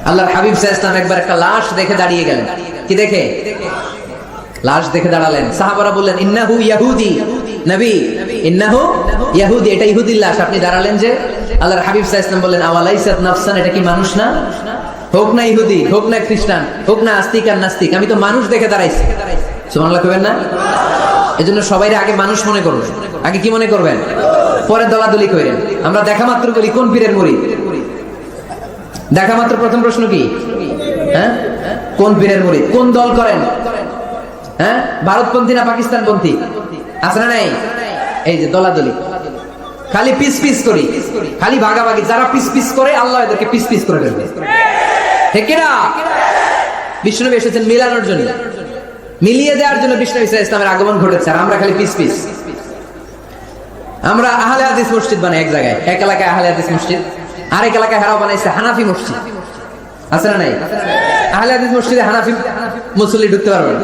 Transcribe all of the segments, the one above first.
আল্লাহর হাবিব সাল্লাল্লাহু আলাইহি ওয়াসাল্লাম একবার একটা লাশ দেখে দাঁড়িয়ে গেলেন। কি দেখে? লাশ দেখে দাঁড়ালেন। সাহাবারা বললেন, ইন্নাহু ইয়াহুদি। নবী, ইন্নাহু ইয়াহুদি, এটা ইহুদির লাশ, আপনি দাঁড়ালেন যে? আল্লাহর হাবিব সাল্লাল্লাহু আলাইহি ওয়াসাল্লাম বললেন, আওয়ালাইসাত নাফসান, এটা কি মানুষ না? হোক না ইহুদি, হোক না খ্রিস্টান, হোক না আস্তিক আর নাস্তিক, আমি তো মানুষ দেখে দাঁড়াইছি। সুবহানাল্লাহ কইবেন না? এজন্য সবাইরে আগে মানুষ মনে করবেন। আগে কি মনে করবেন? পরে দলাদলি করেন। আমরা দেখা মাত্র বলি কোন পীরের মুরিদ? দেখা মাত্র প্রথম প্রশ্ন কি? হ্যাঁ, কোন পীরের মুরিদ? কোন দল করেন? হ্যাঁ, ভারতপন্থী না পাকিস্তানপন্থী? আছে না নাই? এই যে দলাদলি, খালি পিস পিস করি, খালি ভাগাভাগি। যারা পিস পিস করে আল্লাহ এদেরকে পিস পিস করে ফেলবে। ঠিক কি না? বিষ্ণুনবী এসেছেন মিলানোর জন্য, মিলিয়ে দেওয়ার জন্য বিষ্ণু ঈসা ইসলামের আগমন ঘটেছে, আর আমরা খালি পিস পিস। আমরা আহলে হাদিস মসজিদ বানাই এক জায়গায়, এক এলাকায় আহলে হাদিস মসজিদ, আরেক এলাকায় হারাও বানাইছে হানাফি মসজিদ। আছে না নাই? আহলে হাদিস মসজিদে হানাফি মুসল্লি ঢুকতে পারবে না,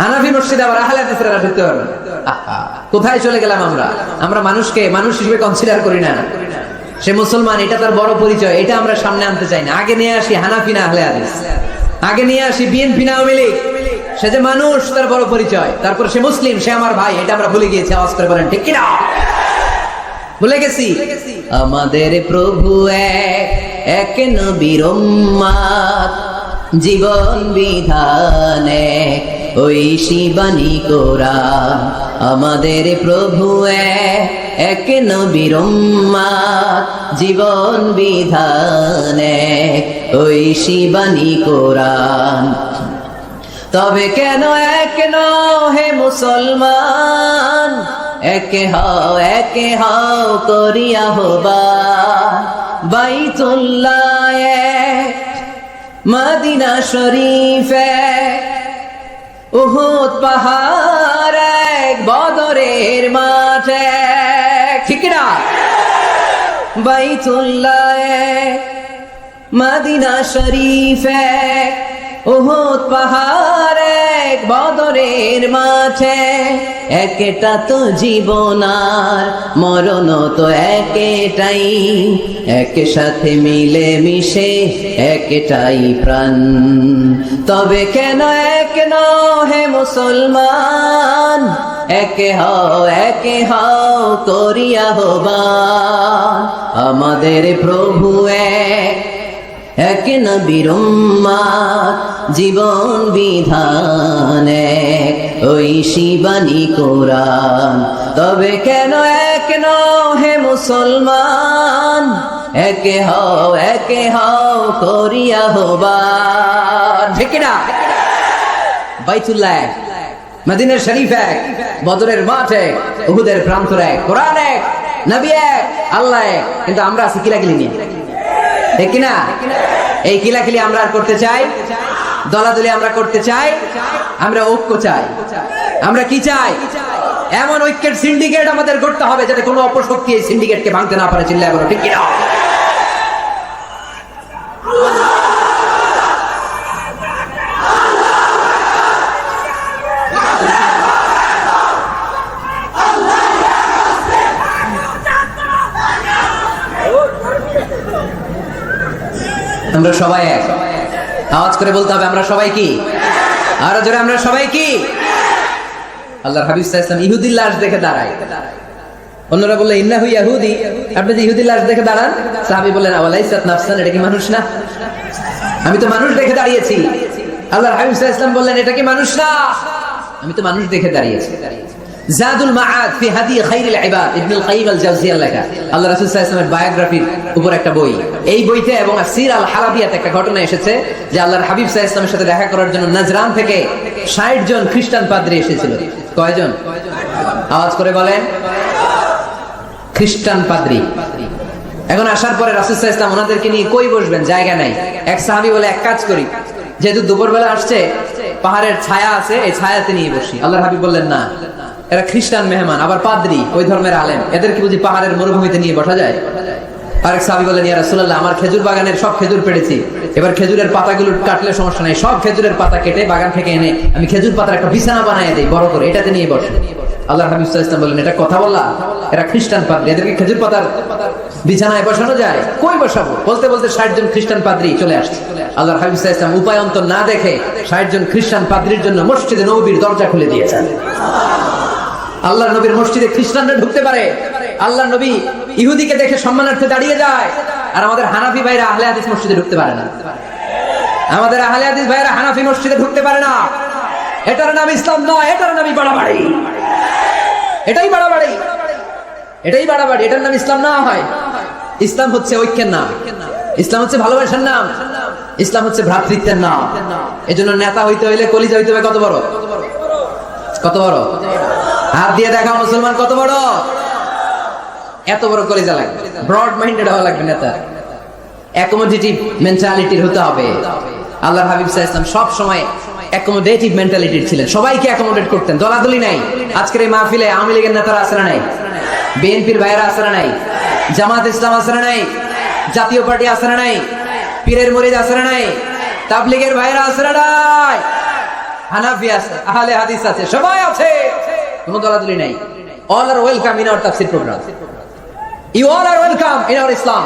হানাফি মসজিদে আবার আহলে হাদিসরা ঢুকতে পারবে না। কোথায় চলে গেলাম আমরা? আমরা মানুষকে মানুষ হিসেবে কনসিডার করি না। সে মুসলমান, এটা তার বড় পরিচয়, এটা আমরা সামনে আনতে চাই না। আগে নিয়ে আসি হানাফি না আহলে হাদিস, আগে নিয়ে আসি বিএনপি না আওয়ামী লীগ। সে যে মানুষ, তার বড় পরিচয়। তারপর সে মুসলিম, সে আমার ভাই, এটা আমরা ভুলে গিয়েছি। আওয়াজ করে বলেন ঠিক কি না? ভুলে গেছি। আমাদের প্রভু এক, এক নবীর উম্মত, জীবন বিধানে ওই শিবানী কোরআন। আমাদের প্রভু এক, এক নবীর উম্মত, জীবন বিধানে ওই শিবানী কোরআন। তবে কেন এক হে মুসলমান, একে হও করিয়া হবা বাইতুল্লাহ এক, মদিনা শরীফ এক, উহুদ পাহাড় এক, বদরের মাঠ এক। ঠিক না? বাইতুল্লাহ এক, মদিনা শরীফ এক, উহুদ পাহাড় এক, বদরের মাঠে। একটা তো জীবন আর মরণ তো একটাই, একসাথে মিলে মিশে একটাই প্রাণ। তবে কেন এক হে মুসলমান, একে হও করিয়া হবা আমাদের প্রভু এক, এক নবীর উম্মত, জীবন বিধানে ওই শিবানী কোরআন। তবে কেন এক হে মুসলমান, একে হও করিয়া হবা। ঠিক না? বাইতুল্লাহ এক, মদিনা শরীফ এক, বদরের মাঠ এক, উহুদের প্রান্তর এক, কোরআন এক, নবী এক, আল্লাহ এক। কিন্তু আমরা আছি কিলাকিলি নিয়ে। ঠিক কিনা? এই কিলাকিলি আমরা আর করতে চাই? দলাদলি আমরা করতে চাই? আমরা ঐক্য চাই। আমরা কি চাই? এমন ঐক্যের সিন্ডিকেট আমাদের করতে হবে যাতে কোনো অপশক্তি এই সিন্ডিকেটকে ভাঙতে না পারে। চিল্লায় বলো ঠিক কিনা? আমরা সবাই এক। আওয়াজ করে বলতে হবে আমরা সবাই কি? আরো জোরে, আমরা সবাই কি? আল্লাহর হাবিব সাল্লাল্লাহু আলাইহি ওয়াসাল্লাম ইহুদির লাশ দেখে দাঁড়ায়। অন্যরা বললেন ইন্নাহু ইয়াহুদি, আপনি যে ইহুদির লাশ দেখে দাঁড়ান। সাহাবী বললেন আওয়ালাইসাত নাফসান, এটা কি মানুষ না? আমি তো মানুষ দেখে দাঁড়িয়েছি। আল্লাহর হাবিব সাল্লাল্লাহু আলাইহি ওয়াসাল্লাম বললেন এটা কি মানুষ না? আমি তো মানুষ দেখে দাঁড়িয়েছি। জাদুল মাআদ ফি হাদি খায়রিল ইবাদ, ইবনুল কাইয়িম আল জাওজিয়ার লেখা আল্লাহ রাসূল সাল্লাল্লাহু আলাইহি ওয়াসাল্লামের বায়োগ্রাফির উপর একটা বই। এই বইতে এবং সির আল হালাবিয়াতে একটা ঘটনা এসেছে যে আল্লাহর হাবিব সাল্লাল্লাহু আলাইহি ওয়াসাল্লামের সাথে দেখা করার জন্য নাজরান থেকে 60 জন খ্রিস্টান পাদ্রী এসেছিল। কয়জন? আওয়াজ করে বলেন। খ্রিস্টান পাদ্রী। এখন আসার পরে রাসূল সাল্লাল্লাহু আলাইহি ওয়াসাল্লাম ওনাদেরকে নিয়ে কই বসবেন? জায়গা নাই। এক সাহাবী বলে এক কাজ করি, যেহেতু দুপুরবেলা আসছে, পাহাড়ের ছায়া আছে, এই ছায়াতে নিয়ে বসি। আল্লাহর হাবিব বললেন না, এরা খ্রিস্টান মেহমান, আবার পাদ্রী, ওই ধর্মের আলেম, এদেরকে বুঝি পাহাড়ের মরুভূমিতে নিয়ে বসা যায়? আরেক সাহাবী বলেন ইয়া রাসূলুল্লাহ, আমার খেজুর বাগানের সব খেজুর পেড়েছি, এবার খেজুরের পাতাগুলো কাটলে সমস্যা নাই, সব খেজুরের পাতা কেটে বাগান থেকে এনে আমি খেজুর পাতার একটা বিছানা বানায় দেই বড় করে, এটাতে নিয়ে বসে। আল্লাহর হাবিব সাল্লাল্লাহু আলাইহি ওয়াসাল্লাম বললেন, এটা কথা বললা? এরা খ্রিস্টান পাদ্রী, এদেরকে খেজুর পাতার বিছানায় বসানো যায়? কই বসাবো? বলতে বলতে 60 জন খ্রিস্টান পাদ্রী চলে আসছে। আল্লাহর হাবিব সাল্লাল্লাহু আলাইহি ওয়াসাল্লাম উপায় অন্তর না দেখে 60 জন খ্রিস্টান পাদ্রীর জন্য মসজিদে নববীর দরজা খুলে দিয়েছেন। আল্লাহর নবীর মসজিদে খ্রিস্টানরা ঢুকতে পারে, আল্লাহর নবী ইহুদিকে দেখে সম্মানার্থে দাঁড়িয়ে যায়, আর আমাদের হানাফি ভাইরা আহলে হাদিস মসজিদে ঢুকতে পারে না। আমাদের আহলে হাদিস ভাইরা হানাফি মসজিদে ঢুকতে পারে না। এটার নাম ইসলাম নয়, এটার নামই বাড়াবাড়ি। এটাই বাড়াবাড়ি, এটাই বাড়াবাড়ি। এটার নাম ইসলাম না হয়। ইসলাম হচ্ছে ঐক্যের নাম, ইসলাম হচ্ছে ভালোবাসার নাম, ইসলাম হচ্ছে ভ্রাতৃত্বের নাম। এজন্য নেতা হইতে হইলে কলিজা হইতে হবে কত বড়? কত বড়? হাত দিয়ে দেখাও মুসলমান কত বড়? এত বড় কলিজা লাগবে, ব্রড মাইন্ডেড হওয়া লাগবে নেতা, অ্যাকোমোডেটিভ মেন্টালিটির হতে হবে। আল্লাহর হাবিব সাল্লাল্লাহু আলাইহি ওয়াসাল্লাম সব সময় অ্যাকোমোডেটিভ মেন্টালিটির ছিলেন, সবাইকে অ্যাকোমোডেট করতেন, দলাদলি নাই। আজকের এই মাহফিলে আওয়ামী লীগের নেতারা আছে না নাই? বিএনপির ভাইয়েরা আছে না নাই? জামাত ইসলাম আছে না নাই? জাতীয় পার্টি আছে না নাই? পীরের মুরিদ আছে না নাই? তাবলীগের ভাইয়েরা আছে না নাই? হানাফি আছে, আহলে হাদিস আছে, সবাই আছে, কোনো দলাদলি নাই। All are welcome in our তাফসীর programme. You all are welcome in our Islam.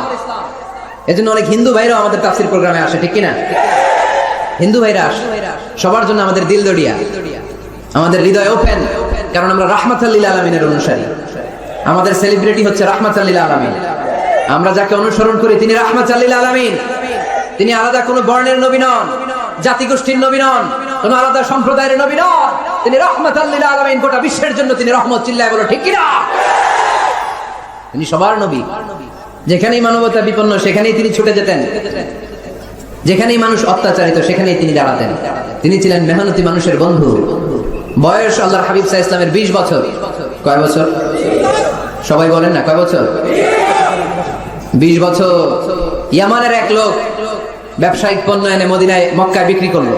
এজন্য অনেক হিন্দু ভাইরাও আমাদের তাফসীর প্রোগ্রামে আসে, ঠিক কি না? হিন্দু ভাইরা আসে, সবার জন্য আমাদের দিল দরিয়া, আমাদের হৃদয় ওপেন, কারণ আমরা রাহমাতুল লিল আলামিনের অনুসারী। আমাদের সেলিব্রিটি হচ্ছে রাহমাতুল লিল আলামিন। আমরা যাকে অনুসরণ করি তিনি রাহমাতুল লিল আলামিন। তিনি আলাদা কোনো বর্ণের নবী নন, জাতিগোষ্ঠীর নবী নন, কোনো আলাদা সম্প্রদায়ের নবী নন। তিনি রাহমাতুল লিল আলামিন, গোটা বিশ্বের জন্য তিনি রহমত। চিল্লায় বলো ঠিক কি না? তিনি সবার নবী। যেখানেই মানবতা বিপন্ন সেখানেই তিনি ছুটে যেতেন, যেখানেই মানুষ অত্যাচারিত সেখানেই তিনি দাঁড়াতেন। তিনি ছিলেন মেহনতি মানুষের বন্ধু। বয়স আল্লাহর হাবিব সাল্লাল্লাহু আলাইহি ওয়াসাল্লামের 20 বছর। কয় বছর? সবাই বলেন না, কয় বছর? 20 বছর। ইয়ামানের এক লোক ব্যবসায়িক পণ্য এনে মদিনায় মক্কায় বিক্রি করলো।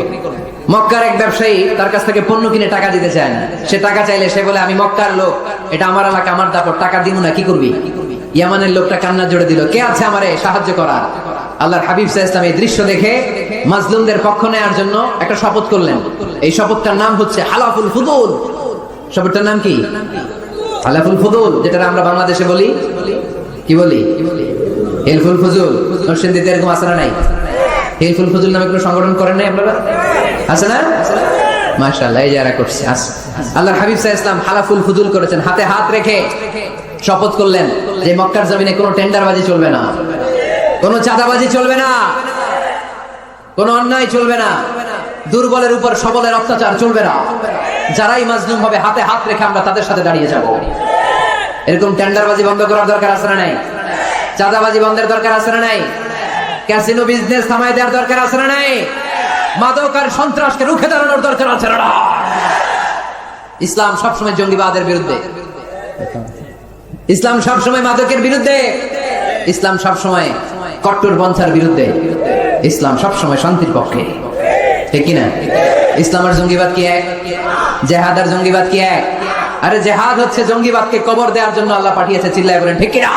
মক্কার এক ব্যবসায়ী তার কাছ থেকে পণ্য কিনে টাকা দিতে চায় না। সে টাকা চাইলে সে বলে, আমি মক্কার লোক, এটা আমার এলাকা, আমার দাপট, টাকা দিব না, কি করবি? ইয়ামানের লোকটা কান্না জোড়ে দিল, কে আছে আমারে সাহায্য করার? আল্লাহর হাবিব সাল্লাল্লাহু আলাইহি ওয়াসাল্লাম এই দৃশ্য দেখে মাজলুমদের পক্ষ নেওয়ার জন্য একটা শপথ করলেন। এই শপথটার নাম হচ্ছে হালাফুল ফুদুল। শপথটার নাম কি? হালাফুল ফুদুল, যেটা আমরা বাংলাদেশে বলি, কি বলি? হিলফুল ফুজুল। নরসিংদীতে এরকম আছে না নাই? হিলফুল ফুজুল নামে কোনো সংগঠন করেন নাই আপনারা? আছে না? মাশাআল্লাহ, এই যারা করছে। আল্লাহর হাবিব সাল্লাল্লাহু আলাইহি ওয়াসাল্লাম হালাফুল ফুজুল করেছেন, হাতে হাত রেখে শপথ করলেন যে মক্কার জমিনে কোনো টেন্ডারবাজি চলবে না, কোনো চাঁদাবাজি চলবে না, কোনো অন্যায় চলবে না, দুর্বলের উপর সবলের অত্যাচার চলবে না। যারাই মাজলুম হবে হাতে হাত রেখে আমরা তাদের সাথে দাঁড়িয়ে যাব। এরকম টেন্ডারবাজি বন্ধ করার দরকার আছে না নাই? চাঁদাবাজি বন্ধের দরকার আছে না নাই? ক্যাসিনো বিজনেস থামায় দেওয়ার দরকার আছে না নাই? মাদক আর সন্ত্রাসকে রুখে দাঁড়ানোর দরকার আছে না? ইসলাম সবসময় জঙ্গিবাদের বিরুদ্ধে, ইসলাম সবসময় মাদকের বিরুদ্ধে, ইসলাম সবসময় কট্টরপন্থার বিরুদ্ধে, ইসলাম সবসময় শান্তির পক্ষে, ঠিক কিনা? ইসলাম আর জঙ্গিবাদ কি এক? জেহাদ আর জঙ্গিবাদ কি এক? আরে জেহাদ হচ্ছে জঙ্গিবাদকে কবর দেওয়ার জন্য আল্লাহ পাঠিয়েছে। চিল্লায় বলেন ঠিক কিনা?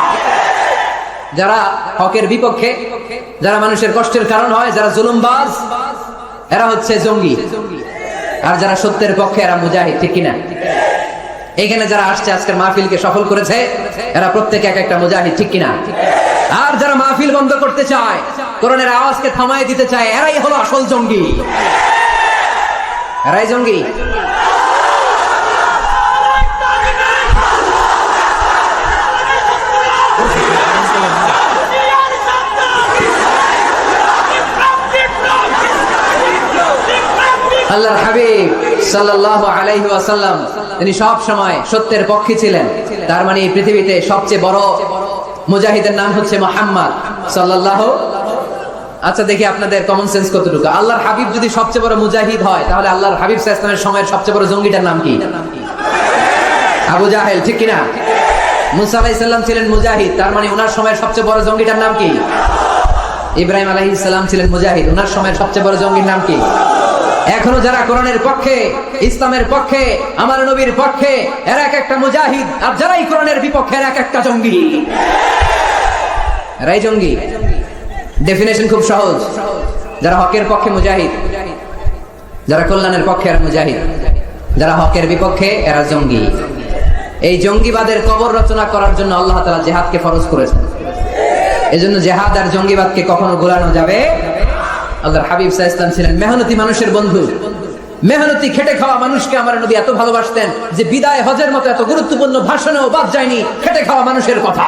যারা হকের বিপক্ষে, যারা মানুষের কষ্টের কারণ হয়, যারা জুলুমবাজ, এরা হচ্ছে জঙ্গি। আর যারা সত্যের পক্ষে এরা মুজাহিদ, ঠিক কিনা? এখানে যারা আসছে আজকের মাহফিলকে সফল করেছে, এরা প্রত্যেকে এক একটা মুজাহিদ, ঠিক কিনা? আর যারা মাহফিল বন্ধ করতে চায়, কোরআনের আওয়াজকে থামায় দিতে চায়, এরাই হলো আসল জঙ্গি। এরাই জঙ্গি। আল্লাহর হাবিব সাল্লাল্লাহু আলাইহি ওয়াসাল্লাম তিনি সব সময় সত্যের পক্ষে ছিলেন। তার মানে এই পৃথিবীতে সবচেয়ে বড় মুজাহিদের নাম হচ্ছে মুহাম্মদ সাল্লাল্লাহু। আচ্ছা দেখি আপনাদের কমন সেন্স কতটুকু। আল্লাহর হাবিব যদি সবচেয়ে বড় মুজাহিদ হয়, তাহলে আল্লাহর হাবিব সাল্লাল্লাহু আলাইহি ওয়াসাল্লামের সময়ের সবচেয়ে বড় জঙ্গিটার নাম কি? আবু জাহেল, ঠিক কিনা? মুসা আলাইহিস সালাম ছিলেন মুজাহিদ, তার মানে ওনার সময়ের সবচেয়ে বড় জঙ্গিটার নাম কি? ইব্রাহিম আলাইহিস সালাম ছিলেন মুজাহিদ, ওনার সময়ের সবচেয়ে বড় জঙ্গির নাম কি? এখনো যারা কোরআনের পক্ষে, ইসলামের পক্ষে, আমার নবীর পক্ষে, এরা এক একটা মুজাহিদ। আর যারাই কোরআনের বিপক্ষে, এরা এক একটা জঙ্গি। এরাই জঙ্গি। ডেফিনেশন খুব সহজ। যারা হকের পক্ষে মুজাহিদ, যারা কল্যাণের পক্ষে এরা মুজাহিদ, যারা হকের বিপক্ষে এরা জঙ্গি। এই জঙ্গিবাদের কবর রচনা করার জন্য আল্লাহ তাআলা জিহাদকে ফরজ করেছেন। এজন্য জিহাদ আর জঙ্গিবাদকে কখনো গোলানো যাবে। আল্লাহর হাবিব সাল্লাল্লাহু আলাইহি ওয়াসাল্লাম ছিলেন মেহনতি মানুষের বন্ধু। মেহনতি খেটে খাওয়া মানুষকে আমার নবী এত ভালোবাসতেন যে বিদায় হজের মতো এত গুরুত্বপূর্ণ ভাষণেও বাদ যায়নি খেটে খাওয়া মানুষের কথা।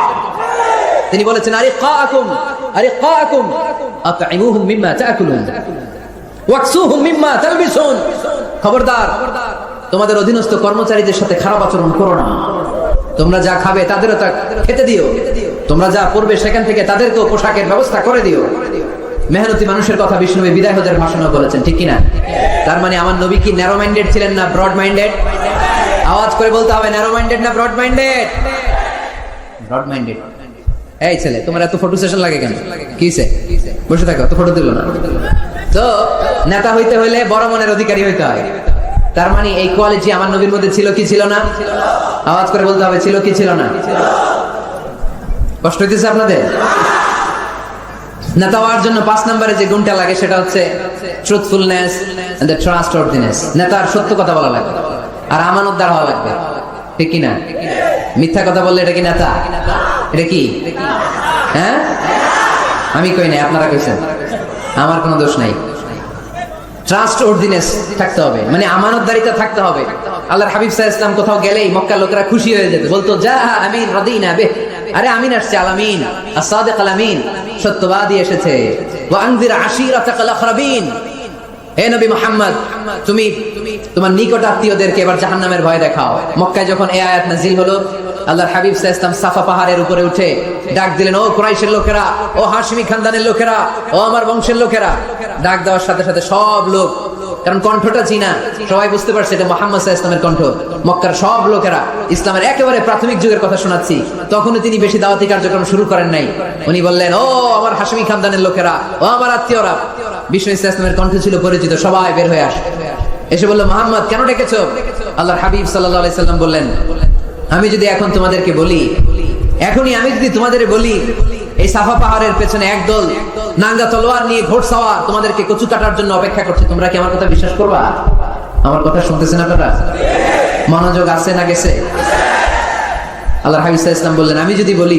তিনি বলেছেন আরিকাকুম আতঈমুহুম মিম্মা তাকুলুন ওয়াকসুহুম মিম্মা তালবিসুন। খবরদার, তোমাদের অধীনস্থ কর্মচারীদের সাথে খারাপ আচরণ করো না। তোমরা যা খাবে তাদেরও তা খেতে দিও, তোমরা যা পড়বে সেখান থেকে তাদেরকেও পোশাকের ব্যবস্থা করে দিও। মেহনতি মানুষের কথা বিষ্ণুনবী বিদায় হজের ভাষণও বলেছেন, ঠিক কিনা? তার মানে আমার নবী কি ন্যারো মাইন্ডেড ছিলেন না ব্রড মাইন্ডেড? আওয়াজ করে বলতে হবে, ন্যারো মাইন্ডেড না ব্রড মাইন্ডেড? Broad minded. এই ছেলে, তোমার এত ফটো সেশন লাগে কেন? কিসে বসে থাকো, তো ফটো দিল না। তো নেতা হইতে হইলে বড় মনের অধিকারী হইতে হয়। তার মানে এই কোয়ালিটি আমার নবীর মধ্যে ছিল কি ছিল না? আওয়াজ করে বলতে হবে, ছিল কি ছিল না? কষ্ট হইতেছে আপনাদের? নেতা হওয়ার জন্য 5 নম্বরে যে গুণটা লাগে সেটা হচ্ছে ট্রুথফুলনেস এন্ড দ্য ট্রাস্টওয়ার্দিনেস। নেতার সত্য কথা বলা লাগবে আর আমানতদার হওয়া লাগবে, ঠিক কি না? মিথ্যা কথা বললে এটা কি নেতা? এটা কি? হ্যাঁ, আমি কই নাই, আপনারা কইছেন, আমার কোনো দোষ নাই। ট্রাস্টওয়ার্দিনেস থাকতে হবে, মানে আমানতদারিতা থাকতে হবে। আল্লাহর হাবিব সাল্লাল্লাহু আলাইহি ওয়াসাল্লাম কোথাও গেলেই মক্কার লোকেরা খুশি হয়ে যেত, বলতো যা আমিন রাদিনা বিহ, আরে আমিন আসছে, আলামিন as-সাদিক আল-আমিন, সত্যবাদী এসেছে। ওয়া আনজির আশিরাতাকাল আখরাবিন, হে নবী মুহাম্মদ, তুমি তোমার নিকট আত্মীয়দেরকে এবার জাহান্নামের ভয় দেখাও। মক্কায় যখন এই আয়াত নাযিল হলো, আল্লাহর হাবিব সাল্লাল্লাহু আলাইহি ওয়াসাল্লাম সাফা পাহাড়ের উপরে উঠে ডাক দিলেন, ও কুরাইশের লোকেরা, ও হাশিমি খানদানের লোকেরা, ও আমার বংশের লোকেরা। ডাক দেওয়ার সাথে সাথে সব লোক, কারণ কণ্ঠটা চিনা, সবাই বুঝতে পারছে এটা মুহাম্মদ সাল্লাল্লাহু আলাইহি ওয়াসাল্লামের কণ্ঠ। মক্কার সব লোকেরা, ইসলামের একেবারে প্রাথমিক যুগের কথা শোনাচ্ছি, তখনও তিনি বেশি দাওয়াতি কার্যক্রম শুরু করেন নাই। উনি বললেন, ও আমার হাশিমি খানদানের লোকেরা, ও আমার আত্মীয়রা। বিষ্ণু সাল্লাল্লাহু আলাইহি ওয়াসাল্লামের কণ্ঠ ছিল পরিচিত, সবাই বের হয়ে আসে, এসে বলল, মুহাম্মদ কেন ডেকেছো? আল্লাহর হাবিব সাল্লাল্লাহু আলাইহি সাল্লাম বললেন, আমি যদি এখন তোমাদেরকে বলি, এখনই আমি যদি তোমাদের বলি এই সাফা পাহাড়ের পেছনে একদল নাঙ্গা তলোয়ার নিয়ে ঘোড়সাওয়ার তোমাদেরকে কচু কাটার জন্য অপেক্ষা করছে, তোমরা কি আমার কথা বিশ্বাস করবা? আমার কথা শুনতেছেন আপনারা? মনোযোগ আছে না গেছে? আল্লাহর হাবিব সাল্লাল্লাহু আলাইহি ওয়াসাল্লাম বললেন, আমি যদি বলি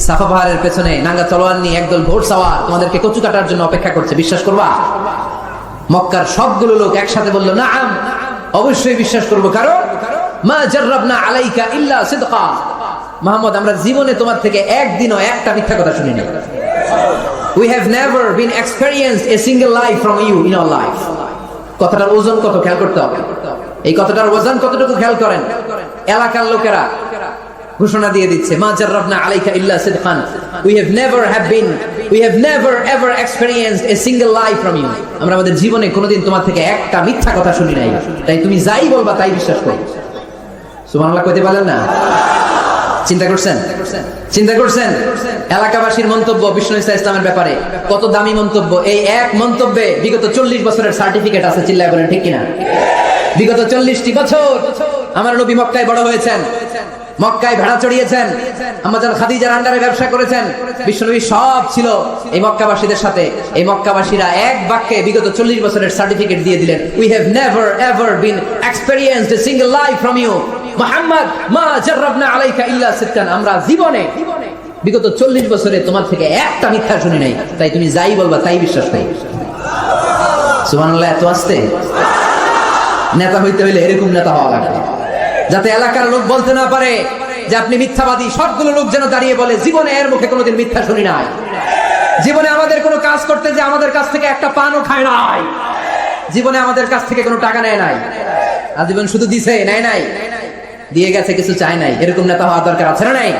সাফা পাহাড়ের পেছনে নাঙ্গা তলোয়ার নিয়ে একদল ঘোড়সাওয়ার তোমাদেরকে কচু কাটার জন্য অপেক্ষা করছে, বিশ্বাস করবা? মক্কার সবগুলো লোক একসাথে বলল, নাআম, অবশ্যই বিশ্বাস করব, কারণ মা জাররাবনা আলাইকা ইল্লা সিদকা, মুহাম্মদ আমরা জীবনে তোমার থেকে একদিনও একটা মিথ্যা কথা শুনি নাই। We have never been experienced a single lie from you in our life. কথাটার ওজন কত খেয়াল করতে হবে, এই কথাটার ওজন কতটুকু খেয়াল করেন। এলাকার লোকেরা ঘোষণা দিয়ে দিচ্ছে, মা জাররাবনা আলাইকা ইল্লা সিদকান, we have never ever experienced a single lie from you. আমরা আমাদের জীবনে কোনোদিন তোমার থেকে একটা মিথ্যা কথা শুনি নাই, তাই তুমি যাই বলবা তাই বিশ্বাস করো। সুবহানাল্লাহ কইতে পারেন না? চিন্তা করছেন? চিন্তা করছেন এলাকাবাসীর মন্তব্য বিষ্ণু ইসলামের ব্যাপারে কত দামি মন্তব্য। এই এক মন্তব্যে বিগত 40 বছরের সার্টিফিকেট আছে, চিল্লায় বলেন ঠিক কিনা? বিগত 40টি বছর আমার নবী মক্কায় বড় হয়েছেন, মক্কায় ভেড়া চড়িয়েছেন, আম্মাজান খাদিজার আন্ডারে ব্যবসা করেছেন, বিশ্বনবী সব ছিল এই মক্কাবাসীদের সাথে। এই মক্কাবাসীরা এক বাক্যে বিগত 40 বছরের সার্টিফিকেট দিয়ে দিলেন, we have never ever been experienced a single lie from you Muhammad, মা জাররাবনা আলাইকা ইল্লা সিদকান, আমরা জীবনে বিগত 40 বছরে তোমার থেকে একটা মিথ্যা শুনি নাই, তাই তুমি যাই বলবা তাই বিশ্বাস করি। সুবহানাল্লাহ, এত আস্তে। নেতা হইতে হইলে এরকম নেতা হওয়া লাগবে, যাতে এলাকার লোক বলতে না পারে যে আপনি মিথ্যাবাদী। সবগুলো লোক যেন দাঁড়িয়ে বলে, জীবনে এর মুখে কোনোদিন মিথ্যা শুনি নাই, জীবনে আমাদের কোনো কাজ করতে যে আমাদের কাছ থেকে একটা পানও খায় নাই, জীবনে আমাদের কাছ থেকে কোনো টাকা নেয় নাই, আজীবন শুধু দিছে, নেয় নাই, দিয়ে গেছে, কিছু চায় নাই। এরকম নেতা হওয়া দরকার আছে না নাই?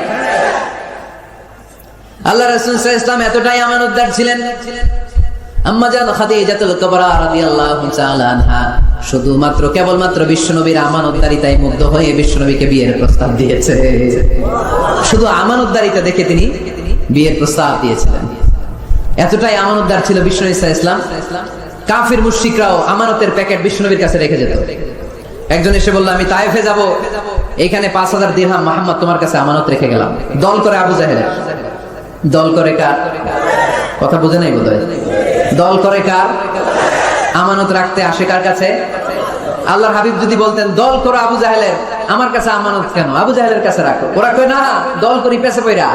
আল্লাহ রাসূল সাল্লাল্লাহু আলাইহি ওয়াসাল্লাম এতটাই আমানতদার ছিলেন, আম্মা জান খাদিজাতুল কুবরা রাদিয়াল্লাহু তাআলা আনহা শুধুমাত্র কেবলমাত্র বিশ্বনবীর আমানতদারিতায় মুগ্ধ হয়ে বিশ্বনবীকে বিয়ের প্রস্তাব দিয়েছে। শুধু আমানতদারিতা দেখে তিনি বিয়ের প্রস্তাব দিয়েছিলেন। এতটাই আমানতদার ছিল বিশ্বনবী সাল্লাল্লাহু আলাইহি ওয়াসাল্লাম, কাফির মুশরিকরাও আমানতের প্যাকেট বিশ্বনবীর কাছে রেখে যেত। একজন এসে বলল, আমি তায়েফে যাব, এখানে 5000 দিরহাম মুহাম্মদ তোমার কাছে আমানত রেখে গেলাম। দল করে আবু জাহেল, দল করে কার? কথা বুঝে নাই বোধহয়। দল করে কার? আমানত রাখতে আসে কার কাছে? আল্লাহর হাবিব যদি বলতেন দল করে আবু জাহেলের, আমার কাছে আমানত কেন, আবু জাহেলের কাছে রাখো। ওরা কয় না, দল করি পেছে পয়রা,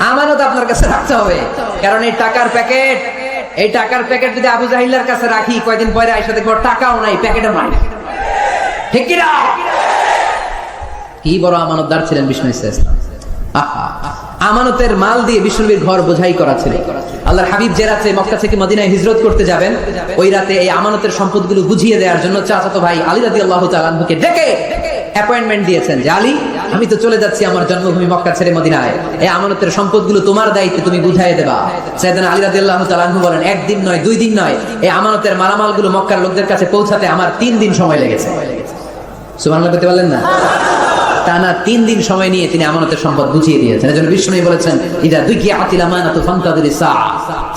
আমানত আপনার কাছে রাখতে হবে। কারণ এই টাকার প্যাকেট যদি আবু জাহিলের কাছে রাখি, কয়দিন পরে আইসা দেখবো টাকাও নাই, প্যাকেটও নাই। ঠিক কি না? কি বড় আমানতদার ছিলেন বিষ্ণু ইসলাম। আমানতের মাল দিয়ে বিষ্ণুবীর ঘর বোঝাই করা ছিল। আল্লাহর হাবিব যে রাতে মক্কা থেকে মদিনায় হিজরত করতে যাবেন, ওই রাতে এই আমানতের সম্পদগুলো বুঝিয়ে দেওয়ার জন্য চাচাতো ভাই আলী রাদিয়াল্লাহু তাআলা আনহুকে ডেকে অ্যাপয়েন্টমেন্ট দিয়েছেন যে আলী, আমি তো চলে যাচ্ছি আমার জন্মভূমি মক্কা ছেড়ে মদিনায়, এই আমানতের সম্পদগুলো তোমার দায়িত্বে, তুমি বুঝাইয়ে দেবা। সাইয়েদনা আলী রাদিয়াল্লাহু তাআলা আনহু বলেন, একদিন নয়, 2 দিন নয়, এই আমানতের মালামালগুলো মক্কার লোকদের কাছে পৌঁছাতে আমার 3 দিন সময় লেগেছে। সুবহানাল্লাহ বলতে পারলেন না? টানা 3 দিন সময় নিয়ে তিনি আমানতের সম্পদ বুঝিয়ে দিয়েছেন। এজন্য বিষ্ণু বলেছেন, ইদা দুকিয়াতিল আমানাতু ফান্তাযিরিস সাআ।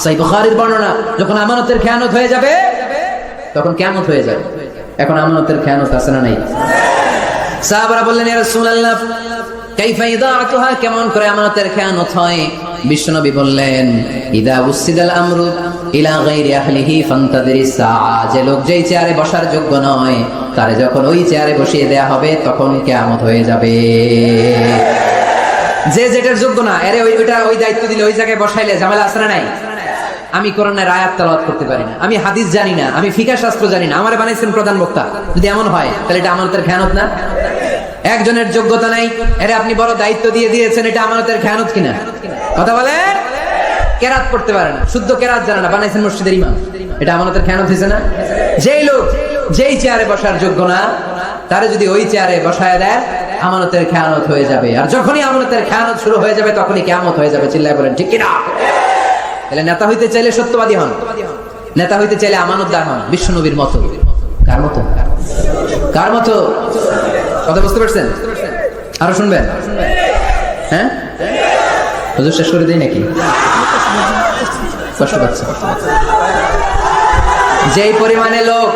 সহিহ বুখারীর বর্ণনা, যখন আমানতের খেয়ানত হয়ে যাবে তখন কিয়ামত হয়ে যাবে। এখন আমানতের খেয়ানত আছে না নাই? সাহাবারা বললেন, ইয়া রাসূলুল্লাহ কাইফা ইদাআতুহা, কেমন করে আমানতের খেয়ানত হয়? বিশ্বনবী বললেন, ইদা উসিদাল আমরু ইলা গায়রি আহলিহি ফান্তাযিরিস সাআ। যে লোক যেই চেয়ারে বসার যোগ্য নয়, তারে যখন ওই চেয়ারে বসিয়ে দেয়া হবে তখন কিয়ামত হয়ে যাবে। যে যেটার যোগ্য না, আরে ওই দায়িত্ব দিলে, ওই জায়গায় বসাইলে ঝামেলা আছে না নাই? আমি কোরআনের আয়াত তেলাওয়াত করতে পারি না, আমি হাদিস জানি না, আমি ফিকহ শাস্ত্র জানি না, আমারে বানাইছেন প্রধান বক্তা, যদি এমন হয় তাহলে এটা আমানতের খেয়ানত না? একজনের যোগ্যতা নাই, আরে আপনি বড় দায়িত্ব দিয়ে দিয়েছেন, এটা আমানতের খেয়ানত কিনা? কথা বলে। কেরাত পড়তে পারে না, শুদ্ধ কেরাত জানে না, বানাইছেন মসজিদের ইমাম, এটা আমানতের খেয়ানত হয়েছে না? যেই লোক যেই চেয়ারে বসার যোগ্য না, তারে যদি ওই চেয়ারে বসায় দেয়, আমানতের খেয়ানত হয়ে যাবে। আর যখনই আমানতের খেয়ানত শুরু হয়ে যাবে তখনই কিয়ামত হয়ে যাবে। চিল্লায় বলেন ঠিক কি না? তাহলে নেতা হইতে চাইলে সত্যবাদী হন, নেতা হইতে চাইলে আমানতদার হন, বিশ্বনবীর মতো। কার মতো? কার মতো? কথা বুঝতে পারছেন? আরো শুনবেন? হ্যাঁ, হুজুর শেষ করে দেই নাকি? কষ্ট পাচ্ছে। যেই পরিমাণে লোক,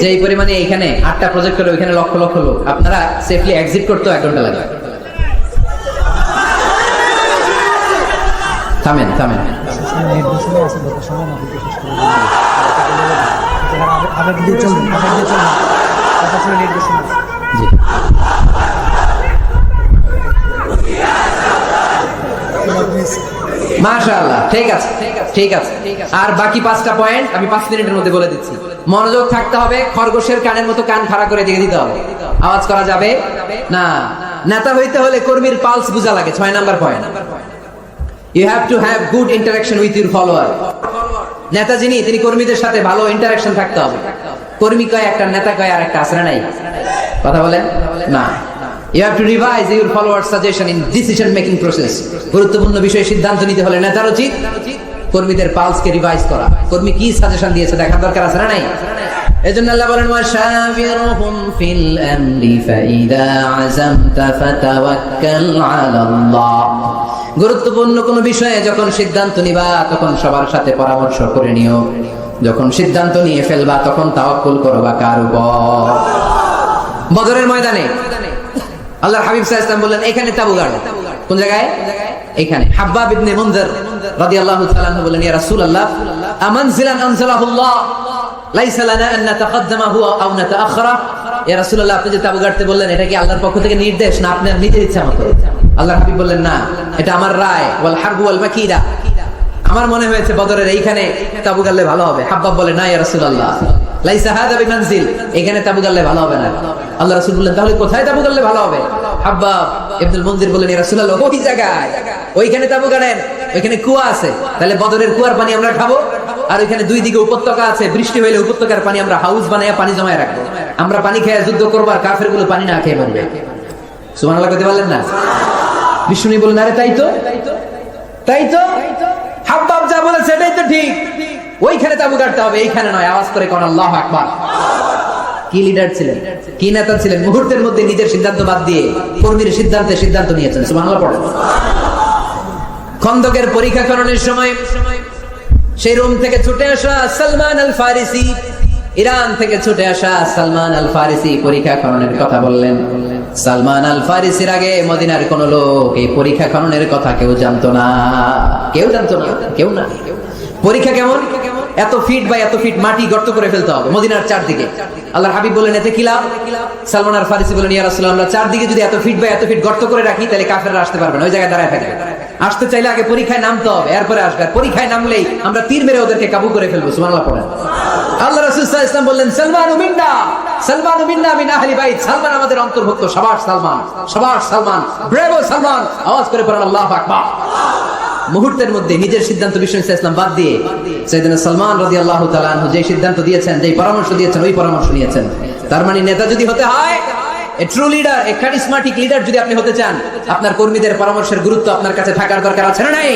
যেই পরিমাণে এখানে 8টা প্রজেক্ট হলো, এখানে লক্ষ লক্ষ লোক, আপনারা সেফলি এক্সিট করতে 1 ঘন্টা লাগে। থামেন থামেন। মাশাআল্লাহ, ঠিক আছে ঠিক আছে। আর বাকি 5টা পয়েন্ট আমি 5 মিনিটের মধ্যে বলে দিচ্ছি। মনোযোগ থাকতে হবে, খরগোশের কানের মতো কান খাড়া করে দিয়ে দিতে হবে, আওয়াজ করা যাবে না। নেতা হইতে হলে কর্মীর পালস বোঝা লাগে। 6 number point, you have to have good interaction with your follower. নেতা যিনি, তিনি কর্মীদের সাথে ভালো ইন্টারাকশন থাকতে হবে। কর্মী কয় একটা, নেতা কয় আর একটা, আছে না নাই? কথা বলেন না। You have to revise your followers suggestion in decision making process. গুরুত্বপূর্ণ বিষয়ে সিদ্ধান্ত নিতে হলে নেতার উচিত কর্মীদের পালসকে রিভাইজ করা। কর্মী কি সাজেশন দিয়েছে দেখার দরকার আছে না নাই? এজন্য আল্লাহ বলেন, ওয়াশাবিরহুম ফিল আমরি ফাইদা আযামতা ফাতাওয়াক্কাল আলাল্লাহ। গুরুত্বপূর্ণ কোন বিষয়ে যখন সিদ্ধান্ত নিবা তখন সবার সাথে পরামর্শ করে নিও। যখন সিদ্ধান্ত নিয়ে ফেলবা তখন তাওয়াক্কুল করবা কার উপর? বদরের ময়দানে আল্লাহর হাবিব সাল্লাল্লাহু আলাইহি ওয়াসাল্লাম বললেন, এখানে তাবু গাড়ো। কোন জায়গায়? এখানে। হাব্বাব ইবনে মুনজির রাদিয়াল্লাহু তাআলা আনহু বললেন, ইয়া রাসূলুল্লাহ আমানজিলান আনজালাহুল্লাহ লাইসা লানা আন নাতাকাদ্দামাহু আও নাতাআখারা। ইয়া রাসূলুল্লাহ, আপনি যে তাবু গাড়তে বললেন, এটা কি আল্লাহর পক্ষ থেকে নির্দেশ না আপনার নিজের ইচ্ছা মতো? আল্লাহর হাবিব বললেন, না, এটা আমার রায়। ওয়াল হারবু ওয়াল মাকিরা, আমার মনে হয়েছে বদরের এইখানে তাবু গাড়লে ভালো হবে। হাব্বাব বলে, না ইয়া রাসূলুল্লাহ লাইসা হাযা বিমানজিল, এখানে তাবু গাড়লে ভালো হবে না। আল্লাহ রাসূল বললেন, তাহলে কোথায় তাবু গাড়লে ভালো হবে? হাব্বাব ইবনুল মুনজির বললেন, ইয়া রাসূলুল্লাহ ওই জায়গায়, ওইখানে তাবু গাড়েন, ওইখানে কুয়া আছে, তাহলে বদরের কুয়ার পানি আমরা খাবো। আর ওইখানে 2 দিকে উপত্যকা আছে, বৃষ্টি হইলে উপত্যকার পানি আমরা হাউস বানাইয়া পানি জমায় রাখবো, আমরা পানি খেয়ে যুদ্ধ করবো, আর কাফেরগুলো পানি না খেয়ে মরবে। সুবহানাল্লাহ কইতে পারলেন না? বিষ্ণু বললেন, আরে তাই তো, তাই তো, হাব্বাব যা বলেছে সেটাই তো ঠিক, ওইখানে তাবু গাড়তে হবে, এইখানে নয়। আওয়াজ করে কোন আল্লাহু আকবার। কি লিডার ছিলেন, কি নেতা ছিলেন! মুহূর্তের মধ্যে নিজের সিদ্ধান্ত বাদ দিয়ে কর্মীর সিদ্ধান্তে সিদ্ধান্ত নিয়েছেন। সুবহানাল্লাহ পড়েন। খন্দকের পরীক্ষাকরণের সময় সেই রোম থেকে ছুটে আসা সালমান আল ফারিসি, ইরান থেকে ছুটে আসা সালমান আল ফারিসি পরীক্ষাকরণের কথা বললেন। সালমান আল ফারিসির আগে মদিনার কোন লোক এই পরীক্ষাকরণের কথা কেউ জানতো না, কেউ জানতো না, কেউ না। পরীক্ষা কেমন? এত ফিট বা এত ফিট মাটি গর্ত করে ফেলতে হবে মদিনার চারদিকে। আল্লাহর হাবিব বললেন এতে কি লাভ? সালমান আর ফারিসি বললেন ইয়া রাসূলুল্লাহ, আমরা চারদিকে যদি এত ফিট বা এত ফিট গর্ত করে রাখি তাহলে কাফেররা আসতে পারবে না, ওই জায়গায় দাঁড়ায় থাকবে। আসতে চাইলে আগে পরীক্ষায় নামতে হবে, এরপরে আসবে। আর পরীক্ষায় নামলেই আমরা তীর মেরে ওদেরকে কাবু করে ফেলবো। সুবহানাল্লাহ পড়েন। আল্লাহ রাসূল সাল্লাল্লাহু আলাইহি ওয়াসাল্লাম বললেন সালমানু মিন্না, সালমানু মিন্না মিন আহলি বাইত, সালমান আমাদের অন্তর্ভুক্ত। সাবাশ সালমান, সাবাশ সালমান, ব্রেভো সালমান। আওয়াজ করে পড়েন আল্লাহু আকবার। মুহূর্তের মধ্যে নিজের সিদ্ধান্ত বিষ্ণু ইসলাম বাদ দিয়ে সাইয়েদনা সালমান রাদিয়াল্লাহু তাআলা আনহু যে সিদ্ধান্ত দিয়েছেন, যে পরামর্শ দিয়েছেন, ওই পরামর্শ নিয়েছেন। তার মানে নেতা যদি হতে হয়, a true leader, a charismatic leader যদি আপনি হতে চান, আপনার কর্মীদের পরামর্শের গুরুত্ব আপনার কাছে থাকার দরকার আছে না নাই?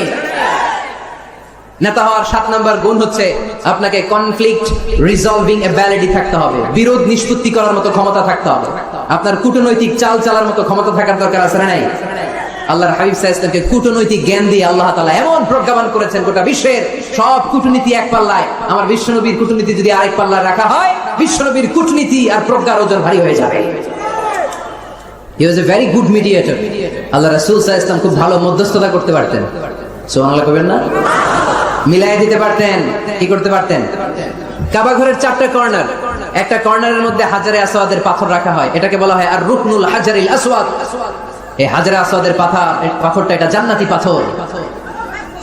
নেতা হওয়ার 7 নম্বর গুণ হচ্ছে আপনাকে কনফ্লিক্ট রিজলভিং অ্যাবিলিটি থাকতে হবে, বিরোধ নিষ্পত্তি করার মতো ক্ষমতা থাকতে হবে। আপনার কূটনৈতিক চাল চালার মতো ক্ষমতা থাকার দরকার আছে না নাই? আল্লাহর হাবিব সাল্লাল্লাহু আলাইহি ওয়াসাল্লামকে কূটনৈতিক জ্ঞান দিয়ে আল্লাহ তাআলা এমন প্রজ্ঞাবান করেছেন, গোটা বিশ্বের সব কূটনীতি এক পাল্লায়, আমার বিশ্বনবীর কূটনীতি যদি আরেক পাল্লায় রাখা হয়, বিশ্বনবীর কূটনীতি আর প্রজ্ঞার ওজন ভারী হয়ে যাবে। He was a very good mediator. আল্লাহ রাসূল সাল্লাল্লাহু আলাইহি ওয়াসাল্লাম খুব ভালো মধ্যস্থতা করতে পারতেন। সুবহানাল্লাহ কইবেন না? মিলাই দিতে পারতেন। কি করতে পারতেন? কাবা ঘরের 4টা কর্নার, একটা কর্নারের মধ্যে হাজারে আসওয়াদের পাথর রাখা হয়, এটাকে বলা হয় আর রুকনুল হাজারিল আসওয়াদ। এই হাজারে আসওয়াদের পাথরটা এটা জান্নাতি পাথর।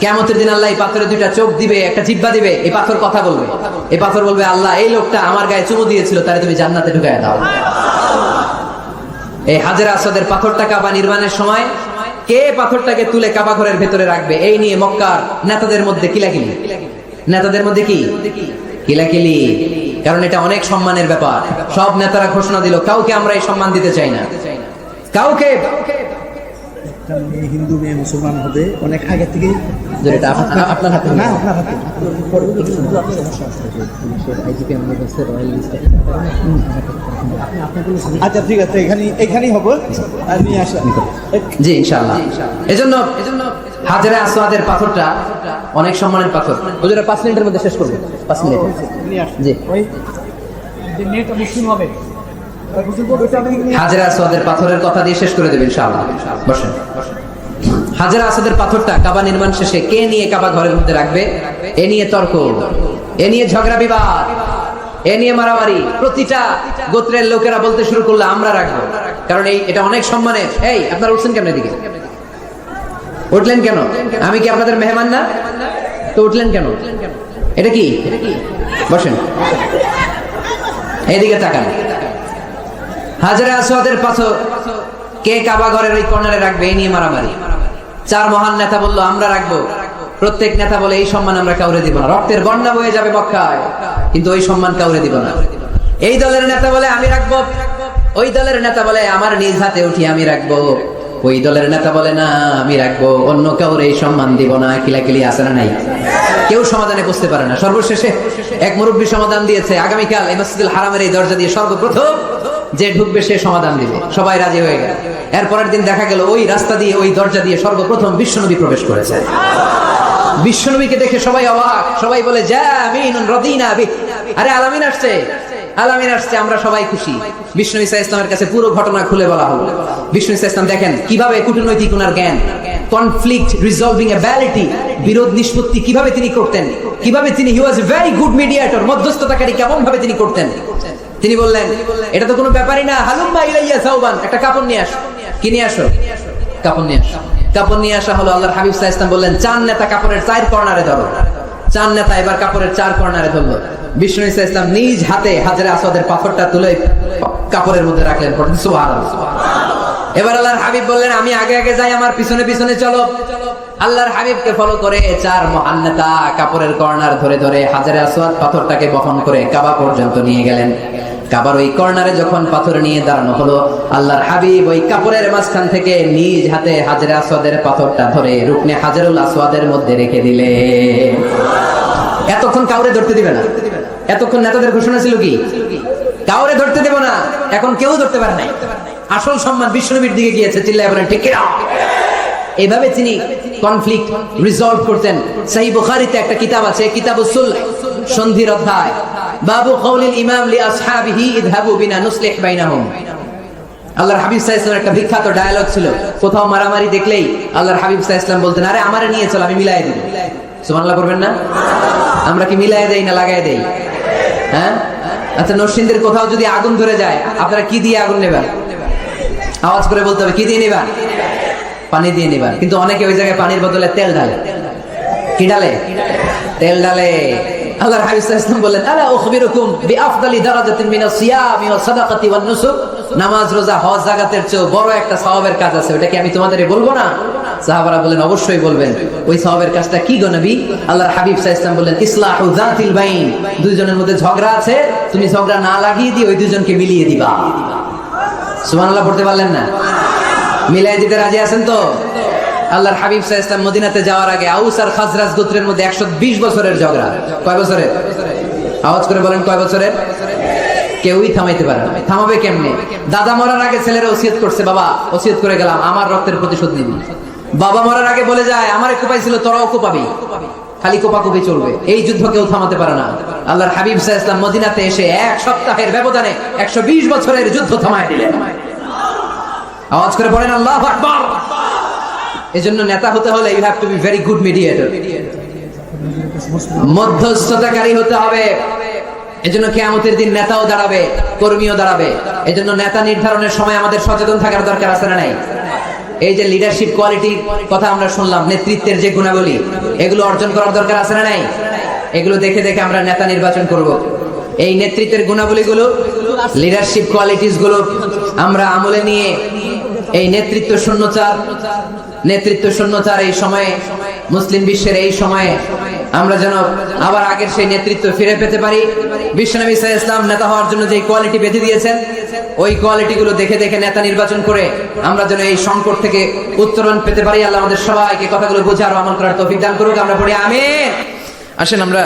কিয়ামতের দিন আল্লাহ এই পাথরে 2টা চোখ দিবে, একটা জিহ্বা দিবে, এই পাথর কথা বলবে। এই পাথর বলবে আল্লাহ, এই লোকটা আমার গায়ে চুমু দিয়েছিল, তারে তুমি জান্নাতে ঢুকায় দাও। এই হাজারে আসওয়াদের পাথরটা কাবা নির্মাণের সময় কে পাথরটাকে তুলে কাবা ঘরের ভেতরে রাখবে, এই নিয়ে মক্কার নেতাদের মধ্যে কিলাকিলি। নেতাদের মধ্যে কি কিলাকিলি? কারণ এটা অনেক সম্মানের ব্যাপার। সব নেতারা ঘোষণা দিল কাউকে আমরা এই সম্মান দিতে চাই না, কাউকে। হিন্দু মেয়ে মুসলমান হবে অনেক আগে থেকে। আপনার হাতে না, আপনার হাতে। আচ্ছা ঠিক আছে, এখানেই হবো। আর নিয়ে আসলাম জি ইনশাআল্লাহ। এজন্য হাজারে আসওয়াদের পাথরটা অনেক সম্মানের পাথর। হুজুরা 5 মিনিটের মধ্যে শেষ করব। 5 মিনিট জি। হাজারে আসওয়াদের পাথরের কথা দিয়ে শেষ করে দেব ইনশাআল্লাহ। বসেন। হাজারে আসওয়াদের পাথরটা কাবা নির্মাণ শেষে কে নিয়ে কাবা ঘরের মধ্যে রাখবে, এ নিয়ে তর্ক, এ নিয়ে ঝগড়া বিবাদ, এ নিয়ে মারামারি। প্রতিটা গোত্রের লোকেরা বলতে শুরু করলো আমরা রাখবো, কারণ এটা অনেক সম্মানের। এই আপনারা উঠছেন কেন এদিকে? উঠলেন কেন? আমি কি আপনাদের মেহমান না? তো উঠলেন কেন? এটা কি? বসেন, এদিকে তাকান। হাজারে আসওয়াদের পাথর কে কাবা ঘরের ওই কর্নারে রাখবে, এই নিয়ে মারামারি। 4 মহান নেতা বললো আমরা রাখবো। প্রত্যেক নেতা বলে এই সম্মান আমরা কাউরে দিব না, রক্তের বন্যা বয়ে যাবে মক্কায়, কিন্তু ওই সম্মান কাউরে দিব না। এই দলের নেতা বলে আমি রাখবো, ওই দলের নেতা বলে আমার নিজ হাতে উঠি আমি রাখবো, ওই দলের নেতা বলে না আমি রাখবো, অন্য কাউরে এই সম্মান দিব না। কিলাকিলি আছে না নাই? কেউ সমাধানে বসতে পারে না। সর্বশেষে এক মুরব্বী সমাধান দিয়েছে, আগামীকাল এই মসজিদুল হারামের এই দরজা দিয়ে সর্বপ্রথম যে ঢুকবে সে সমাধান দিবে। সবাই রাজি হয়ে গেল। এরপরের দিন দেখা গেল ওই রাস্তা দিয়ে, ওই দরজা দিয়ে সর্বপ্রথম বিশ্বনবী প্রবেশ করেছে। বিশ্বনবীকে দেখে সবাই অবাক, সবাই বলে জামিনুন রাদিনা বি। আরে আলামিন আসছে, আলামিন আসছে, আমরা সবাই খুশি। বিষ্ণু ঈসা ইসলামের কাছে পুরো ঘটনা খুলে বলা হলো। বিষ্ণু ঈসা ইসলাম দেখেন কিভাবে কূটনৈতিক উনার জ্ঞান, কনফ্লিক্ট রিজলভিং অ্যাবিলিটি, বিরোধ নিষ্পত্তি কিভাবে তিনি করতেন, কিভাবে তিনি হি ওয়াজ এ ভেরি গুড মিডিয়েটর, মধ্যস্থতাকারী কেমন ভাবে তিনি করতেন। তিনি বললেন এটা তো কোনো ব্যাপারই না, হালুম্মা ইলাইয়া সাওবান, একটা কাপড় নিয়ে আসো। কি নিয়ে আসো? কাপড় নিয়ে আসো। কাপড় নিয়ে আসা হলো। আল্লাহর হাবিব সাল্লাল্লাহু আলাইহি ওয়াসাল্লাম বললেন 4 নেতা কাপড়ের 4 কর্নারে ধরো। 4 নেতা এবার কাপড়ের 4 কর্নারে ধরলো। বিষ্ণু ঈসা ইসলাম নিজ হাতে হাজারে আসওয়াদের পাথরটা তুলে কাপড়ের মধ্যে রাখলেন। সুবহানাল্লাহ। এবার আল্লাহর হাবিব বললেন আমি আগে আগে যাই, আমার পিছনে পিছনে চলো। আল্লাহর হাবিবকে ফলো করে 4 মহান নেতা কাপড়ের কর্নার ধরে ধরে হাজারে আসওয়াদ পাথরটাকে বহন করে কাবা পর্যন্ত নিয়ে গেলেন। কাবার ওই কর্নারে যখন পাথর নিয়ে দাঁড়ানো হলো, আল্লাহর হাবিব ওই কাপড়ের মাঝখান থেকে নিজ হাতে হাজারে আসওয়াদের পাথরটা ধরে রুকনে হাজারুল আসওয়াদের মধ্যে রেখে দিলেন। এতক্ষণ কাউরে ধরতে দিবে না। এতক্ষণ নেতাদের ঘোষণা ছিল কি কাউরে ধরতে দেব না, এখন কেউ ধরতে পারে নাই। আসল সম্মান বিশ্বনবীর দিকে গিয়েছে। চিল্লায় বলেন ঠিক কিনা? এইভাবে তিনি কনফ্লিক্ট রিজলভ করতেন। সহিহ বুখারীতে একটা কিতাব আছে, কিতাবুস সুলহ, সন্ধির অধ্যায়, বাবু কওলিল ইমাম লি আসহাবিহি ইযহাবু বিনা নুসলিহ বাইনাহুম। আল্লাহর হাবিব সাল্লাল্লাহু আলাইহি ওয়াসাল্লাম একটা বিখ্যাত ডায়ালগ ছিল, কোথাও মারামারি দেখলেই আল্লাহর হাবিব সাল্লাল্লাহু আলাইহি ওয়াসাল্লাম বলতেন আরে আমারে নিয়ে চল, আমি মিলাই দিব। সুবহানাল্লাহ করবেন না? আমরা কি মিলাই দেই না লাগাই দেই? হ্যাঁ, আচ্ছা নরসিংদীর কোথাও যদি আগুন ধরে যায় আপনারা কি দিয়ে আগুন নেবেন? আওয়াজ করে বলতে হবে, কি দিয়ে নেবেন? পানি দিয়ে নেবেন। কিন্তু অনেকে ওই জায়গায় পানির বদলে তেল ঢালে। কি ঢালে? তেল ঢালে। আল্লাহর হাবিব সাল্লাল্লাহু আলাইহি ওয়াসাল্লাম বললেন, আলা উখবিরুকুম বিআফদালি দারাজাতিন মিনাস সিয়ামি ওয়াস সাদাকাতি ওয়ান নুসুক। নামাজ, রোজা, হজ, যাকাতের চেয়ে বড় একটা সওয়াবের কাজ আছে, ওটা কি আমি তোমাদের বলবো না? সাহাবারা বলেন, অবশ্যই বলবেন। ওই সওয়াবের কাজটা কি গো নবী? আল্লাহর হাবিব সাল্লাল্লাহু আলাইহি ওয়াসাল্লাম বললেন, ইসলাহু যাতিল বাইন। দুইজনের মধ্যে ঝগড়া আছে, তুমি ঝগড়া না লাগিয়ে দিয়ে ওই দুইজনকে মিলিয়ে দিবা। সুবহানাল্লাহ পড়তে পারলেন না? মিলাই দিতে রাজি আছেন তো? আল্লাহর হাবিব সাল্লাল্লাহু আলাইহি ওয়াসাল্লাম মদিনাতে যাওয়ার আগে আউস আর খাজরাজ গোত্রের মধ্যে 120 বছরের ঝগড়া। কয় বছরের? আওয়াজ করে বলেন, কয় বছরের? কেউই থামাইতে পারে না। থামাবে কেমনে? দাদা মরার আগে ছেলেরা ওসিয়ত করছে, বাবা ওসিয়ত করে গেলাম আমার রক্তের প্রতিশোধ নিবি। বাবা মরার আগে বলে যায়, আমারে কোপাইছিল তোরাও কোপাবি, খালি কোপাকুপি চলবে। এই যুদ্ধ কেউ থামাতে পারে না। আল্লাহর হাবিব সাল্লাল্লাহু আলাইহি ওয়াসাল্লাম মদিনাতে এসে 1 সপ্তাহের ব্যবধানে 120 বছরের যুদ্ধ থামায় দিলেন। আওয়াজ করে বলেন আল্লাহু আকবার। এজন্য নেতা হতে হলে you have to be very good mediator, মধ্যস্থতাকারী হতে হবে। এজন্য কিয়ামতের দিন নেতাও দাঁড়াবে, কর্মীও দাঁড়াবে। এজন্য নেতা নির্ধারণের সময় আমাদের সচেতন থাকার দরকার আছে না নাই? এই যে লিডারশিপ কোয়ালিটির কথা আমরা শুনলাম, নেতৃত্বের যে গুণাবলী, এগুলো অর্জন করার দরকার আছে না নাই? এগুলো দেখে দেখে আমরা নেতা নির্বাচন করব। এই নেতৃত্বের গুণাবলীগুলো, লিডারশিপ কোয়ালিটিস গুলো আমরা আমলে নিয়ে এই নেতৃত্ব শূন্যতার এই সময়ে, মুসলিম বিশ্বের এই সময়ে আমরা যেন আবার আগের সেই নেতৃত্ব ফিরে পেতে পারি। বিশ্বনবী সাল্লাল্লাহু আলাইহি ওয়াসাল্লাম নেতা হওয়ার জন্য যে কোয়ালিটি বেঁধে দিয়েছেন, ওই কোয়ালিটিগুলো দেখে দেখে নেতা নির্বাচন করে আমরা যেন এই সংকট থেকে উত্তরণ পেতে পারি। আল্লাহ আমাদের সবাইকে কথাগুলো বুঝে আর আমল করার তৌফিক দান করুক। আমরা পড়ি আমিন। আসেন আমরা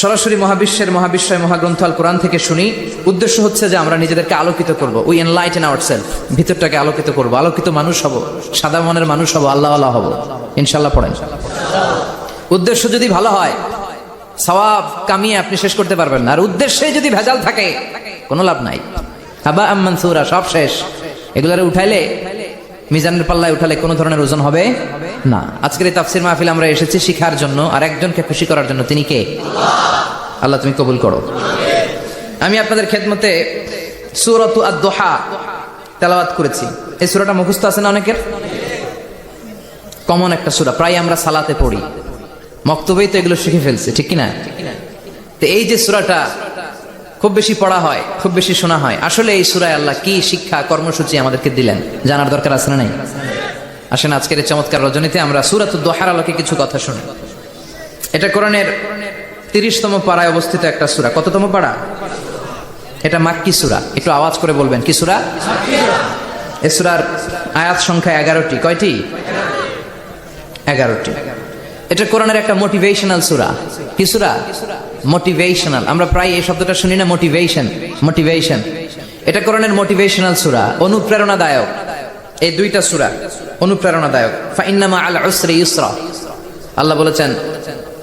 সরাসরি মহাবিশ্বের মহাবিশ্বয় মহাগ্রন্থ আল কোরআন থেকে শুনি। উদ্দেশ্য হচ্ছে যে আমরা নিজেদেরকে আলোকিত করব, উই এনলাইটেন আওয়ারসেলফ, ভিতরটাকে আলোকিত করব, আলোকিত মানুষ হব, সাদা মনের মানুষ হব, আল্লাহওয়ালা হব ইনশাআল্লাহ। পড়েন। উদ্দেশ্য যদি ভালো হয়, সওয়াব কামিয়ে আপনি শেষ করতে পারবেন না। আর উদ্দেশ্যে যদি ভেজাল থাকে, কোনো লাভ নাই। হাবা আম মানসুরা, সব শেষ। এগুলারে উঠাইলে, মিজানের পাল্লায় উঠালে কোনো ধরনের ওজন হবে না। আজকের এই তাফসীর মাহফিল আমরা এসেছি শিখার জন্য আর একজনকে খুশি করার জন্য। তিনি কে? আল্লাহ তুমি কবুল করো। আমি আপনাদের খেদমতে সূরাতু আদ-দুহা তেলাওয়াত করেছি। এই সূরাটা মুখস্থ আছে না অনেকের? কমন একটা সূরা, প্রায় আমরা সালাতে পড়ি, মক্তবেই তো এগুলো শিখে ফেলছে, ঠিক কিনা? তো এই যে সূরাটা খুব বেশি পড়া হয়, খুব বেশি শোনা হয়, আসলে এই সূরায় আল্লাহ কি শিক্ষা কর্মসূচি আমাদেরকে দিলেন জানার দরকার আছে না নাই? আসেন আজকের এই চমৎকার রজনীতে আমরা সূরাতুদ দুহার আলোকে কিছু কথা শুনি। এটা কোরআনের 30তম পারায় অবস্থিত একটা সূরা। কততম পারা? এটা মাক্কি সূরা। একটু আওয়াজ করে বলবেন, কি সূরা? এই সূরার আয়াত সংখ্যা 11টি। কয়টি? 11টি। এটা কোরআনের একটা মোটিভেশনাল সূরা। কি সূরা? মোটিভেশনাল। আমরা প্রায় এই শব্দটা শুনি না, মোটিভেশন। এটা কোরআনের মোটিভেশনাল সূরা, অনুপ্রেরণাদায়ক। এই দুইটা সূরা অনুপ্রেরণাদায়ক। ফাইন্না মাআল উসরি ইউসরা, আল্লাহ বলেছেন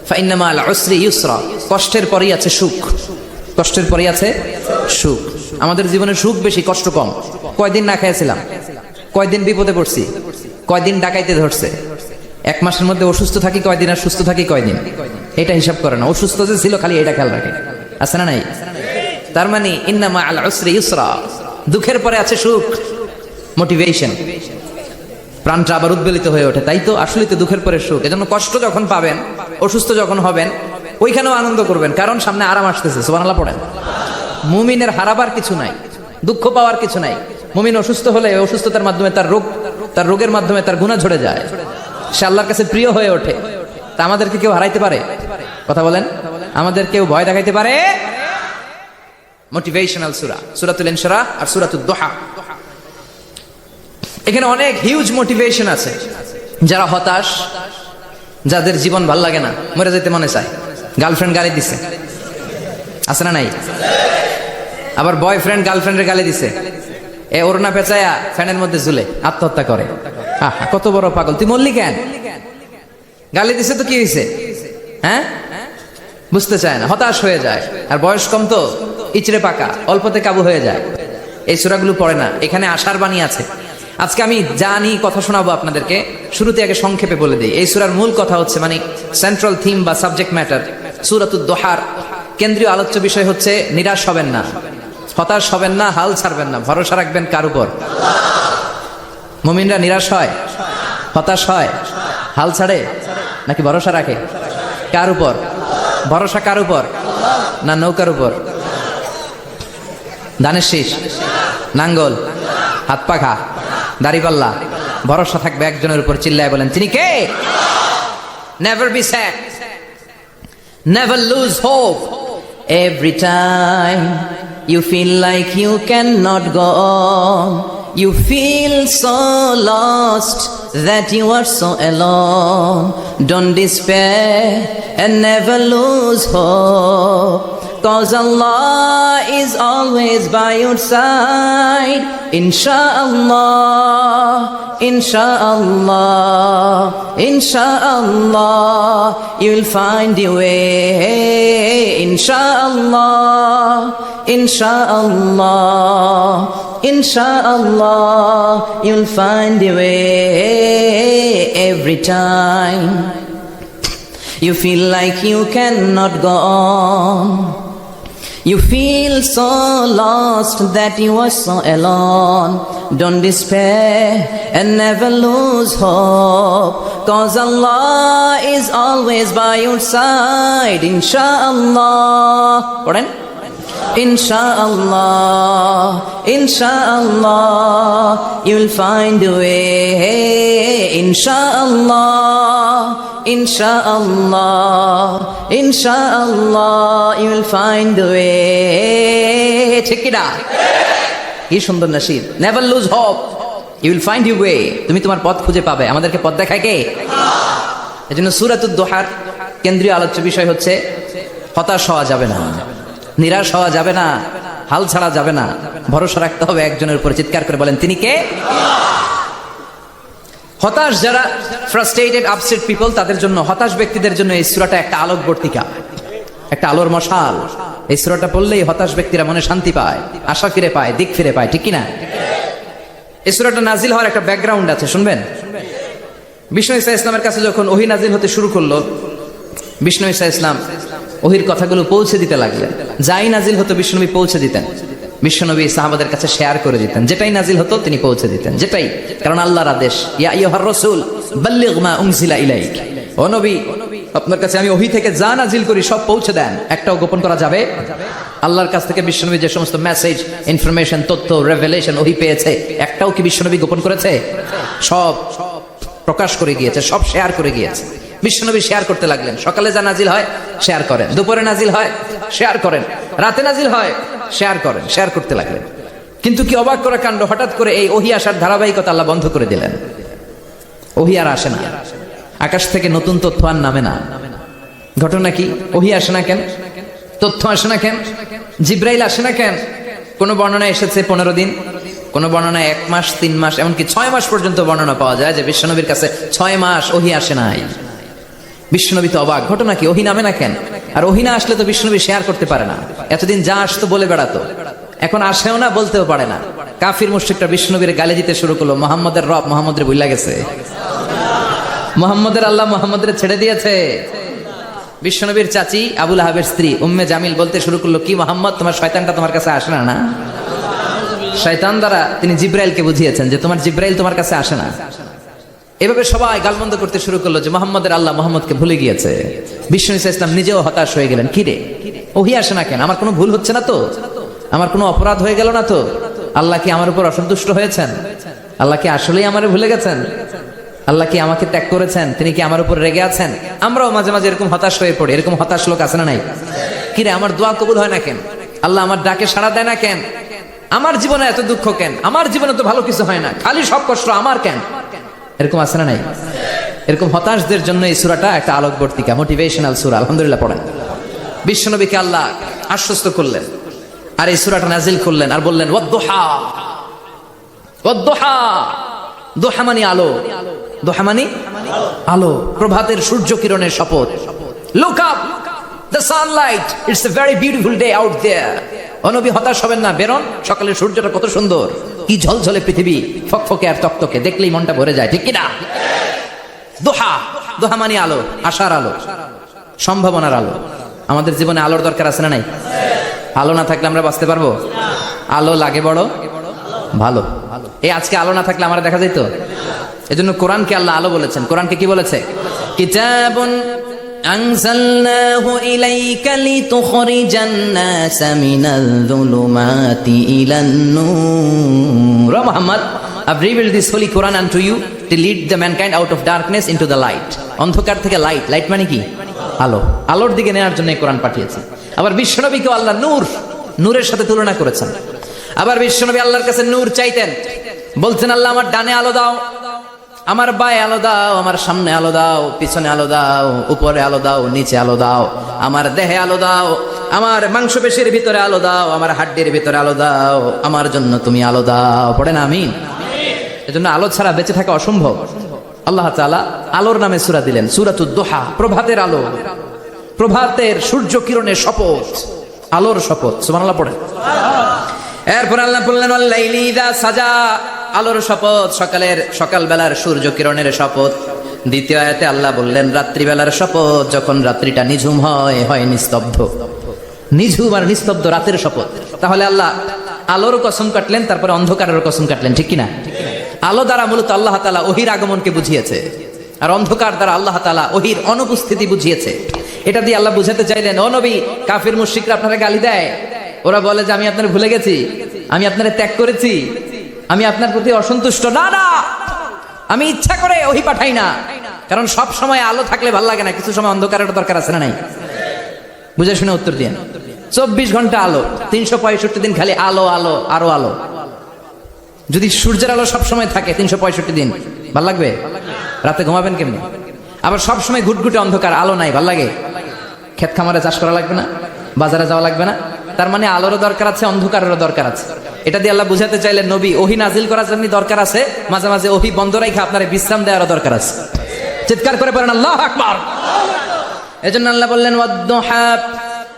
ফাইন্না মাআল উসরি ইউসরা, কষ্টের পরেই আছে সুখ, কষ্টের পরেই আছে সুখ। আমাদের জীবনে সুখ বেশি, কষ্ট কম। কয়দিন না খেয়েছিলাম, কয়দিন বিপদে পড়ছি, কয়দিন ডাকাইতে ধরছে, 1 মাসের মধ্যে অসুস্থ থাকি কয়দিন আর সুস্থ থাকি কয়দিন, এটা হিসাব করে না। অসুস্থ যে ছিল খালি এটা খেয়াল রাখে, আছে না নাই? তার মানে ইন্না মাআল উসরি ইউসরা, দুঃখের পরে আছে সুখ, মোটিভেশন। প্রাণটা আবার উদ্বেলিত হয়ে ওঠে, তাই তো আসলেই তো দুঃখের পরে সুখ। এজন্য কষ্ট যখন পাবেন, অসুস্থ যখন হবেন, ওইখানেও আনন্দ করবেন, কারণ সামনে আরাম আসতেছে। সুবহানাল্লাহ পড়েন। মুমিনের হারাবার কিছু নাই, দুঃখ পাওয়ার কিছু নাই। মুমিন অসুস্থ হলে অসুস্থতার মাধ্যমে তার রোগের মাধ্যমে তার গুনাহ ঝরে যায়, সে আল্লাহর কাছে প্রিয় হয়ে ওঠে। তা আমাদেরকে কেউ হারাইতে পারে? কথা বলেন, আমাদের কেউ ভয় দেখাইতে পারে? মোটিভেশনাল সূরা, সূরাতুল ইনশিরাহ আর সূরাতুদ দুহা। এখানে অনেক হিউজ মোটিভেশন আছে। যারা হতাশ, যাদের জীবন ভাল লাগে না, মরে যেতে মনে চায়, গার্লফ্রেন্ড গালি দিছে, আছে না নাই? আবার বয়ফ্রেন্ড গার্লফ্রেন্ডের গালি দিছে, এ ওড়না পেঁচায়া ফ্যানের মধ্যে ঝুলে আত্মহত্যা করে। কত বড় পাগল, তুই মরলি কেন? গালি দিছে তো কি হয়েছে? হ্যাঁ, বুঝতে চায় না, হতাশ হয়ে যায়। আর বয়স কম তো, ইচড়ে পাকা, অল্পতে কাবু হয়ে যায়। এই সূরাগুলো পড়ে না। এখানে আশার বাণী আছে। আজকে আমি জানি কথা শোনাবো আপনাদেরকে, শুরুতে আগে সংক্ষেপে বলে দিই, এই সূরার মূল কথা হচ্ছে, মানে সেন্ট্রাল থিম বা সাবজেক্ট ম্যাটার সূরাতুদ দোহার কেন্দ্রীয় আলোচ্য বিষয় হচ্ছে নিরাশ হবেন না, হতাশ হবেন না, হাল ছাড়বেন না, ভরসা রাখবেন কার উপর? মুমিনরা নিরাশ হয়, হতাশ হয়, হাল ছাড়ে নাকি ভরসা রাখে? কার উপর ভরসা? কার উপর? না নৌকার উপর? ধানের শীষ, নাঙ্গল, হাত পাখা, দাড়িপাল্লা, ভরসা থাকবে একজনের উপর। চিল্লায় বলেন তিনি কে? Never be sad, never lose hope. Every time you feel like you cannot go on, you feel so lost that you are so alone. Don't despair and never lose hope, 'cause Allah is always by your side. Insha'Allah, Insha'Allah, Insha'Allah, you'll find your way. Insha'Allah, Insha'Allah, Insha'Allah, you'll find your way. Every time you feel like you cannot go on, you feel so lost that you are so alone. Don't despair and never lose hope, 'cause Allah is always by your side. Insha'Allah, pardon? Insha'Allah, Insha'Allah, you'll find a way. Insha'Allah, Insha'Allah, Insha'Allah, you'll find a way. ঠিক কি না? কি সুন্দর nasheed. Never lose hope, you will find your way. তুমি তোমার পথ খুঁজে পাবে। আমাদেরকে পথ দেখায় কে? আল্লাহ। এজন্য সূরাতুদ দোহার কেন্দ্রীয় আলোচ্য বিষয় হচ্ছে হতাশ হওয়া যাবে না, নিরাশ হওয়া যাবে না, হাল ছাড়া যাবে না, ভরসা রাখতে হবে একজনের উপর। চিৎকার করে বলেন তিনি কে? হতাশ যারা, ফ্রাস্ট্রেটেড আপসেট পিপল, তাদের জন্য, হতাশ ব্যক্তিদের জন্য এই সূরাটা একটা আলোকবর্তিকা, একটা আলোর মশাল। এই সূরাটা পড়লেই হতাশ ব্যক্তিরা মনে শান্তি পায়, আশা ফিরে পায়, দিক ফিরে পায়। ঠিক কি না? এই সূরাটা নাজিল হওয়ার একটা ব্যাকগ্রাউন্ড আছে, শুনবেন। বিষ্ণু ঈসা ইসলামের কাছে যখন ওহী নাজিল হতে শুরু করলো, বিষ্ণু ঈসা ইসলাম ওহির কথাগুলো পৌঁছে দিতে লাগলেন। যাই নাজিল হতো বিশ্বনবী পৌঁছে দিতেন, বিশ্বনবী সাহাবাদের কাছে শেয়ার করে দিতেন। যেটাই নাজিল হতো তিনি পৌঁছে দিতেন, যেটাই, কারণ আল্লাহর আদেশ, ইয়া আইয়ুহার রাসূল বাল্লিগ মা উনজিলা ইলাইক, ও নবী আপনার কাছে আমি ওহী থেকে যা নাজিল করি সব পৌঁছে দেন, একটাও গোপন করা যাবে? আল্লাহর কাছ থেকে বিশ্বনবী যে সমস্ত মেসেজ, ইনফরমেশন, তথ্য, রেভেলেশন ওহী পেয়েছে, একটাও কি বিশ্বনবী গোপন করেছে? সব প্রকাশ করে গিয়েছে, সব শেয়ার করে গিয়েছে। বিশ্বনবী শেয়ার করতে লাগলেন। সকালে যা নাজিল হয় শেয়ার করেন, দুপুরে নাজিল হয় শেয়ার করেন, রাতে নাজিল হয় শেয়ার করেন, শেয়ার করতে লাগলেন। কিন্তু কি অবাক করা কাণ্ড, হঠাৎ করে এই ওহী আসার ধারাবাহিকতা আল্লাহ বন্ধ করে দিলেন। ওহী আর আসে না, আকাশ থেকে নতুন তথ্য আর নামে না। ঘটনা কি? ওহী আসে না কেন? তথ্য আসে না কেন? জিব্রাইল আসে না কেন? কোন বর্ণনা এসেছে 15 দিন, কোন বর্ণনায় 1 মাস, 3 মাস, এমনকি 6 মাস পর্যন্ত বর্ণনা পাওয়া যায় যে বিশ্বনবীর কাছে 6 মাস ওহী আসে নাই। বিশ্বনবী তো অবাক, ঘটনা কি? ওহী নামে না কেন? আর ওহী না আসলে তো বিশ্বনবী শেয়ার করতে পারে না। এতদিন যা আসতো বলে বেড়াতো, এখন আসেও না, বলতেও পারে না। কাফির মুশরিকরা বিশ্বনবীর গালি দিতে শুরু করলো, মুহাম্মদের রব মুহাম্মদের ভুলে গেছে, মুহাম্মদের আল্লাহ মুহাম্মদের ছেড়ে দিয়েছে। বিশ্বনবীর চাচি আবু লাহাবের স্ত্রী উম্মে জামিল বলতে শুরু করলো, কি মুহাম্মদ, তোমার শয়তানটা তোমার কাছে আসে না? না, শয়তান দ্বারা তিনি জিব্রাইলকে বুঝিয়েছেন যে তোমার জিব্রাইল তোমার কাছে আসে না। এভাবে সবাই গালমন্দ করতে শুরু করলো যে মুহাম্মদের আল্লাহ মুহাম্মদকে ভুলে গিয়েছে। বিষ্ণু ঈসা ইসলাম নিজেও হতাশ হয়ে গেলেন। কি রে, ওহী আসে না কেন? আমার কোনো ভুল হচ্ছে না তো? আমার কোনো অপরাধ হয়ে গেল না তো? আল্লাহ কি আমার উপর অসন্তুষ্ট হয়েছেন? আল্লাহ কি আসলেই আমারে ভুলে গেছেন? আল্লাহ কি আমাকে ত্যাগ করেছেন? তিনি কি আমার উপর রেগে আছেন? আমরাও মাঝে মাঝে এরকম হতাশ হয়ে পড়ি। এরকম হতাশ লোক আছে না নাই? কি রে, আমার দোয়া কবুল হয় না কেন? আল্লাহ আমার ডাকে সাড়া দেয় না কেন? আমার জীবনে এত দুঃখ কেন? আমার জীবনে তো ভালো কিছু হয় না, খালি সব কষ্ট আমার কেন? এরকম আছে না নাই? এরকম হতাশদের জন্য এই সূরাটা একটা আলোকবর্তিকা, মোটিভেশনাল সূরা। আলহামদুলিল্লাহ পড়েন। বিশ্বনবীকে আল্লাহ আশ্বস্ত করলেন আর এই সূরাটা নাজিল করলেন আর বললেন ওয়াদ-দুহা, ওয়াদ-দুহা। দুহা মানে আলো, দুহা মানে আলো, প্রভাতের সূর্য কিরণের শপথ। Look up, the sunlight, it's a very beautiful day out there. ও নবী হতাশ হবেন না, বেরোন, সকালের সূর্যটা কত সুন্দর, কি ঝলঝলে পৃথিবী, ফকফকে আর তকতকে, দেখলেই মনটা ভরে যায়। ঠিক কি না? দোহা, দোহা মানে আলো, আশার আলো, সম্ভাবনার আলো। আমাদের জীবনে আলোর দরকার আছে না নাই? আলো না থাকলে আমরা বাঁচতে পারবো? আলো লাগে বড় ভালো। এই আজকে আলো না থাকলে আমার দেখা যাইতো? এজন্য কোরআনকে আল্লাহ আলো বলেছেন। কোরআনকে কি বলেছে? কিতাবুন আনজালনাহু ইলাইকা লিতুখরিজান নাসা মিনাল যুলুমাতি ইলান নূর। ও Muhammad, I've revealed this holy Quran unto you to lead the mankind out of darkness into the light. অন্ধকার থেকে লাইট, লাইট মানে কি? আলো, আলোর দিকে নেওয়ার জন্য এই কোরআন পাঠিয়েছে। আবার বিশ্বনবীকেও আল্লাহ নূর, নূরের সাথে তুলনা করেছেন। আবার বিশ্বনবী আল্লাহর কাছে নূর চাইতেন, বলছেন আল্লাহ আমার ডানে আলো দাও, আমার বায়ে আলো দাও, আমার সামনে আলো দাও, পিছনে আলো দাও, উপরে আলো দাও, নিচে আলো দাও, আমার দেহে আলো দাও, আমার মাংসপেশির ভিতরে আলো দাও, আমার হাড্ডির ভিতরে আলো দাও, আমার জন্য তুমি আলো দাও। পড়েন আমিন। এজন্য আলো ছাড়া বেঁচে থাকা অসম্ভব। আল্লাহ তাআলা আলোর নামে সূরা দিলেন, সূরাতুদ দুহা, প্রভাতের আলো, প্রভাতের সূর্য কিরণের শপথ, আলোর শপথ। সুবহানাল্লাহ পড়েন। এরপর আল্লাহ বললেন ওয়াল্লাইলি ইযা সাজা, আলোর শপথ, সকালবেলার সূর্য কিরণের শপথ। দ্বিতীয় আয়াতে আল্লাহ বললেন রাত্রিবেলার শপথ, যখন রাত্রিটা নিঝুম হয়, হয় নিস্তব্ধ, নিঝুম আর নিস্তব্ধ রাতের শপথ। তাহলে আল্লাহ আলোর কসম কাটলেন, তারপরে অন্ধকারের কসম কাটলেন, ঠিক কিনা? আলো দ্বারা মূলত আল্লাহ তাআলা ওহির আগমনকে বুঝিয়েছে, আর অন্ধকার দ্বারা আল্লাহ তাআলা ওহির অনুপস্থিতি বুঝিয়েছে। এটা দিয়ে আল্লাহ বুঝাতে চাইলেন, ও নবী, কাফির মুশরিকরা আপনারা গালি দেয়, ওরা বলে যে আমি আপনার ভুলে গেছি, আমি আপনার ত্যাগ করেছি, আমি আপনার প্রতি অসন্তুষ্ট। না না, আমি ইচ্ছা করে ওহি পাঠাই না, কারণ সব সময় আলো থাকলে ভালো লাগে না, কিছু সময় অন্ধকারের দরকার আছে না নাই? বুঝে শুনে উত্তর দিন। 24 ঘন্টা আলো, 365 দিন খালি আলো আলো আরো আলো। যদি সূর্যের আলো সব সময় থাকে 365 দিন, ভাল লাগবে? রাতে ঘুমাবেন কেমনি? আবার সব সময় ঘুটঘুটে অন্ধকার, আলো নাই, ভাল লাগে? ক্ষেত খামারে চাষ করা লাগবে না, বাজারে যাওয়া লাগবে না। তার মানে আলোরও দরকার আছে, অন্ধকারেরও দরকার আছে। এটা দিয়ে আল্লাহ বুঝাতে চাইলেন নবী ওহি নাজিল করার জন্য দরকার আছে, মাঝে মাঝে ওহি বন্ধ রাখা আপনার বিশ্রাম দেওয়ারও দরকার আছে। চিৎকার করে বলেন আল্লাহু আকবার। এজন্য আল্লাহ বললেন ওয়াদ-দুহা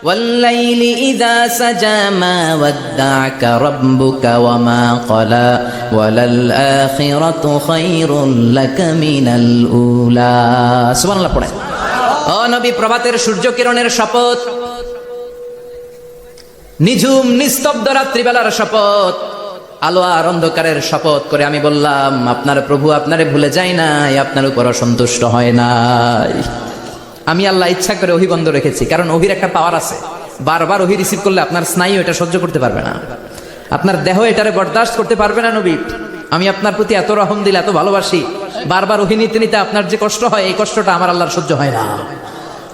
ওয়াল-লাইলি ইযা সাজা মা ওয়াদ্দা'আকা রাব্বুকা ওয়া মা ক্বালা ওয়ালাল আখিরাতু খায়রুল লাকা মিনাল উলা। সুবহানাল্লাহ পড়েন। ও নবী, প্রভাতের সূর্য কিরণের শপথ, নিঝুম নিস্তব্ধ রাত্রিবেলার শপথ, আলো আর অন্ধকারের শপথ করে আমি বললাম আপনার প্রভু আপনারে ভুলে যায় নাই, আপনার উপর অসন্তুষ্ট হয় নাই। আমি আল্লাহ ইচ্ছা করে ওহি বন্ধ রেখেছি, কারণ ওহির একটা পাওয়ার আছে। বারবার ওহি রিসিভ করলে আপনার স্নায়ু এটা সহ্য করতে পারবে না, আপনার দেহ এটারে বরদাস্ত করতে পারবে না। নবী, আমি আপনার প্রতি এত রহম দিলে, এত ভালোবাসি, বারবার ওহি নিতে নিতে আপনার যে কষ্ট হয়, এই কষ্টটা আমার আল্লাহর সহ্য হয় না।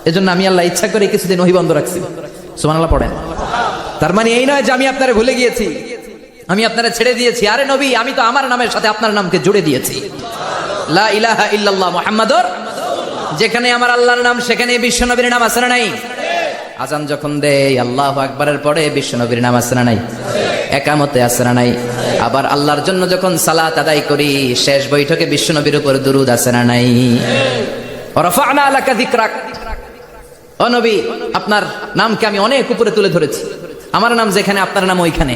এজন্য আমি আল্লাহ ইচ্ছা করে কিছুদিন ওহি বন্ধ রাখছি। সুবহানাল্লাহ পড়েন। তার মানে এই নয় যে আমি আপনারে ভুলে গিয়েছি, আমি আপনারে ছেড়ে দিয়েছি। আরে নবী, আমি তো আমার নামের সাথে আপনার নামকে জুড়ে দিয়েছি। লা ইলাহা ইল্লাল্লাহ মুহাম্মাদুর, যেখানে আমার আল্লাহর নাম সেখানে বিশ্বনবীর নাম আছে না নাই? আজান যখন দেই আল্লাহু আকবারের পরে বিশ্বনবীর নাম আছে না নাই? একামতে আছে না নাই? আবার আল্লাহর জন্য যখন সালাত আদায় করি, শেষ বৈঠকে বিশ্বনবীর উপর দুরূদ আছে না নাই? রাফা'না লাকা যিকরাক, ও নবী, আপনার নামকে আমি অনেক উপরে তুলে ধরেছি। আমার নাম যেখানে, আপনার নাম ওইখানে।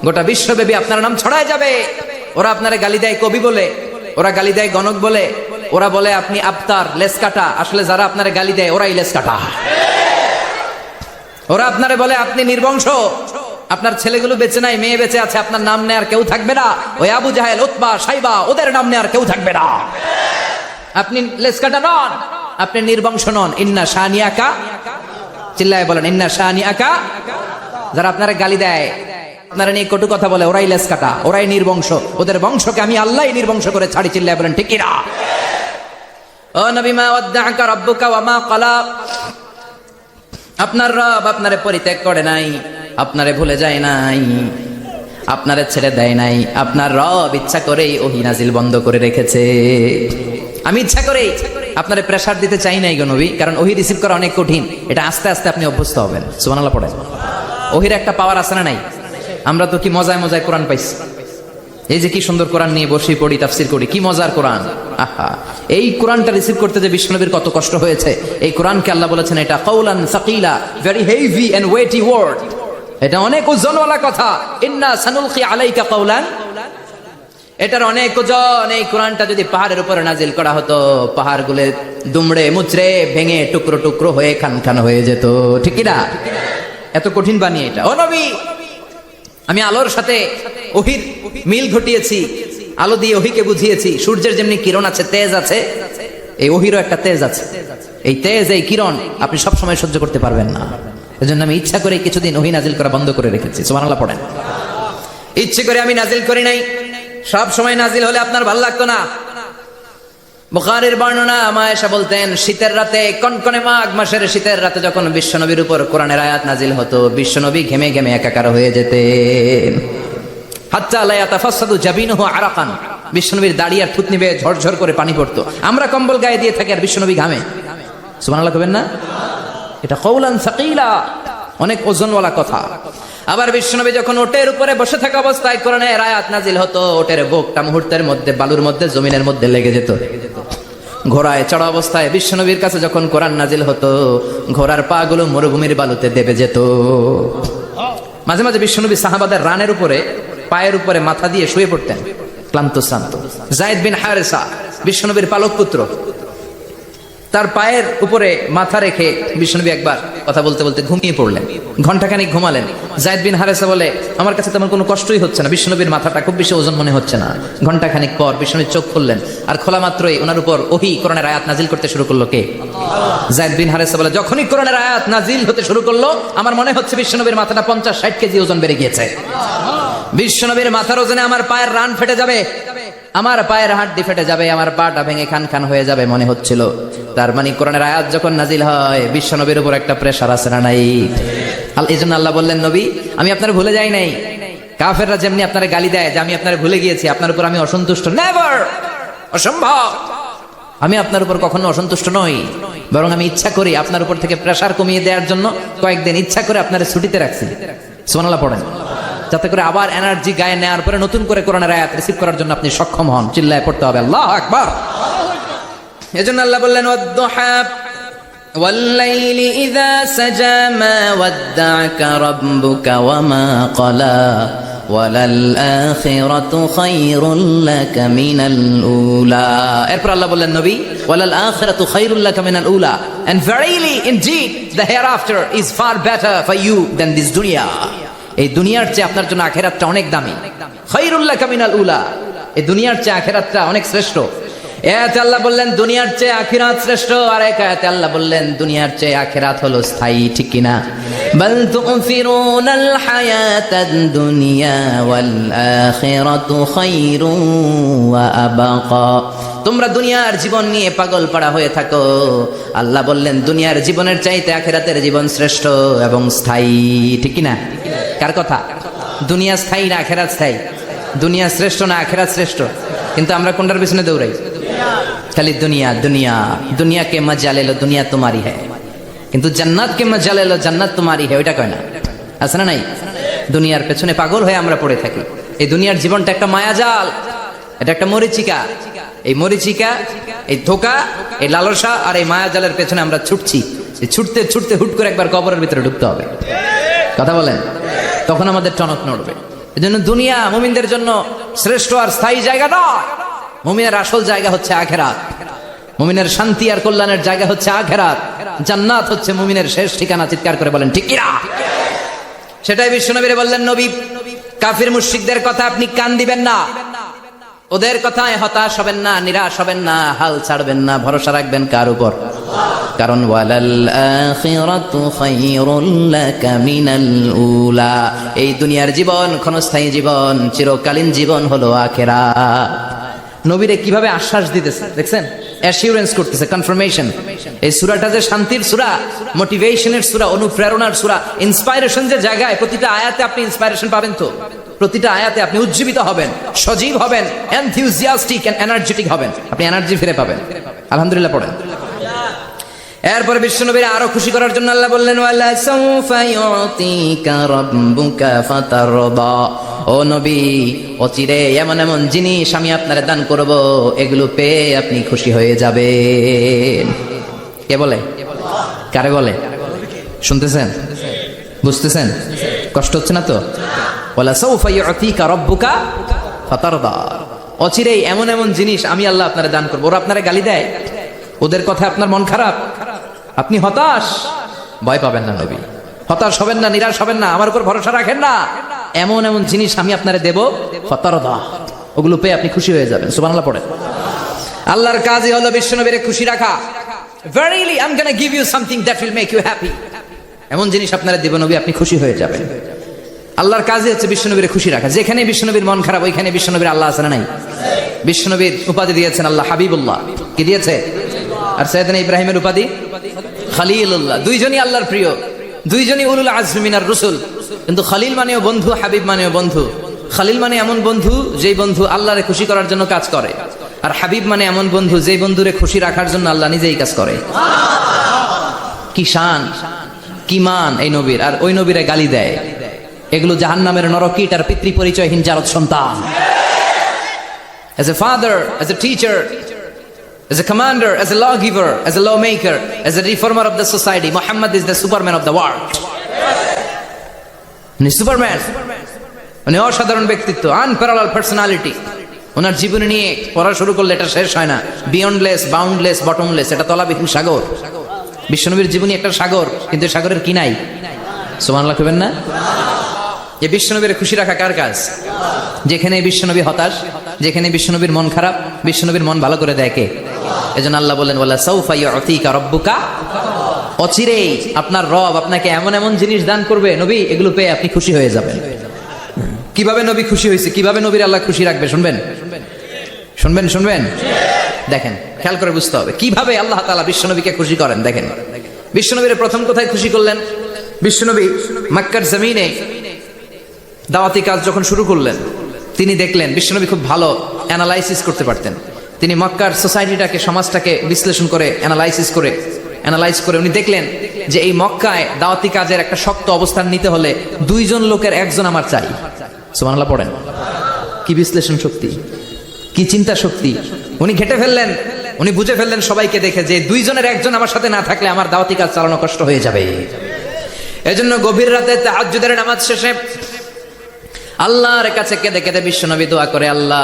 গোটা বিশ্বব্যাপী আপনার নাম ছড়ায় যাবে। ওরা আপনারে গালি দেয় কবি বলে, ওরা গালি দেয় গণক বলে, ওরা বলে আপনি আবতার, লেস কাটা। আসলে যারা আপনারে গালি দেয় ওরাই লেস কাটা। ওরা আপনারে বলে আপনি নির্বংশ, আপনার ছেলেগুলো বেঁচে নাই, মেয়ে বেঁচে আছে, আপনার নাম নেয়ার কেউ থাকবে না। ওই আবু জাহেল, উতবা, সাইবা, ওদের নাম নেয়ার কেউ থাকবে না। আপনি লেস কাটা নন, আপনি নির্বংশ নন। ইন্না শানিয়াকা, চিল্লায় বলেন ইন্না শানিয়াকা। যারা আপনারা গালি দেয়, আপনারা নিয়ে কটু কথা বলে, ওরাই লেস কাটা, ওরাই নির্বংশ। ওদের বংশকে আমি আল্লাহই নির্বংশ করে ছাড়ি। চিল্লায় বলেন ঠিক কিনা? ও নবী, মা ওয়াদ্দা'আকা রাব্বুকা ওয়া মা ক্বালা, আপনার রব আপনারে পরিত্যাগ করে নাই, আপনারে ভুলে যায় নাই, আপনারে ছেড়ে দেয় নাই। আপনার রব ইচ্ছা করেই ওহী নাজিল বন্ধ করে রেখেছে। আমি ইচ্ছা করেই আপনারে প্রেসার দিতে চাই নাই গো নবী, কারণ ওহী রিসিভ করা অনেক কঠিন। এটা আস্তে আস্তে আপনি অভ্যস্ত হবেন। সুবহানাল্লাহ পড়েন। ওহির একটা পাওয়ার আছে না নাই? আমরা তো কি মজায় মজায় কোরআন পাইছি। এই যে কি সুন্দর কোরআন নিয়ে বসে পড়ি, তাফসীর করি, কি মজার কোরআন। আহা, এই কোরআনটা রিসিভ করতে যে বিশ্বনবীর কত কষ্ট হয়েছে। এই কোরআনকে আল্লাহ বলেছেন এটা কাওলান সাকিলা, very heavy and weighty word. এটা অনেক ওজনওয়ালা কথা। ইন্না সানুলকি আলাইকা কাওলান, এটার অনেক ওজন। এই কোরআনটা যদি পাহাড়ের উপরে নাজিল করা হতো, পাহাড়গুলো দুমড়ে মুচড়ে ভেঙে টুকরো টুকরো হয়ে খান খান হয়ে যেত, ঠিক কি না? এত কঠিন বানিয়ে এটা। ও নবী, আমি আলোর সাথে ওহির মিল ঘটিয়েছি, আলো দিয়ে ওহিকে বুঝিয়েছি সূর্যের যেমনি কিরণ আছে, তেজ আছে, এই ওহিরও একটা তেজ আছে। এই তেজ, এই কিরণ আপনি সব সময় সহ্য করতে পারবেন না। এজন্য আমি ইচ্ছা করে কিছুদিন ওহি নাজিল করা বন্ধ করে রেখেছি। সুবহানাল্লাহ পড়েন। ইচ্ছে করে আমি নাজিল করি নাই। সব সময় নাজিল হলে আপনার ভালো লাগতো না। বুখারীর বর্ণনা, মা আয়েশা বলতেন শীতের রাতে, কনকনে মাঘ মাসের শীতের রাতে যখন বিশ্বনবীর উপর কোরআনের আয়াত নাজিল হতো, বিশ্বনবী ঘেমে ঘেমে একাকার হয়ে যেতেন। হাত্তা লা ইয়াতাফাসসাদু জাবিনুহু আরাকান, বিশ্বনবীর দাড়ি আর থুতনি বেয়ে ঝরঝর করে পানি পড়তো। আমরা কম্বল গায়ে দিয়ে থাকি আর বিশ্বনবী ঘামে। সুবহানাল্লাহ কবেন না? এটা কওলান সাকিলা, অনেক ওজনওয়ালা কথা। আবার বিশ্বনবী যখন ওটের উপরে বসে থাকা অবস্থায় কোরআনের আয়াত নাজিল হতো, ওটের বুকটা মুহূর্তের মধ্যে বালুর মধ্যে, জমিনের মধ্যে লেগে যেত। ঘোড়ায় চড়া অবস্থায় বিশ্বনবীর কাছে যখন কোরআন নাজিল হতো, ঘোড়ার পা গুলো মরুভূমির বালুতে দেবে যেত। মাঝে মাঝে বিশ্বনবী সাহাবাদের রানের উপরে, পায়ের উপরে মাথা দিয়ে শুয়ে পড়তেন, ক্লান্ত শ্রান্ত। যায়েদ বিন হারেসা, বিশ্বনবীর পালক পুত্র, তার পায়ের উপরে মাথা রেখে বিশ্বনবী একবার কথা বলতে বলতে ঘুমিয়ে পড়লেন। ঘন্টাখানিক ঘুমালেন। যায়েদ বিন হারেসা বলে, আমার কাছে তেমন কোনো কষ্টই হচ্ছে না, বিশ্বনবীর মাথাটা খুব বেশি ওজন মনে হচ্ছে না। ঘন্টাখানিক পর বিশ্বনবী চোখ খুললেন, আর খোলা মাত্রই ওনার উপর ওহী কোরআনের আয়াত নাজিল করতে শুরু করলো। কে? যায়েদ বিন হারেসা বলে, যখনই কোরআনের আয়াত নাজিল হতে শুরু করলো, আমার মনে হচ্ছে বিশ্বনবীর মাথাটা 50-60 কেজি ওজন বেড়ে গিয়েছে। বিশ্বনবীর মাথার ওজনে আমার পায়ের রান ফেটে যাবে, আমার পায়ের হাড্ডি ফেটে যাবে, আমার পাটা ভেঙে খান খান হয়ে যাবে মনে হচ্ছিল। তার মানে কোরআনের আয়াত যখন নাজিল হয়, বিশ্বনবীর উপর একটা প্রেসার আছে না নাই? এই জন্য আল্লাহ বললেন, নবী আমি আপনার ভুলে যাই নাই। কাফেররা যেমনি আপনার গালি দেয় যে আমি আপনার ভুলে গিয়েছি, আপনার উপর আমি অসন্তুষ্ট, নেভার, অসম্ভব। আমি আপনার উপর কখনো অসন্তুষ্ট নই, বরং আমি ইচ্ছা করি আপনার উপর থেকে প্রেসার কমিয়ে দেওয়ার জন্য কয়েকদিন ইচ্ছা করে আপনার ছুটিতে রাখছি। সুবহানাল্লাহ পড়েন। যাতে করে আবার এনার্জি গায়ে নেওয়ার পরে নতুন করে কোরআনের আয়াত রিসিভ করার জন্য আপনি সক্ষম হন। চিল্লায় পড়তে হবে আল্লাহু আকবার। এজন্য আল্লাহ বললেন, ওয়াদ-দুহা ওয়াল-লাইলি ইযা সাজা মা ওয়াদ্দা'আকা রাব্বুকা ওয়া মা ক্বালা ওয়ালাল আখিরাতু খায়রুল লাকা মিনাল উলা। এরপর আল্লাহ বললেন, নবী ওয়ালাল আখিরাতু খায়রুল লাকা মিনাল উলা, and verily indeed the hereafter is far better for you than this dunya. এই দুনিয়ার চেয়ে আপনার জন্য আখিরাতটা অনেক দামি। খায়রুল লাকা মিনাল উলা, এই দুনিয়ার চেয়ে আখিরাতটা অনেক শ্রেষ্ঠ। এতে আল্লাহ বললেন দুনিয়ার চেয়ে আখিরাত শ্রেষ্ঠ, আর এক আয়াতে আল্লাহ বললেন দুনিয়ার চেয়ে আখিরাত হলো স্থায়ী, ঠিক কি না? বাল তুফিরুনাল হায়াতাদ দুনিয়া ওয়াল আখিরাতু খায়রুন ওয়া আবাকা। তোমরা দুনিয়ার জীবন নিয়ে পাগল পাড়া হয়ে থাকো, আল্লাহ বললেন দুনিয়ার জীবনের চাইতে আখিরাতের জীবন শ্রেষ্ঠ এবং স্থায়ী, ঠিক কি না? কার কথা? দুনিয়া স্থায়ী না আখিরাত স্থায়ী? দুনিয়া শ্রেষ্ঠ না আখিরাত শ্রেষ্ঠ? কিন্তু আমরা কোনটার পিছনে দৌড়াই? খালি দুনিয়া দুনিয়া। দুনিয়া কে মজা লে লো, দুনিয়া তোমারি হ্যায়, কিন্তু জান্নাত কে মজা লে লো, জান্নাত তোমারি হ্যায়, ওইটা কয় না? আছে না নাই? দুনিয়ার পেছনে পাগল হয়ে আমরা পড়ে থাকি। এই দুনিয়ার জীবনটা একটা মায়াজাল, এটা একটা মরিচিকা। এই মরিচিকা, এই ধোঁকা, এই লালসা আর এই মায়াজালের পেছনে আমরা ছুটছি। এই ছুটতে ছুটতে হুট করে একবার কবরের ভিতরে ঢুকতে হবে। কথা বলেন? তখন আমাদের টনক নড়বে। এই জন্য দুনিয়া মুমিনদের জন্য শ্রেষ্ঠ আর স্থায়ী জায়গা নয়। মুমিনের আসল জায়গা হচ্ছে আখিরাত। মুমিনের শান্তি আর কল্যাণের জায়গা হচ্ছে আখিরাত। জান্নাত হচ্ছে মুমিনের শেষ ঠিকানা। চিৎকার করে বলেন ঠিক কি না? সেটাই বিশ্বনবী বললেন, নবী কাফির মুশরিকদের কথা আপনি কান দিবেন না, ওদের কথায় হতাশ হবেন না, নিরাশ হবেন না, হাল ছাড়বেন না, ভরসা রাখবেন কার উপর? কারণ ওয়ালাল আখিরাতু খায়রুল লাকা মিনাল উলা, এই দুনিয়ার জীবন ক্ষণস্থায়ী জীবন, চিরকালীন জীবন হলো আখিরাত। নবীরে কিভাবে আশ্বাস দিতেছে দেখছেন? অ্যাসিউরেন্স করতেছে, কনফার্মেশন। এই সূরাটা যে শান্তির সূরা, মোটিভেশনের সূরা, অনুপ্রেরণার সূরা, ইন্সপাইরেশন যে জায়গায়, প্রতিটা আয়াতে আপনি ইন্সপাইরেশন পাবেন। তো প্রতিটা আয়াতে আপনি উজ্জীবিত হবেন, সজীব হবেন, এনথিউজিয়াস্টিক এন্ড এনার্জেটিক হবেন, আপনি এনার্জি ফিরে পাবেন। আলহামদুলিল্লাহ পড়েন। এরপর বিশ্বনবীর আরো খুশি করার জন্য আল্লাহ বললেন, ওয়ালা সাউফা ইউতিকা রাব্বুকা ফাতারদা। ও নবী, অচিরে এমন এমন জিনিস আমি আপনারে দান করব, এগুলো পেয়ে আপনি খুশি হয়ে যাবেন। কে বলে? কারে বলে? শুনতেছেন? বুঝতেছেন? কষ্ট হচ্ছে না তো? ওয়ালা সাউফা ইউতিকা রাব্বুকা ফাতারদা। অচিরেই এমন এমন জিনিস আমি আল্লাহ আপনারা দান করবো। ওরা আপনারা গালি দেয়, ওদের কথা আপনার মন খারাপ, আপনি হতাশ, ভয় পাবেন না নবী, হতাশ হবেন না, নিরাশ হবেন না, আমার উপর ভরসা রাখেন না। এমন এমন জিনিস আমি আপনারা দেব, ফতারদা, ওগুলো পেয়ে আপনি খুশি হয়ে যাবেন। সুবহানাল্লাহ পড়েন। আল্লাহর কাজই হলো বিশ্বনবীরে খুশি রাখা। Verily I'm gonna give you something that will make you happy. এমন জিনিস আপনারা দেব নবী, আপনি খুশি হয়ে যাবেন। আল্লাহর কাজই হচ্ছে বিশ্বনবীরে খুশি রাখা। যেখানে বিশ্বনবীর মন খারাপ, ওইখানে বিশ্বনবীর আল্লাহ আছে না নাই? বিশ্বনবীর উপাধি দিয়েছেন আল্লাহ হাবিবুল্লাহ, কি দিয়েছে? আর সাইয়েদনা ইব্রাহিমের উপাধি খলিলুল্লাহ। দুইজনই আল্লাহর প্রিয়, দুইজনই উলুল আজমি মিনার রাসূল। কিন্তু খলিল মানেও বন্ধু, হাবিব মানেও বন্ধু। খলিল মানে এমন বন্ধু যেই বন্ধু আল্লাহরে খুশি করার জন্য কাজ করে, আর হাবিব মানে এমন বন্ধু যেই বন্ধুরে খুশি রাখার জন্য আল্লাহ নিজেই কাজ করে। কি শান, কি মান এই নবীর, আর ওই নবীরে গালি দেয়। এগুলো জাহান্নামের নরকীট আর পিতৃ পরিচয়হীন জারদ সন্তান। As a father, as a teacher, as a commander, as a lawgiver, as a lawmaker, as a reformer of the society, Muhammad is the superman of the world. উনি সুপারম্যান, উনি অসাধারণ ব্যক্তিত্ব, আনপ্যারালাল পার্সোনালিটি। ওনার জীবনী নিয়ে পড়া শুরু করলে এটা শেষ হয় না। বিয়ন্ডলেস, বাউন্ডলেস, বটমলেস, এটা তলাবিহীন সাগর। বিশ্বনবীর জীবনী একটা সাগর, কিন্তু সাগরের কি নাই? সুবহানাল্লাহ কইবেন না? এই বিশ্বনবীর খুশি রাখা কার কাজ? যেখানে বিশ্বনবী হতাশ, যেখানে বিশ্বনবীর মন খারাপ, বিশ্বনবীর মন ভালো করে দেয় কে? এজন্য আল্লাহ বলেন, ওয়ালা সাউফা ইউতিকা রাব্বুকা, অচিরেই আপনার রব আপনাকে এমন এমন জিনিস দান করবে নবী, এগুলো পেয়ে আপনি খুশি হয়ে যাবেন। কিভাবে নবী খুশি হয়েছে, কিভাবে নবীর আল্লাহ খুশি রাখবে, শুনবেন শুনবেন শুনবেন? দেখেন, খেয়াল করে বুঝতে হবে কিভাবে আল্লাহ তাআলা বিশ্বনবীকে খুশি করেন। দেখেন, বিশ্বনবীর প্রথম কোথায় খুশি করলেন? বিশ্বনবী মক্কার জমিনে দাওয়াতি কাজ যখন শুরু করলেন, তিনি দেখলেন বিশ্বনবী খুব ভালো অ্যানালাইসিস করতে পারতেন। তিনি মক্কার সোসাইটিটাকে, সমাজটাকে বিশ্লেষণ করে অ্যানালাইজ করে উনি দেখলেন যে এই মক্কায় দাওয়াতি কাজের একটা শক্ত অবস্থান নিতে হলে দুইজন লোকের একজন আমার চাই। সুবহানাল্লাহ পড়েন। কি বিশ্লেষণ শক্তি, কি চিন্তা শক্তি! উনি ঘেটে ফেললেন, উনি বুঝে ফেললেন সবাইকে দেখে যে দুইজনের একজন আমার সাথে না থাকলে আমার দাওয়াতি কাজ চালানো কষ্ট হয়ে যাবে। এজন্য গভীর রাতে তাহাজ্জুদের নামাজ শেষে আল্লাহর কাছে কেঁদে কেঁদে বিশ্বনবী দোয়া করে, আল্লাহ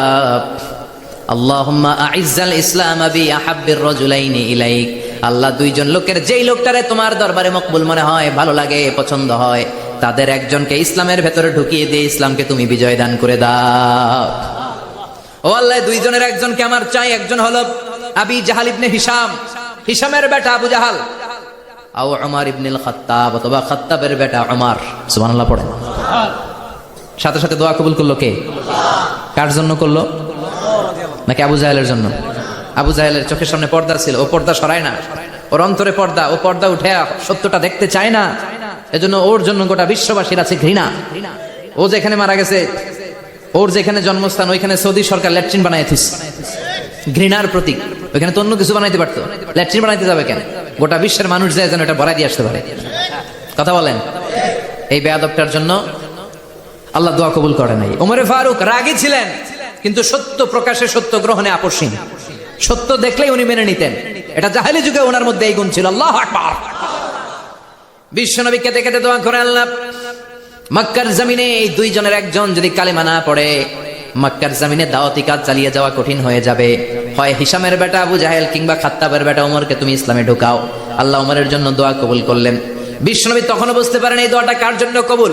আল্লাহুম্মা আইজ্জাল ইসলাম বি আহাব্বির রাজুলাইনি ইলাইক। আল্লাহ, দুইজন লোকের, যেই লোকটারে তোমার দরবারে মকবুল মনে হয়, ভালো লাগে, পছন্দ হয়, তাদের একজনকে ইসলামের ভেতরে ঢুকিয়ে দিয়ে ইসলামকে তুমি বিজয় দান করে দাও। ও আল্লাহ, দুইজনের একজনকে আমার চাই। একজন হলো আবি জাহাল ইবনে হিশাম, হিশামের বেটা আবু জাহাল, আও উমর ইবনুল খাত্তাব, অথবা খাত্তাবের বেটা উমর। সুবহানাল্লাহ পড়েন। সাথে সাথে দোয়া কবুল করলো কে? কার জন্য করলো? নাকি আবু জাহেলের জন্য? আবু জাহেলের চোখের সামনে পর্দা ছিল, ও পর্দা সরায় না, ওর অন্তরে পর্দা, ও পর্দা উঠে সত্যটা দেখতে চায় না। এজন্য ওর জন্য গোটা বিশ্ববাসীর আছে ঘৃণা। ও যেখানে মারা গেছে, ওর যেখানে জন্মস্থান, ওইখানে সৌদি সরকার ল্যাট্রিন বানায় দিস, ঘৃণার প্রতীক। ওইখানে তো অন্য কিছু বানাইতে পারতো, ল্যাট্রিন বানাইতে যাবে কেন? গোটা বিশ্বের মানুষ যায় যেন এটা ভরাই দিয়ে আসতে পারে। কথা বলেন। এই বেয়াদবটার জন্য আল্লাহ দোয়া কবুল করে নাই। ওমরে ফারুক রাগী ছিলেন, কিন্তু সত্য প্রকাশে, সত্য গ্রহণে আপসহীন। সত্য দেখলেই উনি মেনে নিতেন। এটা জাহেলি যুগে ওনার মধ্যে এই গুণ ছিল। আল্লাহু আকবার। বিশ্বনবী কেঁদে কেঁদে দোয়া করে, আল্লাহ, মক্কার জমিনে এই দুইজনের একজন যদি কালেমা না পড়ে, মক্কার জমিনে দাওয়াতি কাজ চালিয়ে যাওয়া কঠিন হয়ে যাবে। হয় হিশামের বেটা আবু জাহেল কিংবা খাত্তাবের বেটা ওমরকে তুমি ইসলামে ঢুকাও। আল্লাহ ওমরের জন্য দোয়া কবুল করলেন। বিশ্বনবী তখনও বুঝতে পারেন এই দোয়াটা কার জন্য কবুল।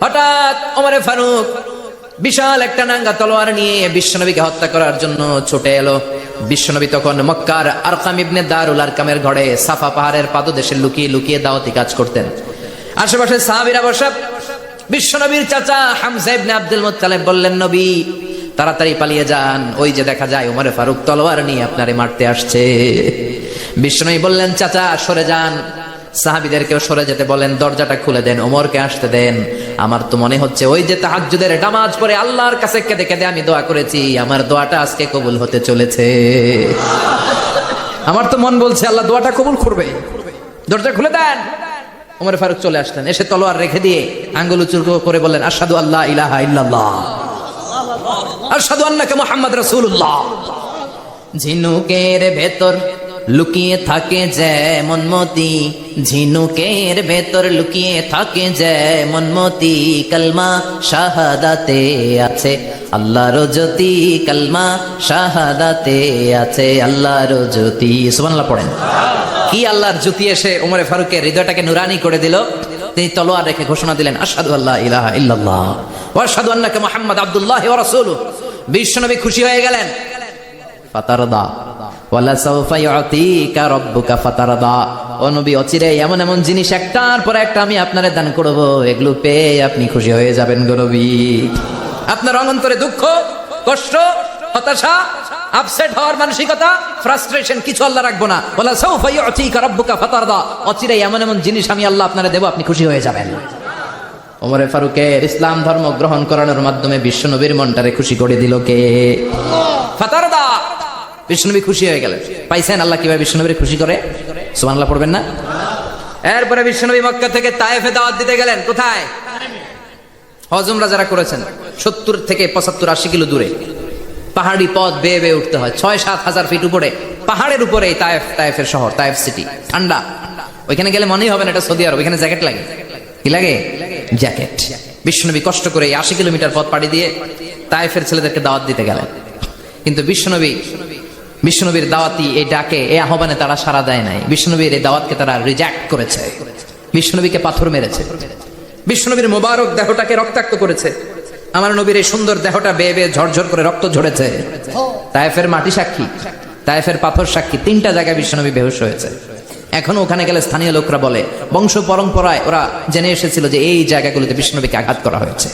হঠাৎ ওমরে ফারুক বিশাল একটা নাঙ্গা তলোয়ার নিয়ে বিশ্বনবীকে হত্যা করার জন্য ছুটে এলো। বিশ্বনবী তখন মক্কার আরকাম ইবনে দারুল আরকামের ঘরে সাফা পাহাড়ের পাদদেশে লুকিয়ে লুকিয়ে দাওয়াতি কাজ করতেন। আশেপাশে সাহাবীরা বসা। বিশ্বনবীর চাচা হামজা ইবনে আব্দুল মুত্তালিব বললেন, নবী তাড়াতাড়ি পালিয়ে যান, ওই যে দেখা যায় ওমরে ফারুক তলোয়ার নিয়ে আপনারে মারতে আসছে। বিশ্বনবী বললেন, চাচা সরে যান। সাহাবীদেরকেও সরে যেতে বলেন, দরজাটা খুলে দেন, ওমরকে আসতে দেন। আমার তো মনে হচ্ছে ওই যে তাহাজ্জুদের নামাজ পড়ে আল্লাহর কাছে কেঁদে কেঁদে আমি দোয়া করেছি, আমার দোয়াটা আজকে কবুল হতে চলেছে। আমার তো মন বলছে আল্লাহ দোয়াটা কবুল করবে। দরজা খুলে দেন। ওমর ফারুক চলে আসলেন, এসে তলোয়ার রেখে দিয়ে আঙ্গুল উঁচু করে বললেন, আশহাদু আল্লা ইলাহা ইল্লাল্লাহ, আশহাদু আন্নাকা মুহাম্মাদ রাসূলুল্লাহ। ঝিনুকের ভেতর লুকিয়ে থাকে যেমন মতি, ঝিনুকের ভেতর লুকিয়ে থাকে যেমন মতি, কালমা শাহাদাতে আছে আল্লাহর জ্যোতি, কালমা শাহাদাতে আছে আল্লাহর জ্যোতি। সুবহানাল্লাহ পড়েন। কি আল্লাহর জ্যোতি এসে ওমরে ফারুকের হৃদয়টাকে নুরানি করে দিল। তিনি তলোয়ার রেখে ঘোষণা দিলেন, আশহাদু আল্লা ইলাহা ইল্লাল্লাহ ওয়া আশহাদু আন্নাকা মুহাম্মাদ আবদুল্লাহি ওয়া রাসূলুহু। বিশ্বনবী খুশি হয়ে গেলেন। ফাতারদা ওয়ালা সাউফা ইউতিকা রাব্বুকা ফাতারদা। ও নবী, অচিরে এমন এমন জিনিস একটার পর একটা আমি আপনারে দান করব, এগুলো পেয়ে আপনি খুশি হয়ে যাবেন গো নবী। আপনার অন্তরে দুঃখ, কষ্ট, হতাশা, আপসেট হওয়ার মানসিকতা, ফ্রাস্ট্রেশন কিছু আল্লাহ রাখবো না। ওয়ালা সাউফা ইউতিকা রাব্বুকা ফাতারদা। অচিরে এমন এমন জিনিস আমি আল্লাহ আপনারে দেব, আপনি খুশি হয়ে যাবেন। ওমরে ফারুকের ইসলাম ধর্ম গ্রহণ করানোর মাধ্যমে বিশ্বনবীর মনটারে খুশি করে দিল কে? ফাতারদা। বিশ্বনবী খুশি হয়ে গেলেন। পাইছেন আল্লাহ কিভাবে বিশ্বনবীর খুশি করে? সুবহানাল্লাহ পড়বেন না? এরপরে বিশ্বনবী মক্কা থেকে তায়েফে দাওয়াত দিতে গেলেন। কোথায়? হজ উমরা যারা করেছেন 70 থেকে 75 80 কিলো দূরে পাহাড়ি পথ বেয়ে বেয়ে উঠতে হয়। 6-7 হাজার ফিট উপরে পাহাড়ের উপরে তায়েফের শহর, তায়েফ সিটি। ঠান্ডা। ওইখানে গেলে মনেই হবে না এটা সৌদি আরব। ওইখানে জ্যাকেট লাগে। কি লাগে? জ্যাকেট। বিশ্বনবী কষ্ট করে 80 কিলোমিটার পথ পাড়ি দিয়ে তায়েফের ছেলেদেরকে দাওয়াত দিতে গেলেন। কিন্তু বিশ্বনবীর দাওয়াতি এই ডাকে, এই আহ্বানে তারা সাড়া দেয় নাই। বিশ্বনবীর এই দাওয়াতকে তারা রিজেক্ট করেছে। বিশ্বনবীকে পাথর মেরেছে। বিশ্বনবীর মোবারক দেহটাকে রক্তাক্ত করেছে। আমার নবীর এই সুন্দর দেহটা বেয়ে বেয়ে ঝরঝর করে রক্ত ঝরেছে। তায়েফের মাটি সাক্ষী, তায়েফের পাথর সাক্ষী। 3টা জায়গায় বিশ্বনবী বেহুশ হয়েছে। এখনো ওখানে গেলে স্থানীয় লোকরা বলে, বংশ পরম্পরায় ওরা জেনে এসেছিল যে এই জায়গাগুলোতে বিশ্বনবীকে আঘাত করা হয়েছে।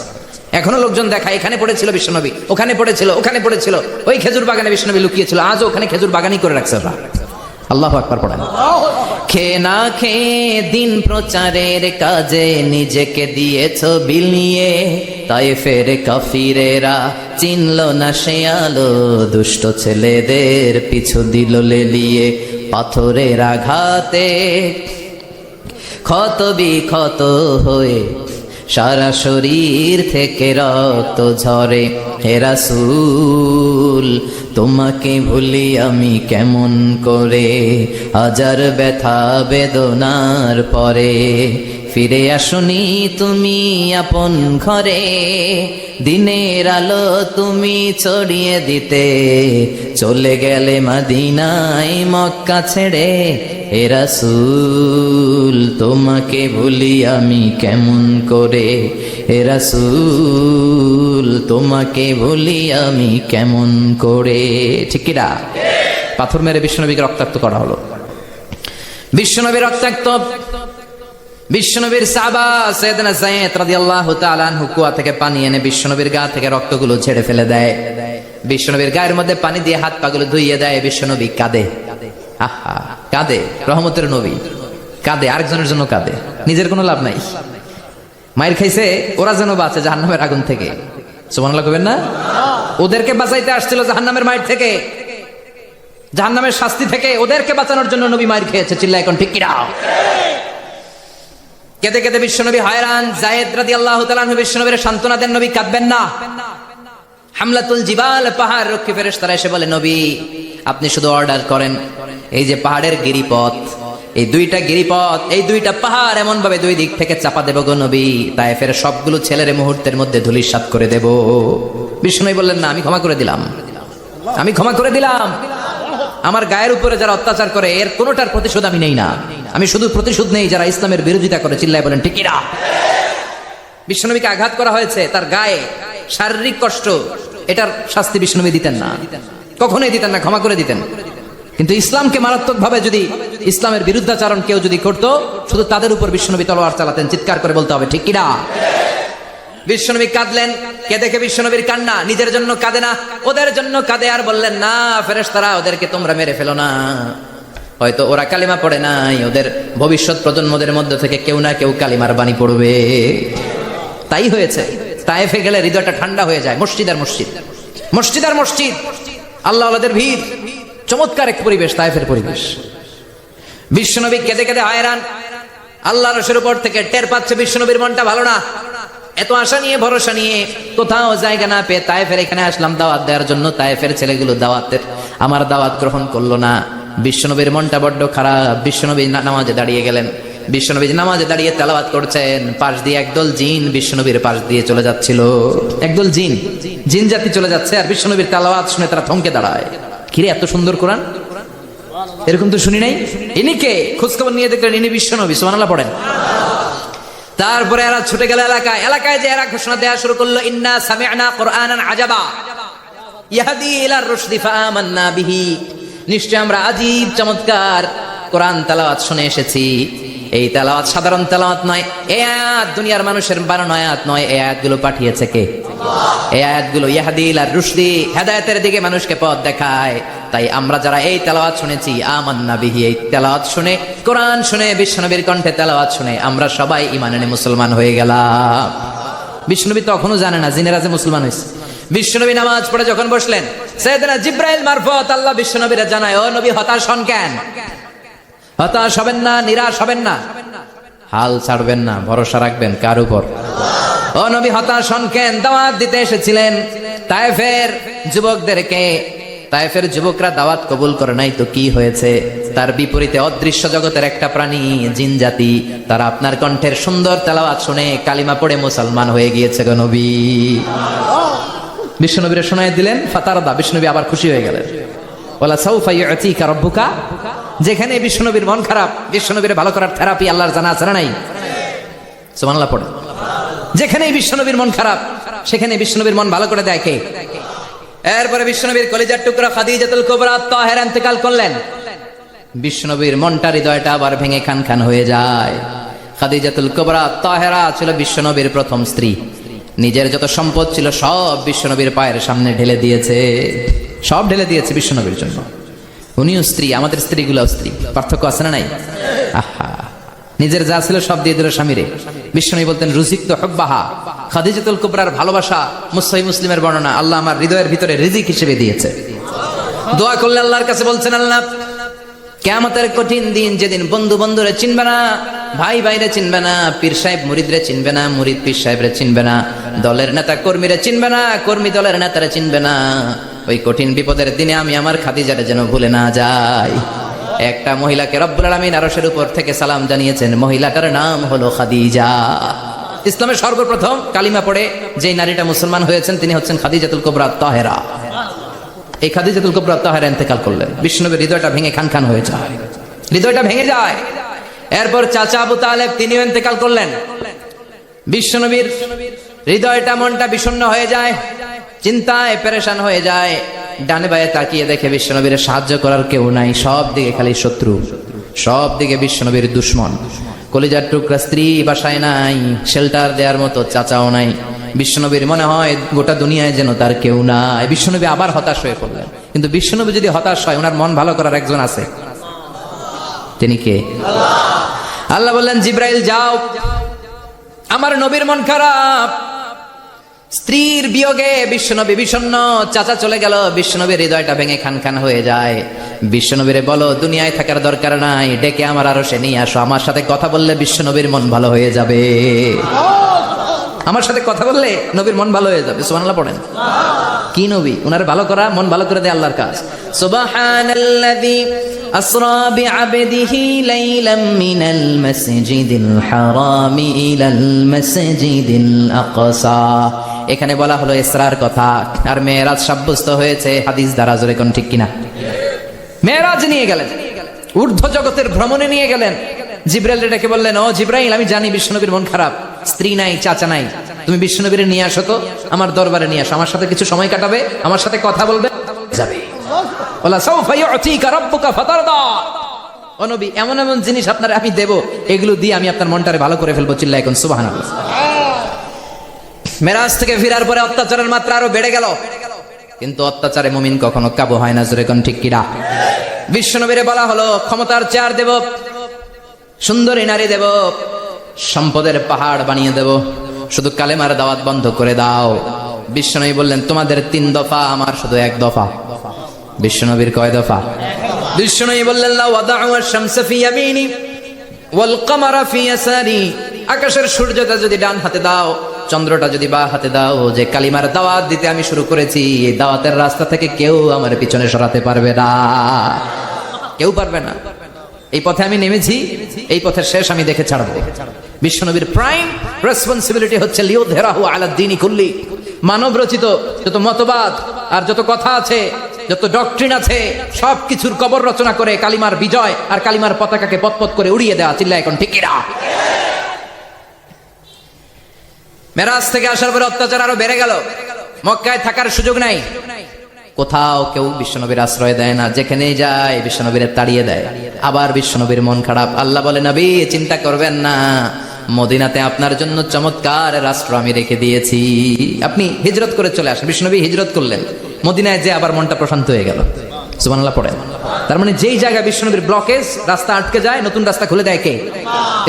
এখনো লোকজন দেখায়, এখানে পড়েছিল বিশ্বনবী, ওখানে পড়েছিল, ওখানে পড়েছিল, ওই খেজুর বাগানে বিশ্বনবী লুকিয়েছিল। আজও ওখানে খেজুর বাগানই করে রাখছে ওরা। আল্লাহু আকবার পড়েন। খেয়ে না খেয়ে দিন প্রচারের কাজে নিজেকে দিয়েছ বিলিয়ে, তায়েফের কাফিরেরা চিনল না সে আলো, দুষ্ট ছেলেদের পিছু দিল লেলিয়ে, পাথরের আঘাতে ক্ষত বিক্ষত হয়ে সারা শরীর থেকে রক্ত ঝরে। হে রাসূল, তোমাকে ভুলি আমি কেমন করে, হাজার ব্যথা বেদনার পরে ফিরে আসনি তুমি আপন ঘরে, দিনের আলো তুমি ছড়িয়ে দিতে চলে গেলে মদিনায় মক্কা ছেড়ে। হে রাসূল, তোমাকে ভুলি আমি কেমন করে, হে রাসূল, তোমাকে ভুলি আমি কেমন করে। ঠিক কি না? পাথর মেরে বিশ্বনবীকে রক্তাক্ত করা হলো। বিশ্বনবী রক্তাক্ত। বিশ্বনবীর সাহাবা সাইয়েদনা যায়েদ রাদিয়াল্লাহু তাআলা আনহু কুয়া থেকে পানি এনে বিশ্বনবীর গা থেকে রক্তগুলো ঝেড়ে ফেলে দেয়। বিশ্বনবীর গায়ের মধ্যে পানি দিয়ে হাত পাগুলো ধুইয়ে দেয়। বিশ্বনবী কাঁদে। আহা, কাঁদে। রহমতের নবী কাঁদে, আরেকজনের জন্য কাঁদে, নিজের কোনো লাভ নাই। মায়ের খাইছে, ওরা যেন বাঁচে জাহান্নামের আগুন থেকে। সুবহানাল্লাহ কইবেন না? ওদেরকে বাঁচাইতে আসছিল জাহান্নামের মায়ের থেকে, জাহান্নামের শাস্তি থেকে। ওদেরকে বাঁচানোর জন্য নবী মায়ের খেয়েছে। চিল্লা এখন ঠিক কিনা? কেঁদে কেঁদে বিশ্বনবী হয়রান। যায়েদ রাদিয়াল্লাহু তাআলা আনহু বিশ্বনবীর সান্ত্বনা দেন, নবী কাঁদবেন না। হামলাতুল জিবাল, পাহাড় রক্ষী ফেরেশতারা এসে বলে, নবী আপনি শুধু অর্ডার করেন, এই যে পাহাড়ের গিরিপথ, এই 2টা গিরিপথ, এই 2টা পাহাড় এমন ভাবে 2 দিক থেকে চাপা দেব গো নবী, তায়েফের সবগুলো ছেলের মুহূর্তের মধ্যে ধূলিসাৎ করে দেব। বিষ্ণু বললেন, না, আমি ক্ষমা করে দিলাম, আমি ক্ষমা করে দিলাম। আমার গায়ের উপরে যারা অত্যাচার করে এর কোনোটার প্রতিশোধ আমি নেই না। আমি শুধু প্রতিশোধ নেই যারা ইসলামের বিরোধিতা করে। চিল্লায় বলেন ঠিক কিনা? বিশ্বনবীকে আঘাত করা হয়েছে, তার গায়ে শারীরিক কষ্ট, এটার শাস্তি বিশ্বনবী দিতেন না, কখনোই দিতেন না, ক্ষমা করে দিতেন। কিন্তু ইসলামকে মারাত্মক ভাবে যদি ইসলামের বিরুদ্ধাচরণ কেউ যদি করত, শুধু তাদের উপর বিশ্বনবী তলোয়ার চালাতেন। চিৎকার করে বলতে হবে ঠিক কিনা? বিশ্বনবী কাঁদলেন। কে দেখে বিশ্বনবীর কান্না? নিজের জন্য কাঁদে না, ওদের জন্য কাঁদে। আর বললেন, না ফেরেশতারা, ওদেরকে তোমরা মেরে ফেলো না, হয়তো ওরা কালিমা পড়ে নাই, ওদের ভবিষ্যৎ প্রজন্মদের মধ্যে থেকে কেউ না কেউ কালিমার বাণী পড়বে। তাই হয়েছে। তায়েফে গেলে হৃদয়টা ঠান্ডা হয়ে যায়। মসজিদ আর মসজিদ, মসজিদ আর মসজিদ, আল্লাহ আল্লাহদের ভিড়, চমৎকার এক পরিবেশ তায়েফের পরিবেশ। বিশ্বনবী কেঁদে কেঁদে হয়রান। আল্লাহ রসুলের উপর থেকে টের পাচ্ছে বিশ্বনবীর মনটা ভালো না। এত আশা নিয়ে ভরসা নিয়ে কোথাও জায়গা না পেয়ে তায়েফের এখানে আসলাম দাওয়াত দেওয়ার জন্য। তায়েফের ছেলেগুলো আমার দাওয়াত গ্রহণ করলো না। বিশ্বনবীর মনটা বড্ড খারাপ। বিশ্বনবী নামাজে দাঁড়িয়ে গেলেন। বিশ্বনবী নামাজে দাঁড়িয়ে তেলাওয়াত করছেন, পাশ দিয়ে একদল জিন বিশ্বনবীর পাশ দিয়ে চলে যাচ্ছিল। একদল জিন, জিন জাতি চলে যাচ্ছে, আর বিশ্বনবীর তেলাওয়াত শুনে তারা থমকে দাঁড়ায়। কিরে, এত সুন্দর কোরআন, এরকম তো শুনি নাই। ইনি কে? খোঁজখবর নিয়ে দেখলেন ইনি বিশ্বনবী। সুবহানাল্লাহ পড়েন। তারপরে এরা ছুটে গেল এলাকায়। এলাকায় যে এরা ঘোষণা দেওয়া শুরু করলো, ইন্না সামি'না কুরআনান আজাবা ইয়াহদি ইলার রুশদি ফাআমান্না বিহি। নিশ্চয় আমরা আজীব চমৎকার কোরআন তেলাওয়াত শুনে এসেছি। এই তেলাওয়াত সাধারণ তেলাওয়াত নয়, এই আয়াত দুনিয়ার মানুষের বানানো আয়াত নয়। এই আয়াতগুলো পাঠিয়েছে কে? এই আয়াতগুলো ইয়াহদি ইলার রুশদি, হেদায়েতের দিকে মানুষকে পথ দেখায়। তাই আমরা যারা এই তেলাওয়াত শুনেছি, আমান্না বিহি, এই তেলাওয়াত শুনে, কোরআন শুনে, বিশ্বনবীর কণ্ঠে তেলাওয়াত শুনে আমরা সবাই ঈমান এনে মুসলমান হয়ে গেলাম। বিশ্বনবী তখনও জানে না জিনেরা যে মুসলমান হয়েছে। বিশ্বনবী নামাজ পড়ে যখন বসলেন, সাইয়েদনা জিবরাইল মারফত আল্লাহ বিশ্বনবীরে জানায়, ও নবী হতাশ হন কেন? হতাশ হবেন না, নিরাশ হবেন না, হাল ছাড়বেন না, ভরসা রাখবেন কার উপর? ও নবী হতাশ হন কেন? দাওয়াত দিতে এসেছিলেন তায়েফের যুবকদেরকে। তায়েফের যুবকরা দাওয়াত কবুল করে নাই তো কি হয়েছে? তার বিপরীতে অদৃশ্য জগতের একটা প্রাণী, জিন জাতি, তারা আপনার কণ্ঠের সুন্দর তেলাওয়াত শুনে কালিমা পড়ে মুসলমান হয়ে গিয়েছে গো নবী। বিশ্বনবীরে শোনায় দিলেন, ফাতারদা, বিশ্বনবী আবার খুশি হয়ে গেলেন। ওয়ালা সাউফা ইউতিকা রাব্বুকা। যেখানে বিশ্বনবীর মন খারাপ, বিশ্বনবীরে ভালো করার থেরাপি আল্লাহর জানা আছে না নাই? সুবহানাল্লাহ পড়ে। যেখানে বিশ্বনবীর মন খারাপ, সেখানে বিশ্বনবীর মন ভালো করে দেয় কে? এরপরে বিশ্বনবীর কলিজার টুকরা খাদিজাতুল কুবরা তাহেরা ইন্তেকাল করলেন। বিশ্বনবীর মনটা, হৃদয়টা আবার ভেঙে খান খান হয়ে যায়। খাদিজাতুল কুবরা তাহেরা ছিল বিশ্বনবীর প্রথম স্ত্রী। নিজের যত সম্পদ ছিল সব বিশ্বনবীর পায়ের সামনে ঢেলে দিয়েছে, সব ঢেলে দিয়েছে বিশ্বনবীর জন্য। উনিও স্ত্রী, আমাদের স্ত্রীগুলো স্ত্রী, পার্থক্য আছে না নাই? আহা, নিজের যা ছিল সব দিয়ে দিল স্বামীরে। বিশ্বনবী বলতেন, রুজিক তো হুব্বাহা। খাদিজাতুল কুবরার ভালোবাসা সহিহ মুসলিমের বর্ণনা, আল্লাহ আমার হৃদয়ের ভিতরে রিজিক হিসেবে দিয়েছে। দোয়া করলে আল্লাহর কাছে বলছেন, আল্লাহ কিয়ামতের কঠিন দিন, যেদিন বন্ধু বন্ধুরে চিনবে না, ভাই ভাইরে চিনবে না, পীর সাহেব মুরিদরে চিনবে না, মুরিদ পীর সাহেবরে চিনবে না, দলের নেতা কর্মীরে চিনবে না, কর্মী দলের নেতারে চিনবে না, ওই কঠিন বিপদের দিনে আমি আমার খাদিজারে যেন ভুলে না যাই। একটা মহিলাকে রব্বুল আলামিন আরশের উপর থেকে সালাম জানিয়েছেন, মহিলাটার নাম হলো খাদিজা। ইসলামের সর্বপ্রথম কালিমা পড়ে যেই নারীটা মুসলমান হয়েছেন তিনি হচ্ছেন খাদিজাতুল কুবরা তাহেরা। এই খাদিজাতুল কুবরা তাহেরা ইন্তেকাল করলেন। বিশ্বনবীর হৃদয়টা ভেঙে খান খান হয়ে যায়, হৃদয়টা ভেঙে যায়। এরপর চাচা আবু তালেব তিনিও ইন্তেকাল করলেন। বিশ্বনবীর হৃদয়টা, মনটা বিষণ্ণ হয়ে যায়, চিন্তায় পেরেশান হয়ে যায়। ডানে বায়ে তাকিয়ে দেখে বিশ্বনবীর সাহায্য করার কেউ নাই, সব দিকে খালি শত্রু, সব দিকে বিশ্বনবীর দুশ্মন। কলিজার টুকরা স্ত্রী বাসায় নাই, শেল্টার দেওয়ার মতো চাচাও নাই। বিশ্বনবীর মনে হয় গোটা দুনিয়ায় যেন তার কেউ নাই। বিশ্বনবী আবার হতাশ হয়ে পড়লেন। কিন্তু বিশ্বনবী যদি হতাশ হয়, ওনার মন ভালো করার একজন আছে। তিনি কে? আল্লাহ বললেন, জিব্রাইল যাও, আমার নবীর মন খারাপ, স্ত্রীর বিয়োগে বিশ্বনবী বিষণ্ণ, চাচা চলে গেল, বিশ্বনবীর হৃদয়টা ভেঙে খান খান হয়ে যায়। বিশ্বনবীরে বলো দুনিয়ায় থাকার দরকার নাই, ডেকে আমার আরশে নিয়ে আসো, আমার সাথে কথা বললে বিশ্বনবীর মন ভালো হয়ে যাবে। আমার সাথে কথা বললে নবীর মন ভালো হয়ে যাবে। সুবহানাল্লাহ পড়েন। কি নবী? উনার ভালো করা, মন ভালো করে দেয় আল্লাহর কাজ। সুবহানাল্লাযী আসরা বিআবদিহি লাইলাম মিনাল মাসজিদিল হারামি ইলাল মাসজিদিল আকসা। এখানে বলা হলো ইসরার কথা, আর মেরাজ সাব্যস্ত হয়েছে হাদিস দ্বারা। জোরে কোন ঠিক কিনা? মেরাজ নিয়ে গেলেন, ঊর্ধ্ব জগতের ভ্রমণে নিয়ে গেলেন। জিব্রাইল ডেকে বললেন, ও জিব্রাইল, আমি জানি বিশ্বনবীর মন খারাপ, স্ত্রী নাই, চাচা নাই, তুমি বিশ্বনবীরে নিয়ে আসো তো, আমার দরবারে নিয়ে আসো, আমার সাথে কিছু সময় কাটাবে, আমার সাথে কথা বলবে, যাবে। ওয়ালা সাউফা ইউতিকা রাব্বুকা ফাতারদা। ও নবী, এমন এমন জিনিস আপনার আমি দেব, এগুলো দিয়ে আমি আপনার মনটারে ভালো করে ফেলবো। চিল্লায় এখন সুবহানাল্লাহ। মেরাজ থেকে ফেরার পরে অত্যাচারের মাত্রা আরো বেড়ে গেল, কিন্তু অত্যাচারে মুমিন কখনো কাবু হয় না। জোরে কোন ঠিক কিনা? বিশ্বনবীরে বলা হলো, ক্ষমতার চেয়ার দেব, সুন্দরী নারী দেব, সম্পদের পাহাড় বানিয়ে দেব, শুধু কালেমার দাওয়াত বন্ধ করে দাও। বিশ্বনবী বললেন, তোমাদের 3 দফা, আমার শুধু 1 দফা। বিশ্বনবীর কয় দফা? বিশ্বনবী বললেন, লা ওয়াদাউ আশ-শামসা ফি ইয়ামিনি ওয়াল কামারা ফি ইয়াসারি। আকাশের সূর্যটা যদি ডান হাতে দাও, চন্দ্রটা যদি বা হাতে দাও, যে কালিমার দাওয়াত দিতে আমি শুরু করেছি, এই দাওয়াতের রাস্তা থেকে কেউ আমার পিছনে সরাতে পারবে না। কেউ পারবে না। এই পথে আমি নেমেছি, এই পথের শেষ আমি দেখে ছাড়বো। বিশ্বনবীর প্রাইম রেসপন্সিবিলিটি হচ্ছে লিউযহিরাহু আলা দ্বীনি কুল্লি। মানব রচিত যত মতবাদ আর যত কথা আছে, যত ডক্ট্রিন আছে, সবকিছুর কবর রচনা করে কালিমার বিজয় আর কালিমার পতাকাকে পতপত করে উড়িয়ে দেওয়া। চিল্লায় এখন ঠিক কিনা? মেরাজ থেকে আসার পরে অত্যাচার আরো বেড়ে গেল। মক্কায় থাকার সুযোগ নাই, কোথাও কেউ বিশ্বনবীর আশ্রয় দেয় না, যেখানেই যায় বিশ্বনবীর তাড়িয়ে দেয়। আবার বিশ্বনবীর মন খারাপ। আল্লাহ বলে, নবী চিন্তা করবেন না, মদিনাতে আপনার জন্য চমৎকার রাষ্ট্র আমি রেখে দিয়েছি, আপনি হিজরত করে চলে আসেন। বিশ্বনবী হিজরত করলেন, মদিনায় যে আবার মনটা প্রশান্ত হয়ে গেল। সুবহানাল্লাহ পড়েন। তার মানে যেই জায়গায় বিশ্বনবীর ব্লকেজ, রাস্তা আটকে যায়, নতুন রাস্তা খুলে দেয় কে?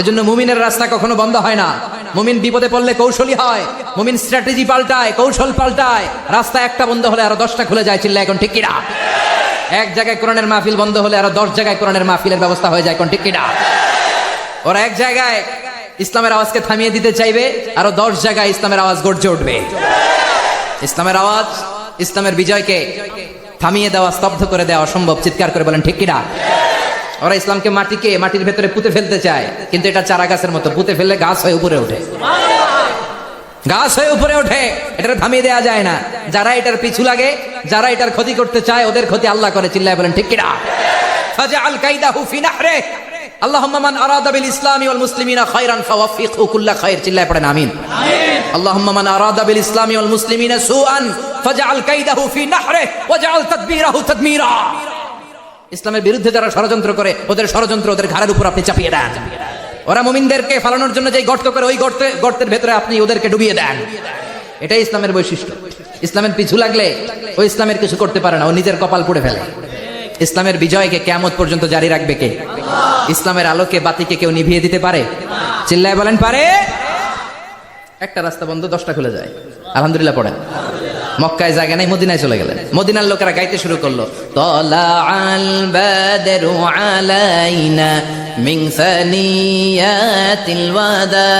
এজন্য মুমিনের রাস্তা কখনো বন্ধ হয় না। মুমিন বিপদে পড়লে কৌশলী হয়, মুমিন স্ট্র্যাটেজি পাল্টায়, কৌশল পাল্টায়। রাস্তা একটা বন্ধ হলে আরো 10টা খুলে যায়। চিল্লা এখন ঠিক কিনা? এক জায়গায় কোরআনের মাহফিল বন্ধ হলে আরো 10 জায়গায় কোরআনের মাহফিলের ব্যবস্থা হয়ে যায়। কোন ঠিক কিনা? ওরা এক জায়গায় ইসলামের আওয়াজকে থামিয়ে দিতে চাইবে, আরো 10 জায়গায় ইসলামের আওয়াজ গর্জে উঠবে। ইসলামের আওয়াজ, ইসলামের বিজয়কে থামিয়ে দেওয়া, স্তব্ধ করে দেওয়া অসম্ভব। চিৎকার করে বলেন ঠিক কিনা? ওরা ইসলামকে মাটির ভেতরে পুঁতে ফেলতে চায়, কিন্তু এটা চারা গাছের মতো, পুঁতে ফেললে গাছ হয়ে উপরে ওঠে, গাছ হয়ে উপরে ওঠে। এটা থামিয়ে দেওয়া যায় না। যারা এটার পিছু লাগে, যারা এটার ক্ষতি করতে চায়, ওদের ক্ষতি আল্লাহ করে। চিল্লায় বলেন ঠিক কিনা? ফাজআল কাইদাহু ফি নাহরে। আল্লাহুম্মা মান আরাদা বিল ইসলামি ওয়াল মুসলিমিনা খায়রান ফাওয়াফিকহু কুল্লা খায়র। চিল্লায় পড়েন আমিন। আল্লাহুম্মা মান আরাদা বিল ইসলামি ওয়াল মুসলিমিনা সুআন ফাজআল কাইদাহু ফি নাহরে ওয়াজআল তাদবীরাহু তাদমীরা। ইসলামের বিরুদ্ধে যারা ষড়যন্ত্র করে, ওদের ষড়যন্ত্র ওদের ঘাড়ের উপর আপনি চাপিয়ে দেন। ওরা মুমিনদেরকে ফালানোর জন্য যে গর্ত করে, ওই গর্তের ভেতরে আপনি ওদেরকে ডুবিয়ে দেন। এটাই ইসলামের বৈশিষ্ট্য। ইসলামের পিছু লাগলে ও ইসলামের কিছু করতে পারে না, ও নিজের কপাল পুড়ে ফেলে। ইসলামের বিজয়কে কিয়ামত পর্যন্ত জারি রাখবে কে? ইসলামের আলোকে বাতিকে কেউ নিভিয়ে দিতে পারে? চিল্লায় বলেন পারে? একটা রাস্তা বন্ধ, 10টা খুলে যায়। আলহামদুলিল্লাহ পড়েন। মক্কায় জায়গা নাই, মদিনায় চলে গেলেন। মদিনার লোকেরা গাইতে শুরু করলো, তালাআল বাদরু আলাইনা মিন সানিয়াতিল ওয়াদা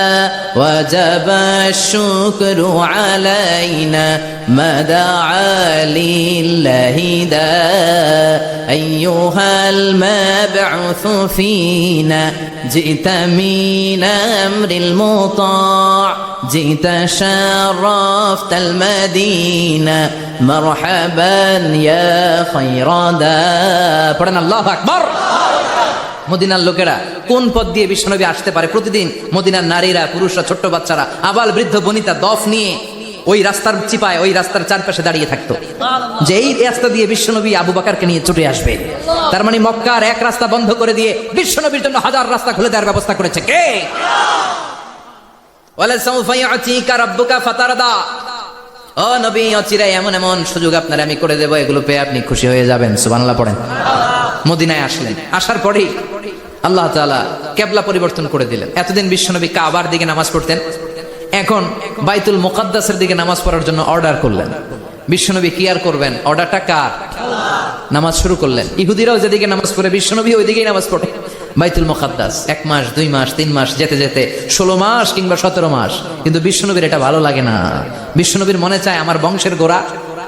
ওয়াজাবা শুকরু আলাইনা মাদাআ লিল্লাহি দা আইয়ুহাল মাবউসু ফিনা জিতা মিন আমরিল মুতা' জিতা শারাফতাল মাদিনা মারহাবান ইয়া খায়রাদা। পড়েন আল্লাহু আকবার। মদিনার লোকেরা কোন পথ দিয়ে বিশ্বনবী আসতে পারে? প্রতিদিন মদিনার নারীরা, পুরুষরা, ছোট্ট বাচ্চারা, আবাল বৃদ্ধ বনিতা দফ নিয়ে ওই রাস্তার চিপায়, ওই রাস্তার চারপাশে দাঁড়িয়ে থাকতো, যে এই রাস্তা দিয়ে বিশ্বনবী আবু বকরকে নিয়ে ছুটে আসবে। তার মানে মক্কার এক রাস্তা বন্ধ করে দিয়ে বিশ্বনবীর জন্য হাজার রাস্তা খুলে দেওয়ার ব্যবস্থা করেছে কে? ওয়ালা সাউফা ইয়াতিকা রাব্বুকা ফাতারদা। ও নবী, অচিরাই এমন এমন সুযোগ আপনার আমি করে দেব, এগুলো পেয়ে আপনি খুশি হয়ে যাবেন। সুবহানাল্লাহ পড়েন। মদিনায় আসলেন, আসার পরেই আল্লাহ তাআলা কিবলা পরিবর্তন করে দিলেন। এতদিন বিশ্বনবী কাবার দিকে নামাজ পড়তেন, এখন বাইতুল মুকাদ্দাসের দিকে নামাজ পড়ার জন্য অর্ডার করলেন। বিশ্বনবী কি আর করবেন? অর্ডারটা কার? নামাজ শুরু করলেন। ইহুদিরাও যেদিকে নামাজ পড়ে, বিশ্বনবী ওই দিকেই নামাজ পড়ে। বাইতুল মুকাদ্দাস 1 মাস, 2 মাস, 3 মাস যেতে যেতে 16 মাস কিংবা 17 মাস। কিন্তু বিশ্বনবীর এটা ভালো লাগে না। বিশ্বনবীর মনে চায় আমার বংশের গোড়া,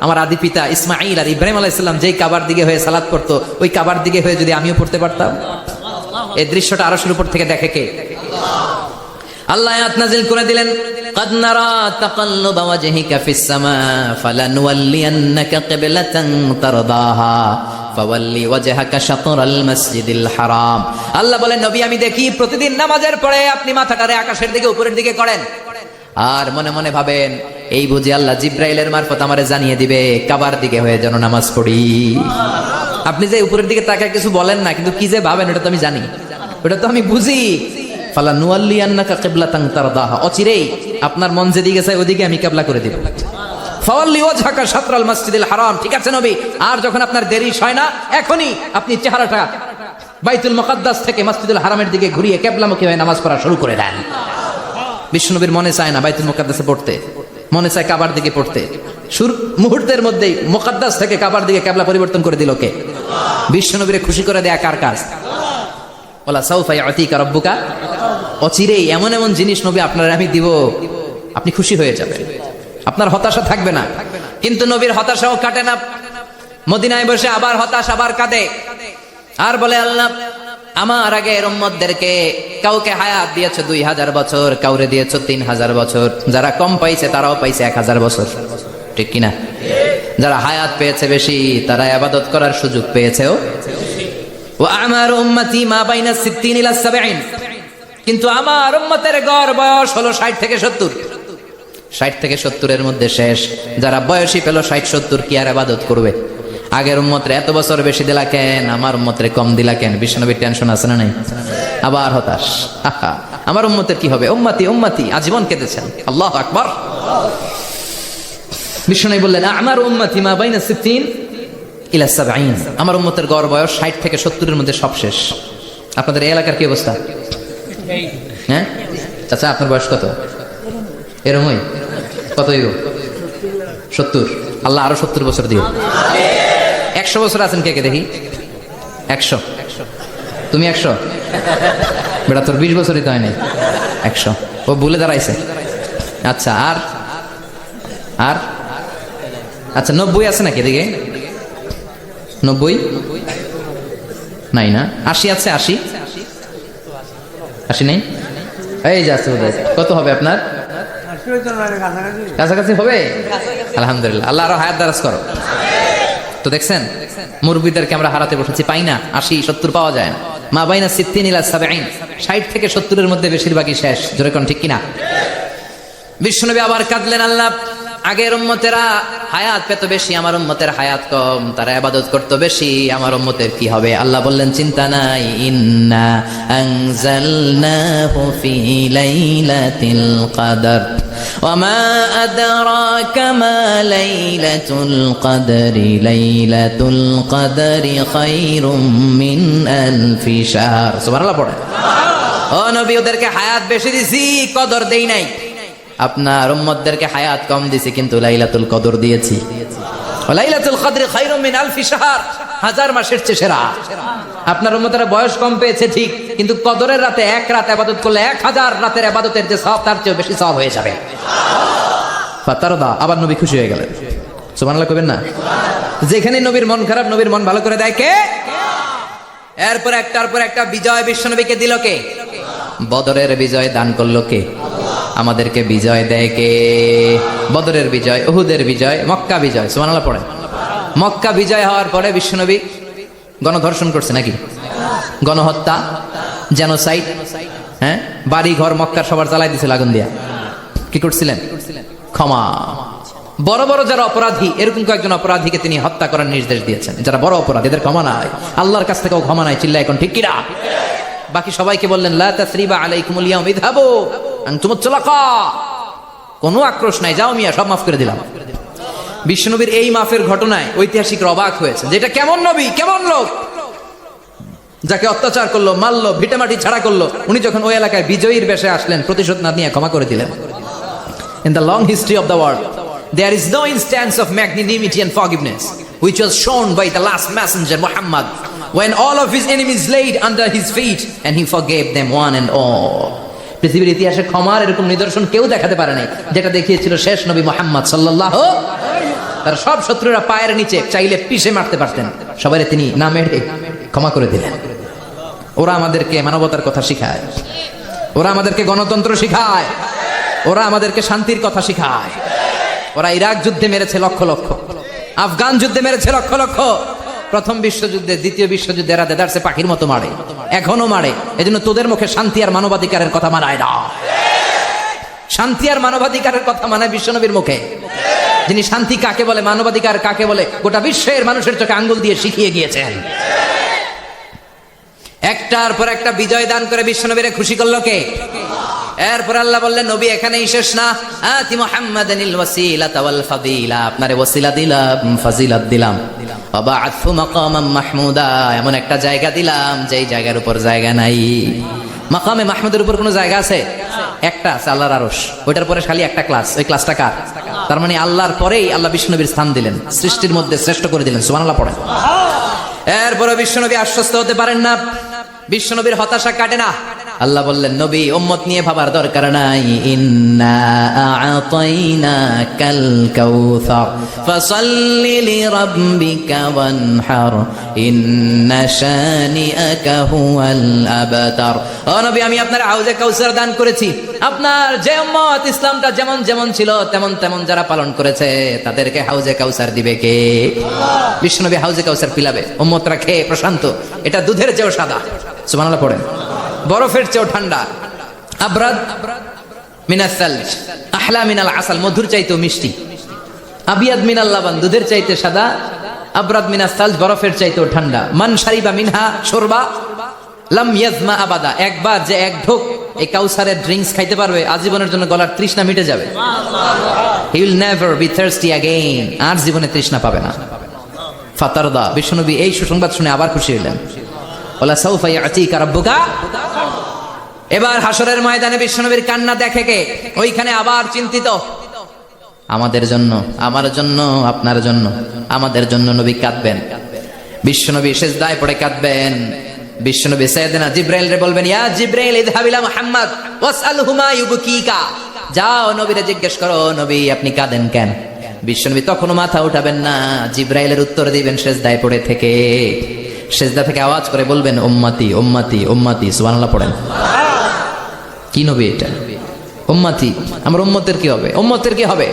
আমার আদি পিতা ইসমাঈল আর ইব্রাহিম আলাইহিস সালাম যেই কাবার দিকে হয়ে সালাত করতো, ওই কাবার দিকে হয়ে যদি আমিও পড়তে পারতাম। এই দৃশ্যটা আরশের উপর থেকে দেখে কে? আল্লাহ আয়াত নাযিল করে দিলেন, قد نرى تقلب وجهك في السماء فلنولينك قبلة ترضاها فولي وجهك شطر المسجد الحرام। আল্লাহ বলেন, নবী আমি দেখি প্রতিদিন নামাজের পরে আপনি মাথাটারে আকাশের দিকে, উপরের দিকে করেন, আর মনে মনে ভাবেন এই বুঝি আল্লাহ জিব্রাইলের মারফত আমারে জানিয়ে দিবে কাবার দিকে হয়ে যেন নামাজ পড়ি। আপনি যে উপরের দিকে তাকায় কিছু বলেন না, কিন্তু কি যে ভাবেন ওটা তো আমি জানি, ওটা তো আমি বুঝি। ফালানুয়াল্লিয়ান্নাকা কিবলাতান তারদাহা, অচিরেই আপনার মন যেদিকে চায় ওদিকে আমি কিবলা করে দেব। ফাওয়াল্লি ওয়াজহাকা শাতরাল মাসজিদিল হারাম। ঠিক আছে নবী, আর যখন আপনার দেরি হয় না, এখনই আপনি চেহারাটা বাইতুল মুকাদ্দাস থেকে মসজিদুল হারামের দিকে ঘুরিয়ে কিবলামুখী হয়ে নামাজ পড়া শুরু করে দেন। বিশ্বনবীর মনে চায় না বাইতুল মুকাদ্দাসে পড়তে, মনে চায় কাবার দিকে পড়তে। মুহূর্তের মধ্যেই মুকাদ্দাস থেকে কাবার দিকে কিবলা পরিবর্তন করে দিল কে? বিশ্বনবীরে খুশি করে দেয়া কার কাজ? ওয়ালা সাউফা ইয়াতিকা রাব্বুকা। অচিরেই এমন এমন জিনিস নবী আপনার আমি দিব, আপনি খুশি হয়ে যাবেন, আপনার হতাশা থাকবে না। কিন্তু নবীর হতাশাও কাটে না। মদিনায় বসে আবার হতাশ, আবার কাঁদে। আর বলে আল্লাহ আমার আগের উম্মতদেরকে কাউকে হায়াত দিয়েছো 2000 বছর, কাউরে দিয়েছো 3000 বছর, যারা কম পাইছে তারাও পাইছে 1000 বছর, ঠিক কিনা? যারা হায়াত পেয়েছে বেশি তারা ইবাদত করার সুযোগ পেয়েছেও। ওয়া আমার উম্মতি মা বাইনা 60 ইলা 70, কিন্তু আমার উম্মতের গড় বয়স হলো 60 থেকে 70। 60 থেকে 70 এর মধ্যে শেষ। যারা বয়সী পেল 60-70 কি আর ইবাদত করবে? আগের উম্মতরে এত বছর বেশি দিলা কেন, আমার উম্মতরে কম দিলা কেন? বিশ্বনবীর টেনশন আছে না নাই? আবার হতাশ, আমার উম্মতের কি হবে? উম্মতি উম্মতি আজীবন কেঁদেছেন। আল্লাহু আকবার। বিশ্বনবী বললেন আমার উম্মতি মা বাইনা 60 ইলা 70, আমার উম্মতের গড় বয়স 60 থেকে 70 এর মধ্যে সব শেষ। আপনাদের এই এলাকার কি অবস্থা? হ্যাঁ চাচা, আপনার বয়স কত? এরমই কত? 70। আল্লাহ আরো 70 বছর দিও। 100 বছর আছেন কে কে দেখি? 100। তুমি 100? বেটা তোর 20 বছরই তো হয় নাই। 100 ও ভুলে দাঁড়াইছে। আচ্ছা আর আর আচ্ছা 90 আছে নাকি এদিকে? 90 নাই না? 80 আছে? 80 নেই? এই যাচ্ছে বোধহয়। কত হবে আপনার? কাছাকাছি হবে? আলহামদুলিল্লাহ, আল্লাহ আরো হায়াত দারাজ করো। তো দেখছেন মুরব্বীদেরকে আমরা হারাতে বসেছি, পাই না। 80-70 পাওয়া যায় না। মা বাইনা 60 ইলা 70, 60 থেকে 70 এর মধ্যে বেশিরভাগই শেষ। জোরে কোন ঠিক কিনা? বিশ্বনবী আবার কাঁদলেন, আল্লাহ আগের উম্মতেরা হায়াত পেত বেশি, আমার উম্মতের হায়াত কম, তারা ইবাদত করতো বেশি, আমার উম্মতের কি হবে? আল্লাহ বললেন চিন্তা নাই, ইন্না আনজালনাহু ফি লাইলাতিল কদর ওয়া মা আদরাকা মা লাইলাতুল কদরি লাইলাতুল কদরি খায়রুম মিন আলফি শাহর। সুবহানাল্লাহ পড়ে। ও নবী, ওদেরকে হায়াত বেশি দিছি, কদর দেই নাই। আপনার উম্মতদেরকে হায়াত কম দিছি, কিন্তু লাইলাতুল কদর দিয়েছি। লাইলাতুল কদর খায়রুম মিন আলফি শাহর, 1000 মাসের চেয়ে সেরা। আপনার উম্মতেরা বয়স কম পেয়েছে ঠিক, কিন্তু কদরের রাতে এক রাত ইবাদত করলে 1000 রাতের ইবাদতের যে সওয়াব তার চেয়ে বেশি সওয়াব হয়ে যাবে। ফাতারদা, আবার নবী খুশি হয়ে গেলেন। সুবহানাল্লাহ কইবেন না? যেখানে নবীর মন খারাপ, নবীর মন ভালো করে দেয় কে? এরপর একটার পর একটা বিজয় বিশ্বনবীকে দিল কে? বদরের বিজয় দান করলো কে? আমাদেরকে বিজয় দেয় কে? বদরের বিজয়, উহুদের বিজয়, মক্কা বিজয়। সুবহানাল্লাহ পড়ে। মক্কা বিজয় হওয়ার পরে বিশ্বনবী গণধর্ষণ করছে নাকি? গণহত্যা, জেনোসাইড, হ্যাঁ, বাড়ি ঘর মক্কার সবার জ্বালাই দিছিল আগুন দিয়া। কি করছিলেন? ক্ষমা। বড় বড় যারা অপরাধী, এরকম কয়েকজন অপরাধীকে তিনি হত্যা করার নির্দেশ দিয়েছেন। যারা বড় অপরাধী এদের ক্ষমা নাই, আল্লাহর কাছ থেকেও ক্ষমা নাই। চিল্লা এখন ঠিক কিনা? বাকি সবাইকে বললেন লা তাসরিবা আলাইকুমুল ইয়াউম ইযহাবু আনতুমুত তুলাকা, কোনো আক্রোশ নাই, যাও মিয়া, সব মাফ করে দিলাম। বিশ্বনবীর এই মাফের ঘটনায় ঐতিহাসিকরা অবাক হয়েছে, যেটা কেমন নবী, কেমন লোক, যাকে অত্যাচার করলো, মারলো, ভিটামাটি ছাড়া করলো, উনি যখন ওই এলাকায় বিজয়ীর বেশে আসলেন, প্রতিশোধ না নিয়ে ক্ষমা করে দিলেন। In the long history of the world, there is no instance of magnanimity and forgiveness which was shown by the last messenger Muhammad, when all of his enemies laid under his feet and he forgave them one and all. পৃথিবীর ইতিহাসে ক্ষমার এরকম নিদর্শন কেউ দেখাতে পারে নাই, যেটা দেখিয়েছিল শেষ নবী মুহাম্মদ সাল্লাল্লাহু। তার সব শত্রুরা পায়ের নিচে চাইলে পিষে মারতে পারতেন, সবাই তিনি না মেরে ক্ষমা করে দিলেন। ওরা আমাদেরকে মানবতার কথা শিখায়, ওরা আমাদেরকে গণতন্ত্র শিখায়, ওরা আমাদেরকে শান্তির কথা শিখায়। ওরা ইরাক যুদ্ধে মেরেছে লক্ষ লক্ষ, আফগান যুদ্ধে মেরেছে লক্ষ লক্ষ, প্রথম বিশ্বযুদ্ধে, দ্বিতীয় বিশ্বযুদ্ধে এরা দেদারসে পাখির মতো মারে, এখনো মারে। এজন্য তোদের মুখে শান্তি আর মানবাধিকারের কথা মানায় না। শান্তি আর মানবাধিকারের কথা মানায় বিশ্বনবীর মুখে, যিনি শান্তি কাকে বলে, মানবাধিকার কাকে বলে, গোটা বিশ্বের মানুষের চোখে আঙ্গুল দিয়ে শিখিয়ে গিয়েছেন। একটার পর একটা বিজয় দান করে বিশ্বনবীরে খুশি করলো কে? এরপর আল্লাহ বললেন নবী এখানেই শেষ না, আতি মুহাম্মাদানিল ওয়াসিলাতা ওয়াল ফাদিলা, আপনারে ওয়াসিলা দিলাম, ফাজিলাত দিলাম, ওয়া বা'আতহু মাকামান মাহমুদা, এমন একটা জায়গা দিলাম যেই জায়গার উপর জায়গা নাই। মাকামে মাহমুদের উপর কোনো জায়গা আছে? একটা আছে, আল্লাহর আরশ। ওইটার পরে খালি একটা ক্লাস, ওই ক্লাসটা কার? তার মানে আল্লাহর পরেই আল্লাহ বিশ্বনবীর স্থান দিলেন, সৃষ্টির মধ্যে শ্রেষ্ঠ করে দিলেন। সুবহানাল্লাহ পড়েন। এরপরে বিশ্বনবী আশ্বস্ত হতে পারেন না, বিশ্বনবীর হতাশা কাটে না। আল্লাহ বললেন নবী উম্মত নিয়ে ভাবার দরকার নাই, ইন্না আ'তাইনাকাল কাউসার ফাসাল্লি লিরাব্বিকা ওয়ানহার ইন্না শানিআকা হুয়াল আবতার। ও নবী আমি আপনার হাউজে কাউসার দান করেছি। আপনার যে উম্মত ইসলামটা যেমন যেমন ছিল তেমন তেমন যারা পালন করেছে তাদেরকে হাউজে কাউসার দিবে কে? বিশ্বনবী হাউজে কাউসার পিলাবে, উম্মতরা খেয়ে প্রশান্ত। এটা দুধের চেয়েও সাদা, সুবহানাল্লাহ পড়েন, বরফের চেয়েও ঠান্ডা। আবরাদ মিনাস সালজ আহলা মিনাল আসাল, মধুর চাইতেও মিষ্টি। আবিয়াদ মিনাল লাবান, দুধের চাইতে সাদা। আবরাদ মিনাস সালজ, বরফের চাইতেও ঠান্ডা। মান শারিবা মিনহা শুরবা লাম ইয়াজমা আবাদা, একবার যে এক ঢোক এই কাউসারের ড্রিঙ্কস খাইতে পারবে আজীবনের জন্য গলার তৃষ্ণা মিটে যাবে। He will never be thirsty again, আর জীবনে তৃষ্ণা পাবে না। ফাতারদা, বিশ্বনবী এই সুসংবাদ শুনে আবার খুশি হলেন। ওয়ালা সাউফা ইয়াতিকা রাব্বুকা। এবার হাসরের ময়দানে বিশ্বনবীর কান্না দেখে কে? ওইখানে আবার চিন্তিত, আমাদের জন্য, আমার জন্য, আপনার জন্য, আমাদের জন্য নবী কাঁদবেন। বিশ্বনবী সিজদায় পড়ে কাঁদবেন। বিশ্বনবী সাইয়েদনা জিবরাইল রে বলবেন, ইয়া জিবরাইল ইযহাব ইলা মুহাম্মদ ওয়াসআলহু মা ইউবকিকা, যাও নবীরে জিজ্ঞেস করো নবী আপনি কাঁদেন কেন? বিশ্বনবী তখনও মাথা উঠাবেন না, জিবরাইলের উত্তর দিবেন সিজদায় পড়ে থেকে। সিজদা থেকে আওয়াজ করে বলবেন উম্মতি উম্মতি উম্মতি, সুবহানাল্লাহ পড়েন। কি নবী এটা? উম্মতি, আমার উম্মতের কি হবে? উম্মতের কি হবে?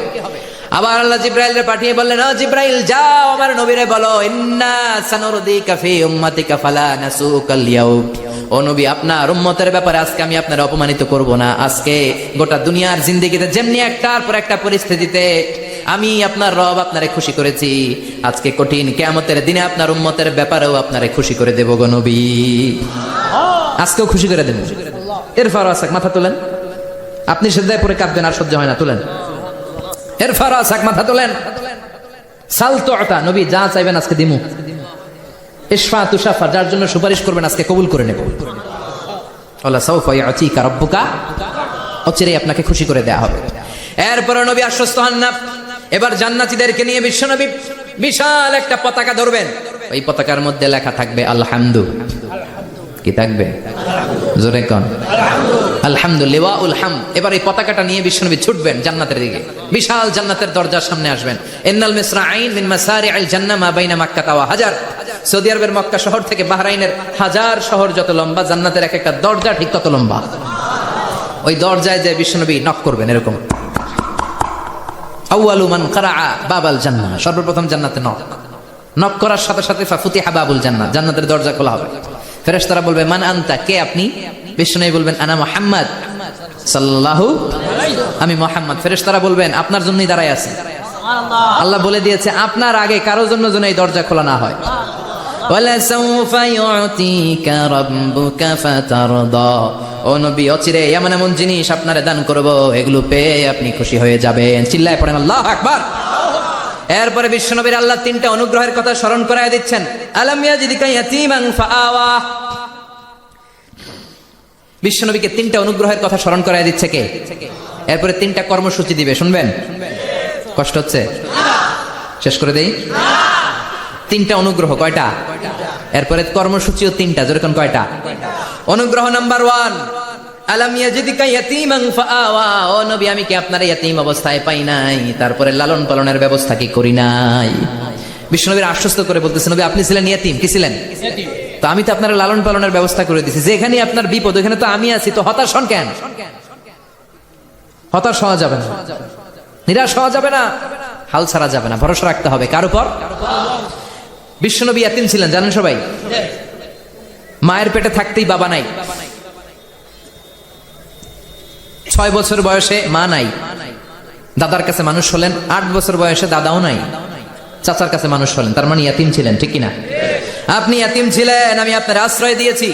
আবার আল্লাহ জিবরাইলকে পাঠিয়ে বললেন, ও জিবরাইল যাও আমার নবীরে বলো, ইন্না সানুরদিকা ফি উম্মাতিকা ফালা নাসুকাল ইয়াউম। ও নবী আপনার উম্মতের ব্যাপারে আজকে আমি আপনার অপমানিত করব না। আজকে গোটা দুনিয়ার জিন্দেগিতে যেমনি একটার পর একটা পরিস্থিতিতে আমি আপনার রব আপনারে খুশি করেছি, আজকে কঠিন কিয়ামতের দিনে আপনার উম্মতের ব্যাপারেও আপনারে খুশি করে দেব গো নবী, আজকেও খুশি করে দেব। এরফা রাসাক, মাথা তোলেন। আপনি সিজদায় পড়ে কাঁদবেন আর সহ্য হয় না, তোলেন। এরফা রাসাক, মাথা তোলেন। সাল তুআতা, নবী যা চাইবেন আজকে দিমু। ইশফা তুশাফা, যার জন্য সুপারিশ করবেন আজকে কবুল করে নেব। ওয়ালা সাউফা ইয়াতিকা রাব্বুকা, অচিরেই আপনাকে খুশি করে দেয়া হবে। এরপর নবী আশ্বস্ত হন না। এবার জান্নাতীদেরকে নিয়ে বিশ্বনবী বিশাল একটা পতাকা ধরবেন। ওই পতাকার মধ্যে লেখা থাকবে আলহামদু। কি থাকবে? জোরে কোন আলহামদুলিল্লাহ উল হাম। এবার এই পতাকাটা নিয়ে বিশ্বনবী ছুটবেন জান্নাতের দিকে। বিশাল জান্নাতের দরজার সামনে আসবেন। ইন্নাল মিসরাঈন মিন মাসারি'আল জান্নাহ মা বাইনা মাক্কা ওয়া হাজার। সৌদি আরবের মক্কা শহর থেকে বাহরাইনের হাজার শহর যত লম্বা, জান্নাতের এক একটা দরজা ঠিক তত লম্বা। ওই দরজায় যে বিশ্বনবী নক করবেন এরকম, আউয়ালু মান কারাআ বাবাল জান্নাহ, সর্বপ্রথম জান্নাতে নক। নক করার সাথে সাথে ফাফুতিহা বাবুল জান্নাহ, জান্নাতের দরজা খোলা হবে। ফেরেশতারা বলবে মান আনতা, কে আপনি? বিশ্বনবী বলবেন আনা মুহাম্মদ সাল্লাল্লাহু আলাইহি, আমি মুহাম্মদ। ফেরেশতারা বলবেন আপনার জন্যই দাঁড়ায় আছি। আল্লাহ বলে দিয়েছে আপনার আগে কারোর জন্য যেন এই দরজা খোলা না হয়। ওয়ালা সাউফা ইউতিকা রাব্বুকা ফাতারদা, ও নবী অচিরে এমন এমন জিনিস আপনারে দান করব, এগুলো পেয়ে আপনি খুশি হয়ে যাবেন। চিল্লায় পড়েন আল্লাহু আকবার। এরপরে বিশ্বনবীর আল্লাহ তিনটা অনুগ্রহের কথা স্মরণ করায় দিচ্ছেন। আলাম ইয়াজিদিকা ইয়াতীমান ফাআওয়া, বিশ্বনবীকে তিনটা অনুগ্রহের কথা স্মরণ করায় দিচ্ছে কে? এরপরে তিনটা কর্মসূচি দিবে, শুনবেন? কষ্ট হচ্ছে? শেষ করে দেই। তিনটা অনুগ্রহ, কয়টা? এরপরে কর্মসূচিও তিনটা, যেরকম কয়টা? অনুগ্রহ নাম্বার 1, আলাম ইয়াজিদিকা ইয়াতীমান ফাআওয়া, ও নবী আমি কি আপনার ইয়াতীম অবস্থায় পাই নাই, তারপরে লালন পালনের ব্যবস্থা কি করি নাই? বিশ্বনবীর আশ্বস্ত করে বলতেছে নবী আপনি ছিলেন ইয়াতীম, কি ছিলেন? তো আমি তো আপনার লালন পালনের ব্যবস্থা করে দিয়েছি। যেখানে আপনার বিপদ ওখানে তো আমি আছি, তো হতাশ হন কেন? হতাশ হওয়া যাবে না, নিরাশ হওয়া যাবে না, হাল ছাড়া যাবে না, ভরসা রাখতে হবে কার উপর? বিশ্বনবী ইয়াতীম ছিলেন জানেন সবাই। মায়ের পেটে থাকতেই বাবা নাই, 6 বছর বয়সে মা নাই, দাদার কাছে মানুষ হলেন। 8 বছর বয়সে দাদাও নাই, চাচার কাছে মানুষ হলেন। তার মানে ইয়াতীম ছিলেন, ঠিক কিনা? আপনি ইয়াতীম ছিলেন, আমি আপনার আশ্রয় দিয়েছি।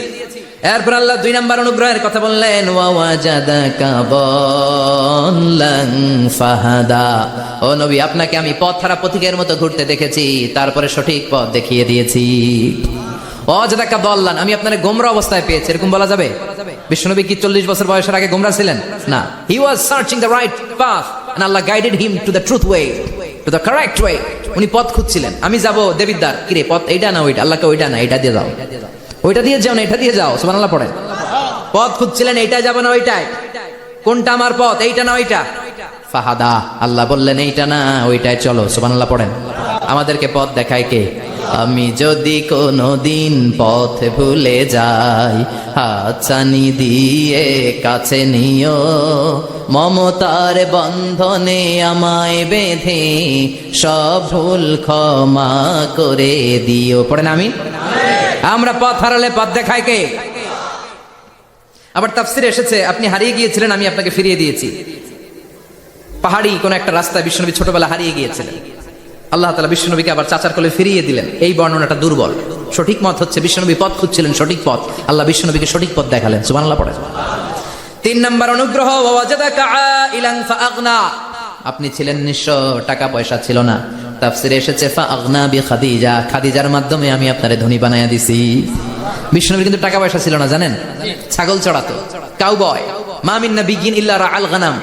এরপর আল্লাহ 2 নম্বর অনুগ্রহের কথা বললেন, ওয়া ওয়াজাদাকা দাল্লান ফাহাদা, ও নবী আপনাকে আমি পথহারা পথিকের মতো ঘুরতে দেখেছি, তারপরে সঠিক পথ দেখিয়ে দিয়েছি। ওয়াজাদাকা দাল্লান, আমি আপনাকে গোমরা অবস্থায় পেয়েছি, এরকম বলা যাবে? বিশ্বনবী কি 40 বছর বয়সের আগে গোমরা ছিলেন? না, he was searching the right path and Allah guided him to the truth way, to the correct way. উনি পথ খুঁজছিলেন, আমি যাব দেবিদ্বার, কিরে পথ এইটা না ওইটা? আল্লাহকে ওইটা না, এটা দিয়ে যাও, ওইটা দিয়ে যাও না এটা দিয়ে যাও, সুবহানাল্লাহ পড়েন। পথ খুঁজছিলেন, এইটা যাবে না ওইটাই, কোনটা আমার পথ, এইটা না ওইটা। ফাহাদা, আল্লাহ বললেন এইটা না ওইটাই চলো। সুবহানাল্লাহ পড়েন। আমাদেরকে পথ দেখায় কে? আমি যদি কোনো দিন পথ ভুলে যাই, হাতছানি দিয়ে কাছে নিও, মমতার বন্ধনে আমায় বেঁধে সব ভুল ক্ষমা করে দিও। পড়েন আমিন। আমরা পথ হারালে পথ দেখায় কে? আবার তাফসিরে এসেছে আপনি হারিয়ে গিয়েছিলেন, আমি আপনাকে ফিরিয়ে দিয়েছি। পাহাড়ি কোন একটা রাস্তায় বিশ্বনবী ছোটবেলা হারিয়ে গিয়েছিলেন, আল্লাহ তাআলা বিশ্বনবীকে আবার চাচার কোলে ফিরিয়ে দিলেন। এই বর্ণনাটা দুর্বল। সঠিক মত হচ্ছে বিশ্বনবী পথ খুঁজছিলেন, সঠিক পথ, আল্লাহ বিশ্বনবীকে সঠিক পথ দেখালেন। সুবহানাল্লাহ পড়েন। 3 নম্বর অনুগ্রহ, ওয়াজাদাকা আইলান ফাআগনা। আপনি ছিলেন নিঃস্ব, টাকা পয়সা ছিল না। তাফসিরে এসেছে ফাআগনা বিখাদিজা, খাদিজার মাধ্যমে আমি আপনারে ধনী বানায়া দিছি। বিশ্বনবীর কিন্তু টাকা পয়সা ছিল না, জানেন? ছাগল চড়াতো, কাউবয়। মা মিন নাবিয়্যিন ইল্লা রাআল গানাম,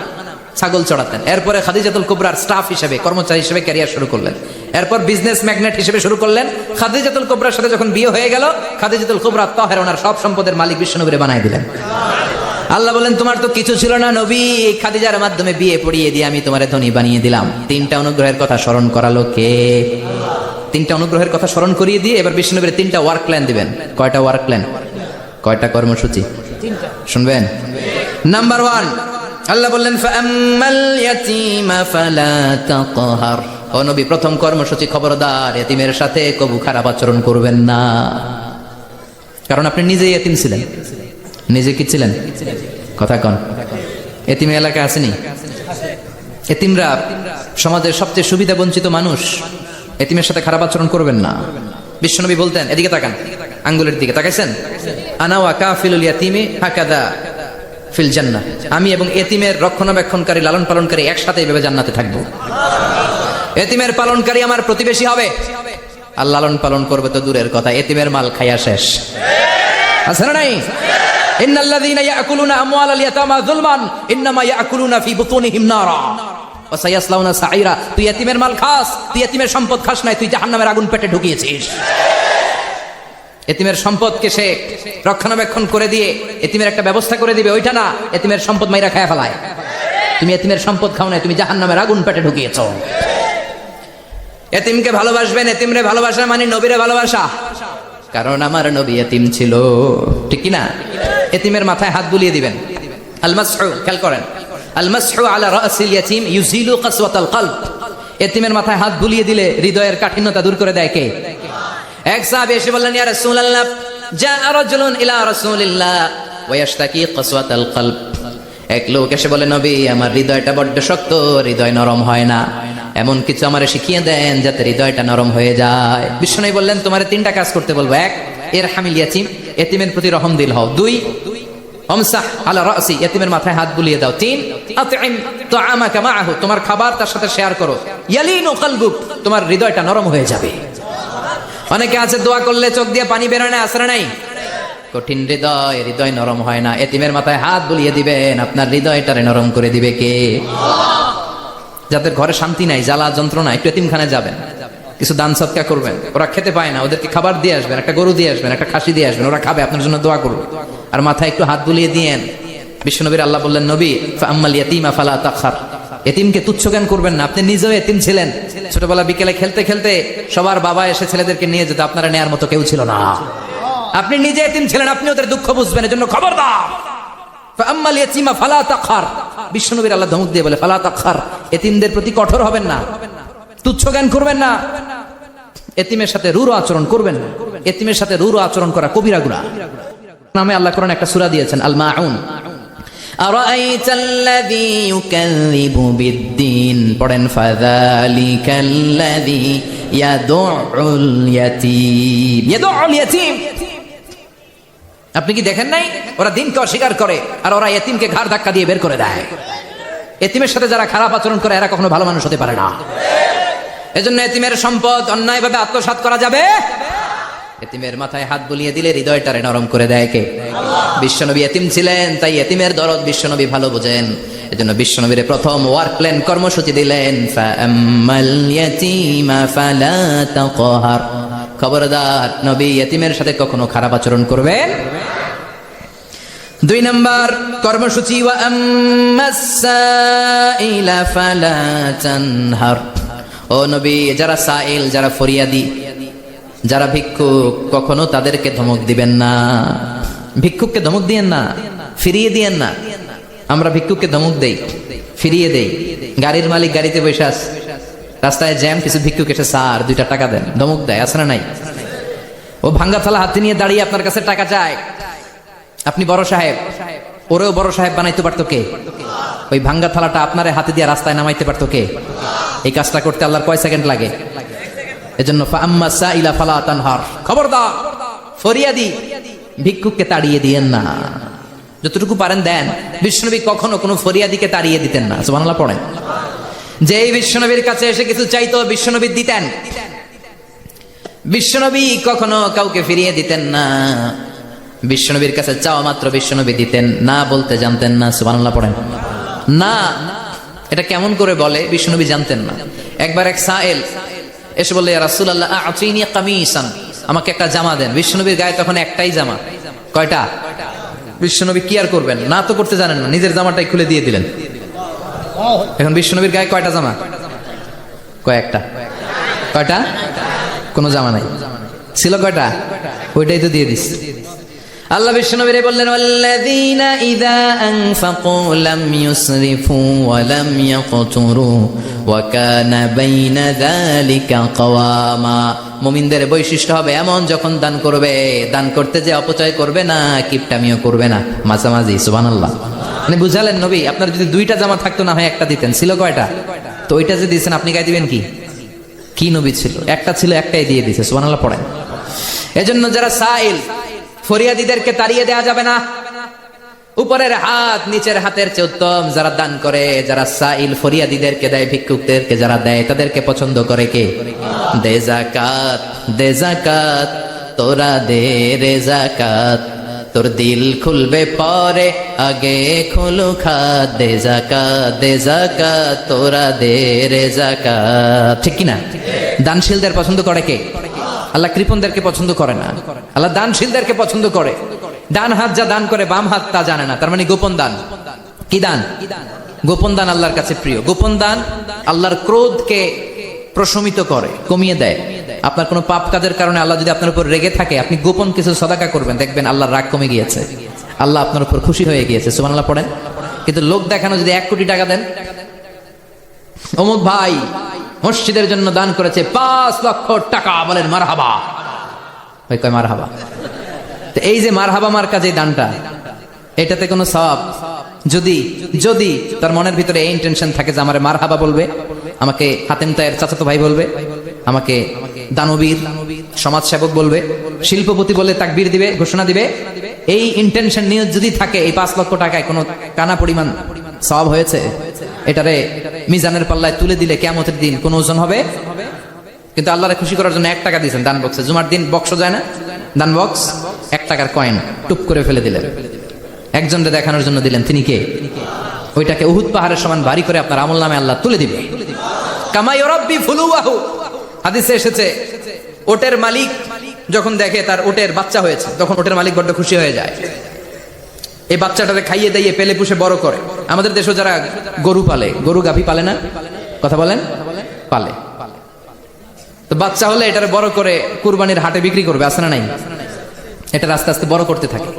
ছাগল চড়াতেন। এরপরে খাদিজাতুল কুবরার স্টাফ হিসেবে, কর্মচারী হিসেবে ক্যারিয়ার শুরু করলেন। এরপর বিজনেস ম্যাগনেট হিসেবে শুরু করলেন। খাদিজাতুল কুবরার সাথে যখন বিয়ে হয়ে গেল, খাদিজাতুল কুবরা তাহের ওনার সব সম্পদের মালিক বিশ্বনবীরে বানাই দিলেন। আল্লাহ বলেন তোমার তো কিছু ছিল না নবী, খাদিজার মাধ্যমে বিয়ে পড়িয়ে দিয়ে আমি তোমারে ধনী বানিয়ে দিলাম। 3টা অনুগ্রহের কথা স্মরণ করালো কে? 3টা অনুগ্রহের কথা স্মরণ করিয়ে দিয়ে এবার বিশ্বনবীর 3টা ওয়ার্ক প্ল্যান দিবেন। কয়টা ওয়ার্ক প্ল্যান? কয়টা কর্মসূচি? শুনবেন। নাম্বার 1, আল্লাহ বললেন ফাআম্মাল ইয়াতীমা ফালা তাকহার। ও নবী, প্রথম কর্মসূচি, খবরদার এতিমের সাথে কবু খারাপ আচরণ করবেন না। কারণ আপনি নিজেই এতিম ছিলেন। নিজে কি ছিলেন? কথা কন। এতিম এলাকা আসেনি? এতিমরা সমাজের সবচেয়ে সুবিধা বঞ্চিত মানুষ। এতিমের সাথে খারাপ আচরণ করবেন না। বিশ্বনবী বলতেন, এদিকে তাকান, আঙ্গুলের দিকে তাকাইছেন, আনা ওয়া কাফিলুল ইয়াতীমি হাকাদা ফিল জান্নাহ। আমি এবং এতিমের রক্ষণাবেক্ষণকারী, লালন পালনকারী একসাথে এইভাবে জান্নাতে থাকবো। এতিমের পালনকারী আমার প্রতিবেশী হবে, আর লালন পালন করবে তো দূরের কথা, এতিমের মাল খাইয়া শেষ। আছে না নাই? ইন্নাল্লাযীনা ইয়াকুলুনা আমওয়ালাল ইয়াতামা যুলমান ইন্নামা ইয়াকুলুনা ফি বুতুনিহিম নারা ওয়া সায়াসলাউনা সাঈরা। তুই এতিমের মাল খাস, তুই এতিমের সম্পদ খাস নাই, তুই জাহান্নামের আগুন পেটে ঢুকিয়েছিস। এতিমের সম্পদকে সে রক্ষণাবেক্ষণ করে দিয়ে এতিমের একটা ব্যবস্থা করে দিবে, ওইটা না, এতিমের সম্পদ মাইরা খায়া ফেলায়। তুমি এতিমের সম্পদ খাও নাই, তুমি জাহান্নামের আগুন পেটে ঢুকিয়েছো। এতিমকে ভালোবাসবেন, এতিমরে ভালোবাসা মানে নবীরে ভালোবাসা। কারণ আমার নবী এতিম ছিল, ঠিক কি না? এতিমের মাথায় হাত বুলিয়ে দিবেন। আল মাসহু, খেয়াল করেন, আল মাসহু আলা রাসিল ইয়াতীম ইউজিলু কাসওয়াতাল কলব। এতিমের মাথায় হাত বুলিয়ে দিলে হৃদয়ের কাঠিন্যতা দূর করে দেয় কে? এক সাহাবী এসে বললেন, ইয়া রাসূলুল্লাহ, জাআ রাজুলুন ইলা রাসূলিল্লাহ ওয়া ইয়াশতাকি কাসওয়াতাল কলব। এক লোক এসে বলে, নবী, আমার হৃদয়টা বড্ড শক্ত, হৃদয় নরম হয় না, এমন কিছু আমারে শিখিয়ে দেন যাতে হৃদয়টা নরম হয়ে যায়। বিশ্বনবী বললেন, তোমারে 3টা কাজ করতে বলবো। 1, ইরহামিল ইয়াতীম, এতিমের প্রতি রহমদিল হও। 2, আমসাহ আলা রাসি, এতিমের মাথায় হাত বুলিয়ে দাও। 3, আতইম তুআমাকা মাআহু, তোমার খাবার তার সাথে শেয়ার করো। ইয়ালিনু কলবুক, তোমার হৃদয়টা নরম হয়ে যাবে। অনেকে আছে দোয়া করলে চোখ দিয়ে পানি বের হয় না, আসরে নাই? কঠিন হৃদয়, হৃদয় নরম হয় না। এতিমের মাথায় হাত বুলিয়ে দিবেন, আপনার হৃদয়টারে নরম করে দিবে কে? যাদের ঘরে শান্তি নাই, জ্বালা যন্ত্রণা, একটু এতিমখানায় যাবেন, কিছু দান সদকা করবেন। ওরা খেতে পায় না, ওদেরকে খাবার দিয়ে আসবেন, একটা গরু দিয়ে আসবেন, একটা খাসি দিয়ে আসবেন, ওরা খাবে, আপনার জন্য দোয়া করবে। আর মাথায় একটু হাত বুলিয়ে দিয়েন। বিশ্বনবীর আল্লাহ বললেন, নবী, ফাআম্মাল ইয়াতীমা ফালা তাকহার, এতিমকে তুচ্ছ জ্ঞান করবেন না। আপনি নিজেও এতিম ছিলেন। ছোটবেলা বিকেলে খেলতে খেলতে সবার বাবা এসে ছেলেদেরকে নিয়ে যেত, আপনারা নেয়ার মতো কেউ ছিল না। আপনি নিজে এতিম ছিলেন, আপনি ওদের দুঃখ বুঝবেন, এজন্য খবরদার। ফাআম্মাল ইয়াতীমা ফালা তাকহার, বিশ্বনবীর আল্লাহ ধমক দিয়ে বলে, ফালা তাকহার, এতিমদের প্রতি কঠোর হবেন না, তুচ্ছ জ্ঞান করবেন না, এতিমের সাথে রূঢ় আচরণ করবেন না। এতিমের সাথে রূঢ় আচরণ করা কবিরা গুনাহ। নামে আল্লাহ কোরআনে একটা সূরা দিয়েছেন, আল মাউন। আরাআইতাল্লাযী ইউকাযযিবু বিদ্দীন, পড়েন, ফাযালিকাল্লাযী ইয়াদুউল ইয়াতীম। ইয়াদুউল ইয়াতীম, আপনি কি দেখেন নাই? ওরা দিনকে অস্বীকার করে আর ওরা এতিমকে ঘাড় ধাক্কা দিয়ে বের করে দেয়। এতিমের সাথে যারা খারাপ আচরণ করে এরা কখনো ভালো মানুষ হতে পারে না। এজন্য এতিমের সম্পদ অন্যায়ভাবে আত্মসাৎ করা যাবে। এতিমের মাথায় হাত বুলিয়ে দিলে হৃদয়টারে নরম করে দেয় কে? বিশ্বনবী এতিম ছিলেন, তাই এতিমের দরদ বিশ্বনবী ভালো বোঝেন। এজন্য বিশ্বনবীর প্রথম ওয়ার্ক প্ল্যান, কর্মসূচি দিলেন, ফাআম্মাল ইয়াতীমা ফালা তাকহার। খবরদার, নবী এতিমের সাথে কখনো খারাপ আচরণ করবেন। দুই নাম্বার কর্মসূচি ওয়া আম্মাস সাইলা ফালা তানহার। ও নবী, যারা সাইল, যারা ফরিয়াদি, যারা ভিক্ষুক, কখনো তাদেরকে ধমক দিবেন না। ভিক্ষুককে ধমক দিয়েন না, ফিরিয়ে দিয়েন না। আমরা ভিক্ষুককে ধমক দেই, ফিরিয়ে দেই। গাড়ির মালিক গাড়িতে বসে আছে, রাস্তায় জ্যাম, কিছু ভিক্ষুক এসে স্যার 2টা টাকা দেন, ধমক দেয়, আছে না নাই? ও ভাঙ্গা থালা হাতে নিয়ে দাঁড়িয়ে আপনার কাছে টাকা চায়। আপনি বড় সাহেব, ওরেও বড় সাহেব বানাইতে পারতো কে? ওই ভাঙ্গা থালাটা আপনারে হাতে দিয়ে রাস্তায় নামাইতে পারতো কে? এই কাজটা করতে আল্লাহর কয় সেকেন্ড লাগে? এজন্য ফাআম্মা সাইলা ফালা তানহার, খবরদার ফরিয়াদি ভিক্ষুককে তাড়িয়ে দিয়েন না। যতটুকু পারেন দেন। বিশ্বনবী কখনো কোনো ফরিয়াদিকে তাড়িয়ে দিতেন না। সুবহানাল্লাহ পড়েন। যেই বিশ্বনবীর কাছে এসে কিছু চাইতো, বিশ্বনবী দিতেন। বিশ্বনবী কখনো কাউকে ফিরিয়ে দিতেন না। বিশ্বনবীর কাছে চাওয়া মাত্র বিশ্বনবী দিতেন, না বলতে জানতেন না। সুবহানাল্লাহ পড়েন। না, এটা কেমন করে বলে বিশ্বনবী জানতেন না। একবার এক সাইল এসে বললে, ইয়া রাসূলুল্লাহ আ'তিনি কামিসান, আমাকে একটা জামা দেন। বিশ্বনবীর গায়ে তখন একটাই জামা। কয়টা? বিশ্বনবী কি আর করবেন, না তো করতে জানেন না, নিজের জামাটাই খুলে দিয়ে দিলেন। এখন বিশ্বনবীর গায়ে কয়টা জামা? কয়েকটা। কয়টা? কোনো জামা নাই। ছিল কয়টা? ওইটাই তো দিয়ে দিস। আল্লাহ বিশ্বনবীরে বললেন, ওয়াল্লাযীনা ইযা আনফাকু লাম ইউসরিফু ওয়া লাম ইয়াকতুরু ওয়া কানা বাইনা যালিকা কওয়ামা। মুমিনদের বৈশিষ্ট্য হবে এমন, যখন দান করবে, দান করতে যে অপচয় করবে না, কিপটামিও করবে না, মাঝামাঝি। সুবহানাল্লাহ। মানে বুঝালেন নবী, আপনার যদি 2টা জামা থাকতো না হয় একটা দিতেন। ছিল কয়টা? তো ওইটা যে দিয়েছেন আপনি গায়ে দিবেন কি? কি নবী ছিল? একটা ছিল, একটাই দিয়ে দিয়েছে। সুবহানাল্লাহ পড়েন। এজন্য যারা সাইল, ফরিয়াদিদেরকে তাড়িয়ে দেয়া যাবে না। উপরের হাত নিচের হাতের চেয়ে উত্তম যারা দান করে, যারা সাইল ফরিয়াদিদেরকে দেয়, ভিক্ষুকদেরকে যারা দেয়, তাদেরকে পছন্দ করে কে? দে যাকাত, দে যাকাত, তোরা দে রে যাকাত, তোর দিল খুলবে পরে, আগে খুলু খাত। দে যাকাত, দে যাকাত, তোরা দে রে যাকাত। ঠিক কিনা? দানশীলদের পছন্দ করে কে? আল্লাহ কৃপণদেরকে পছন্দ করে না, আল্লাহ দানশীলদেরকে পছন্দ করে। ডান হাত যা দান করে, বাম হাত তা জানে না, তার মানে গোপন দান। কি দান? গোপন দান আল্লাহর কাছে প্রিয়। গোপন দান আল্লাহর ক্রোধকে প্রশমিত করে, কমিয়ে দেয়। আপনার কোনো পাপ কাজের কারণে আল্লাহ যদি আপনার উপর রেগে থাকে, আপনি গোপন কিছু সাদাকা করবেন, দেখবেন আল্লাহর রাগ কমে গিয়েছে, আল্লাহ আপনার উপর খুশি হয়ে গিয়েছে। সুবহানাল্লাহ পড়েন। কিন্তু লোক দেখানো যদি 1 কোটি টাকা দেন, অমুক ভাই মসজিদের জন্য দান করেছে 5 লক্ষ টাকা, বলেন মারহাবা। ওই কয় মারহাবা। তো এই যে মারহাবা মার্কা যে দানটা, এটাতে কোনো সওয়াব যদি যদি তার মনের ভিতরে এই ইন্টেনশন থাকে যে আমারে মারহাবা বলবে, আমাকে হাতেম তায়ের চাচাতো ভাই বলবে, আমাকে দানবীর সমাজসেবক বলবে, শিল্পপতি বলে তাকবীর দিবে, ঘোষণা দিবে, এই ইন্টেনশন নিয়ে যদি থাকে, এই 5 লক্ষ টাকায় কোনো কানা পরিমাণ সওয়াব হয়েছে, এটারে মিজানের পাল্লায় তুলে দিলে কিয়ামতের দিন কোন ওজন হবে? কিন্তু আল্লাহরে খুশি করার জন্য 1 টাকা দিয়েছেন দান বক্সে। জুমার দিন বক্স যায় না, দান বক্স, 1 টাকার কয়েন টুপ করে ফেলে দিলেন, একজনকে দেখানোর জন্য দিলেন। তিনি কে? ওইটাকে উহুদ পাহাড়ের সমান ভারী করে আপনার আমলনামে আল্লাহ তুলে দিবে। কামা ইউরাব্বি ফুলুয়াহু, হাদিসে এসেছে, ওটের মালিক যখন দেখে তার ওটের বাচ্চা হয়েছে, তখন ওটের মালিক বড্ড খুশি হয়ে যায়। এই বাচ্চাটাকে খাইয়ে দাইয়ে পেলে পুষে বড় করে। আমাদের দেশে যারা গরু পালে, গরু গাভী পালে না, কথা বলেন, পালে। তো বাচ্চা হলে এটারে বড় করে কুরবানির হাটে বিক্রি করবে, আছে না নাই? এটা আস্তে আস্তে বড় করতে থাকে,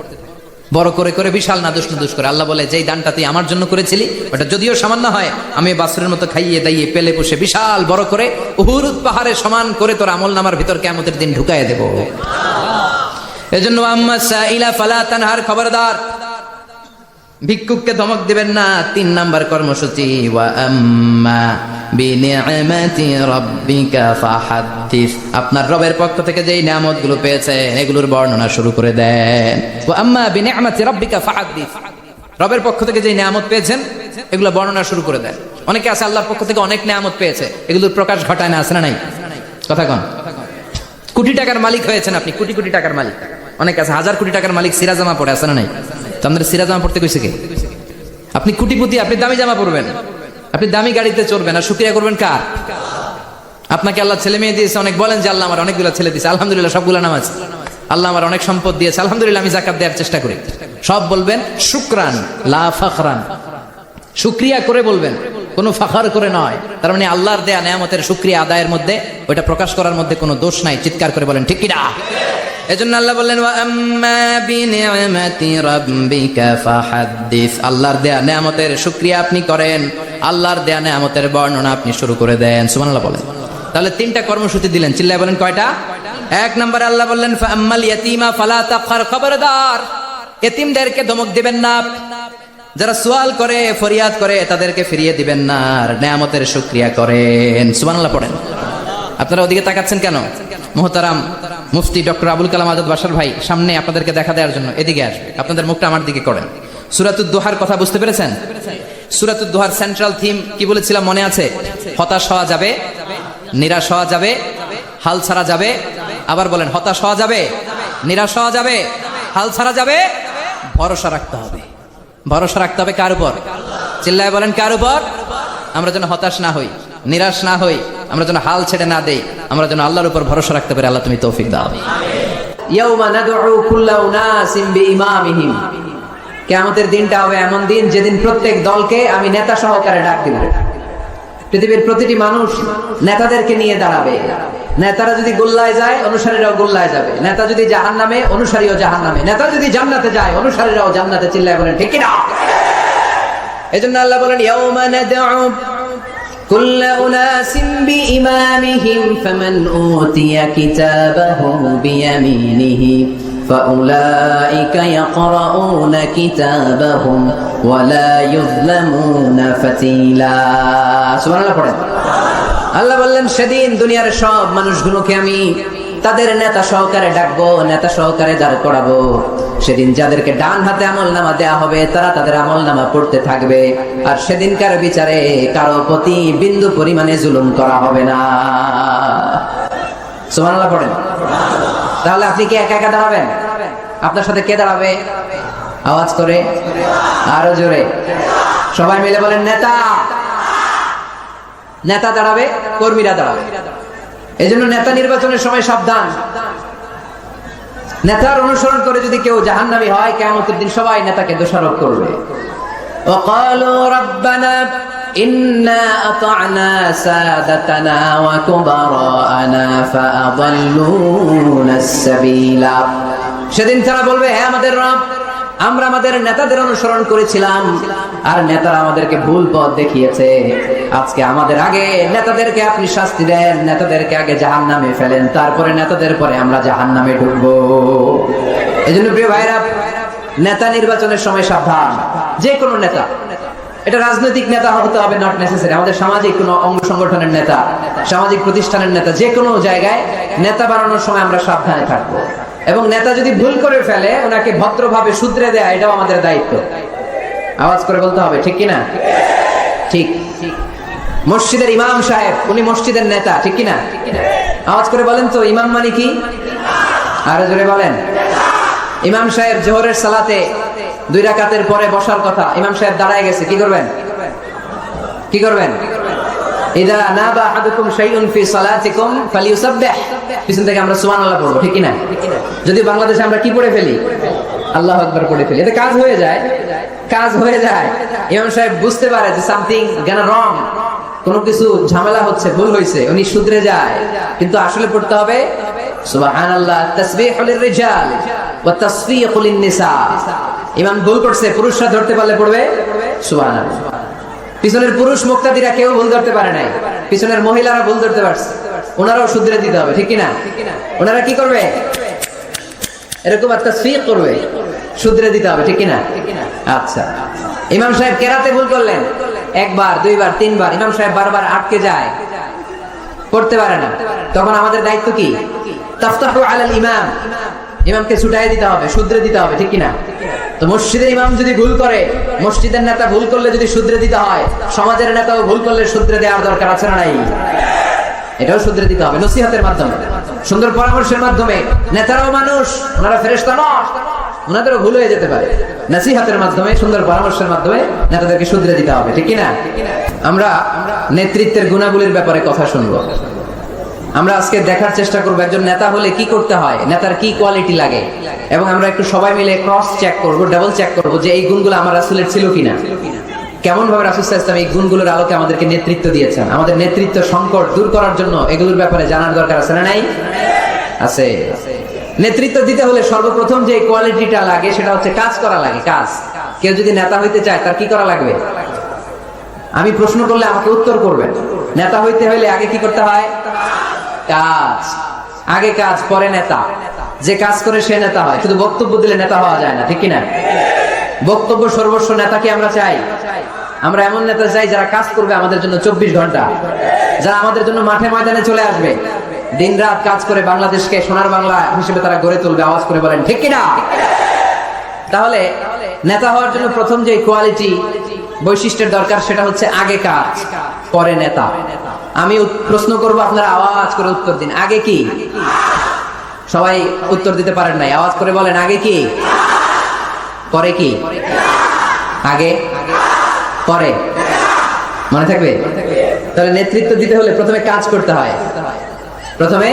বড় করে করে বিশাল নাদুস নাদুস করে। আল্লাহ বলে, যেই দানটা তুই আমার জন্য করেছিলি, ওটা যদিও সামান্য হয়, আমি বাছুরের মতো খাইয়ে দাইয়ে পেলে পুষে বিশাল বড় করে উহুদ পাহাড়ে সমান করে তোর আমল নামার ভিতর কিয়ামতের দিন ঢুকাইয়া দেব। এজন্য আম্মা সাইলা ফালা তানহার, খবরদার ভিক্ষুককে ধমক দিবেন না। 3 নাম্বার কর্মসূচি, ওয়া আম্মা বিনিআমাতি রাব্বিকা ফাহাদ্দিস, আপনার রবের পক্ষ থেকে যেই নিয়ামতগুলো পেয়েছেন এগুলোর বর্ণনা শুরু করে দেন। ওয়া আম্মা বিনিআমাতি রাব্বিকা ফাহাদ্দিস, রবের পক্ষ থেকে যেই নিয়ামত পেয়েছেন এগুলো বর্ণনা শুরু করে দেন। অনেকে আছে আল্লাহর পক্ষ থেকে অনেক নিয়ামত পেয়েছে, এগুলোর প্রকাশ ঘটায় না, আছে না নাই? কথা কন। কোটি টাকার মালিক হয়েছেন আপনি, কোটি কোটি টাকার মালিক। অনেক আছে 1000 কোটি টাকার মালিক, সিরা জামা পড়ে, আছে না নাই? আমাদের সিরা জামা পড়তে কইছে কে? আপনি কোটিপতি, আপনি দামি জামা পরবেন, আপনি দামি গাড়িতে চড়বেন, আর শুকরিয়া করবেন কার? আপনাকে আল্লাহ ছেলে মেয়ে দিয়েছে অনেক, বলেন যে আল্লাহ আমার অনেকগুলো ছেলে দিয়েছে, আলহামদুলিল্লাহ, সবগুলো নামাজ। আল্লাহ আমার অনেক সম্পদ দিয়েছে, আলহামদুলিল্লাহ আমি যাকাত দেওয়ার চেষ্টা করি। সব বলবেন শুকরান লা ফাখরান, শুকরিয়া করে বলবেন, কোনো ফাখার করে নয়। তার মানে আল্লাহর দেয়া নেয়ামতের শুকরিয়া আদায়ের মধ্যে, ওইটা প্রকাশ করার মধ্যে কোনো দোষ নাই। চিৎকার করে বলেন ঠিক কি না? এজন্য আল্লাহ বললেন ওয়া আম্মা বিনি'মাতি রাব্বিকা ফাহাদ্দিস, আল্লাহর দেয়া নেয়ামতের শুকরিয়া আপনি করেন, আল্লাহর দেয়া নেয়ামতের বর্ণনা আপনি শুরু করে দেন। সুবহানাল্লাহ বলেন। তাহলে তিনটা কর্মসূচি দিলেন, চিল্লায় বলেন কয়টা? এক নম্বরে আল্লাহ বললেন ফাআম্মাল ইয়াতীমা ফালা তাকহার, খবরদার এতিমদেরকে ধমক দিবেন না, যারা সওয়াল করে ফরিয়াদ করে তাদেরকে ফিরিয়ে দিবেন না, আর নেয়ামতের শুকরিয়া করেন। সুবহানাল্লাহ পড়েন। আপনারা ওদিকে তাকাচ্ছেন কেন? মুহতারাম মুফতি ডক্টর আবুল কালাম আজাদ বাশার ভাই সামনে আপনাদেরকে দেখা দেওয়ার জন্য এদিকে আসবে, আপনাদের মুখটা আমার দিকে করেন। সূরাতুদ দুহার কথা বুঝতে পেরেছেন? সূরাতুদ দুহার সেন্ট্রাল থিম কি বলেছিলাম মনে আছে? হতাশ হওয়া যাবে, নিরাশ হওয়া যাবে, হাল ছাড়া যাবে। আবার বলেন, হতাশ হওয়া যাবে, নিরাশ হওয়া যাবে, হাল ছাড়া যাবে, ভরসা রাখতে হবে। ভরসা রাখতে হবে কার উপর? চিল্লায় বলেন কার উপর? আমরা যেন হতাশ না হই, নিরাশ না হই, আমরা যেন হাল ছেড়ে না দেই, আমরা যেন আল্লাহর উপর ভরসা রাখতে পারি। আল্লাহ তুমি তৌফিক দাও। ইয়াউমা নাদউ কুল্লা উনাসিন বিইমামিহিম, কিয়ামতের দিনটা হবে এমন দিন যেদিন প্রত্যেক দলকে আমি নেতা সহকারে ডাক দিব। পৃথিবীর প্রতিটি মানুষ নেতাদেরকে নিয়ে দাঁড়াবে। নেতারা যদি গোল্লায় যায়, অনুসারীরাও গোল্লায় যাবে। নেতা যদি জাহান্নামে, অনুসারীও জাহান্নামে। নেতা যদি জান্নাতে যায়, অনুসারীরাও জান্নাতে। চিল্লায় বলেন ঠিক কি না? এজন্য আল্লাহ বলেন ইয়াউমা নাদউ কুল্লা উনাসিন বিইমামিহিম ফামান উতিয়া কিতাবাহু বিয়ামিনিহি فأولئك يقرؤون كتابهم ولا يظلمون فتيلا। সুবহানাল্লাহ পড়েন। আল্লাহ বললেন সেদিন দুনিয়ার সব মানুষগুলোকে আমি তাদের নেতা সহকারে ডাকবো, নেতা সহকারে দাঁড় করাবো। সেদিন যাদেরকে ডান হাতে আমলনামা দেয়া হবে তারা তাদের আমলনামা পড়তে থাকবে, আর সেদিনকার বিচারে কারো প্রতি বিন্দু পরিমাণে জুলুম করা হবে না। সুবহানাল্লাহ পড়েন। তাহলে আপনি কি একা একা দাঁড়াবেন? আপনার সাথে কে দাঁড়াবে? আওয়াজ করে আরো জোরে সবাই মিলে বলেন নেতা। নেতা দাঁড়াবে, কর্মীরা দাঁড়াবে। এই জন্য নেতা নির্বাচনের সময় সাবধান। নেতার অনুসরণ করে যদি কেউ জাহান্নামী হয়, কিয়ামতের দিন সবাই নেতাকে দোষারোপ করবে। وقالوا ربنا إنا أطعنا سادتنا وكبراءنا فأضلونا السبيل। সেদিন তারা বলবে, হে আমাদের রব, আমরা আমাদের নেতাদের অনুসরণ করেছিলাম আর নেতারা আমাদেরকে ভুল পথ দেখিয়েছে। আজকে আমাদের আগে নেতাদেরকে আপনি শাস্তি দেন, নেতাদেরকে আগে জাহান্নামে ফেলেন, তারপরে নেতাদের পরে আমরা জাহান্নামে ঢুকবো। এজন্য প্রিয় ভাইরা, নেতা নির্বাচনের সময় সাবধান। যে কোনো নেতা, এটা রাজনৈতিক নেতা হতে হবে নট নেসেসারি, আমাদের সামাজিক কোনো অঙ্গ সংগঠনের নেতা, সামাজিক প্রতিষ্ঠানের নেতা, যে কোনো জায়গায় নেতা বানানোর সময় আমরা সাবধানে থাকবো। এবং নেতা যদি ভুল করে ফেলে, ওনাকে ভদ্রভাবে শুধরে দেয়া, এটাও আমাদের দায়িত্ব। আওয়াজ করে বলতে হবে ঠিক কিনা? ঠিক। মসজিদের ইমাম সাহেব, উনি মসজিদের নেতা, ঠিক কিনা? আওয়াজ করে বলেন তো, ইমাম মানে কি? আরো জোরে বলেন। ইমাম সাহেব জোহরের সালাতে 2 রাকাতের পরে বসার কথা, ইমাম সাহেব দাঁড়ায় গেছে, কি করবেন? কি করবেন? ইদা নাবা আহাদুকুম শাইউন ফি সালাতিকুম ফালিয়ুসাব্বিহ, পিছন থেকে আমরা সুবহানাল্লাহ পড়ব, ঠিক কি না? যদি বাংলাদেশে আমরা কি পড়ে ফেলি? আল্লাহু আকবার পড়ে ফেলি, এতে কাজ হয়ে যায়। কাজ হয়ে যায়। ইমাম সাহেব বুঝতে পারে যে সামথিং গান রং, কোনো কিছু ঝামেলা হচ্ছে, ভুল হয়েছে, উনি শুধরে যায়। কিন্তু আসলে পড়তে হবে সুবহানাল্লাহ, তাসবিহু লিররিজাল ওয়া তাসফিয়ু লিন-নিসা। ইমাম ভুল করছে, পুরুষরা ধরতে পারলে পড়বে সুবহানাল্লাহ। পিছনের পুরুষ মুক্তাদিরা কেউ ভুল ধরতে পারে নাই, পিছনের মহিলারা ভুল ধরতে পারছে, ওনারাও শুধরে দিতে হবে, ঠিক কিনা? ওনারা কি করবে? এরকম তাসফিক করবে, শুধরে দিতে হবে, ঠিক কিনা? আচ্ছা, ইমাম সাহেব কেরাতে ভুল করলেন, 1 বার 2 বার 3 বার, ইমাম সাহেব বারবার আটকে যায়, পড়তে পারে না, তখন আমাদের দায়িত্ব কি? তাফতাহু আলাল ইমাম, ইমামকে ছুটাই দিতে হবে, শুধরে দিতে হবে, ঠিক কিনা? তো মসজিদের ইমাম যদি ভুল করে, মসজিদের নেতা ভুল করলে যদি শুধরে দিতে হয়, সমাজের নেতাও ভুল করলে শুধরে দেওয়ার দরকার আছে না নাই? এটাও শুধরে দিতে হবে নসিহতের মাধ্যমে, সুন্দর পরামর্শের মাধ্যমে। নেতারাও মানুষ, ওনারা ফেরেশতা নয়, ওনাদেরও ভুল হয়ে যেতে পারে। নসিহতের মাধ্যমে, সুন্দর পরামর্শের মাধ্যমে নেতাদেরকে শুধরে দিতে হবে, ঠিক কিনা? আমরা নেতৃত্বের গুণাবলীর ব্যাপারে কথা শুনবো। আমরা আজকে দেখার চেষ্টা করবো একজন নেতা হলে কি করতে হয়, নেতার কি কোয়ালিটি লাগে, এবং আমরা একটু সবাই মিলে ক্রস চেক করবো, ডাবল চেক করবো যে এই গুণগুলো আমার রাসূলের ছিল কিনা, কেমন ভাবে রাসূল সাল্লাল্লাহু আলাইহি ওয়াসাল্লাম এই গুণগুলোর আলোকে আমাদেরকে নেতৃত্ব দিয়েছেন। আমাদের নেতৃত্ব সংকট দূর করার জন্য এগুলোর ব্যাপারে জানার দরকার আছে না নাই? আছে। নেতৃত্ব দিতে হলে সর্বপ্রথম যে কোয়ালিটিটা লাগে সেটা হচ্ছে কাজ করা লাগে। কাজ। কেউ যদি নেতা হইতে চায় তার কি করা লাগবে? আমি প্রশ্ন করলে আমাকে উত্তর করবেন। নেতা হইতে হলে আগে কি করতে হয়? কাজ। আগে কাজ পরে নেতা। যে কাজ করে সে নেতা হয়। শুধু বক্তব্য দিলে নেতা হওয়া যায় না, ঠিক কি না? বক্তব্য সর্বস্ব নেতাকে আমরা চাই। আমরা এমন নেতা চাই যারা কাজ করবে আমাদের জন্য 24 ঘন্টা, যারা আমাদের জন্য মাঠে ময়দানে চলে আসবে, দিনরাত কাজ করে বাংলাদেশকে সোনার বাংলা হিসেবে তারা গড়ে তুলবে। আওয়াজ করে বলেন ঠিক কিনা? তাহলে নেতা হওয়ার জন্য প্রথম যে কোয়ালিটি বৈশিষ্ট্যের দরকার সেটা হচ্ছে আগে কাজ পরে নেতা। আমি প্রশ্ন করব, আপনারা আওয়াজ করে উত্তর দিন। আগে কি? সবাই উত্তর দিতে পারেন নাই, আওয়াজ করে বলেন আগে কি পরে কি? আগে পরে, মনে থাকবে? তাহলে নেতৃত্ব দিতে হলে প্রথমে কাজ করতে হয়। প্রথমে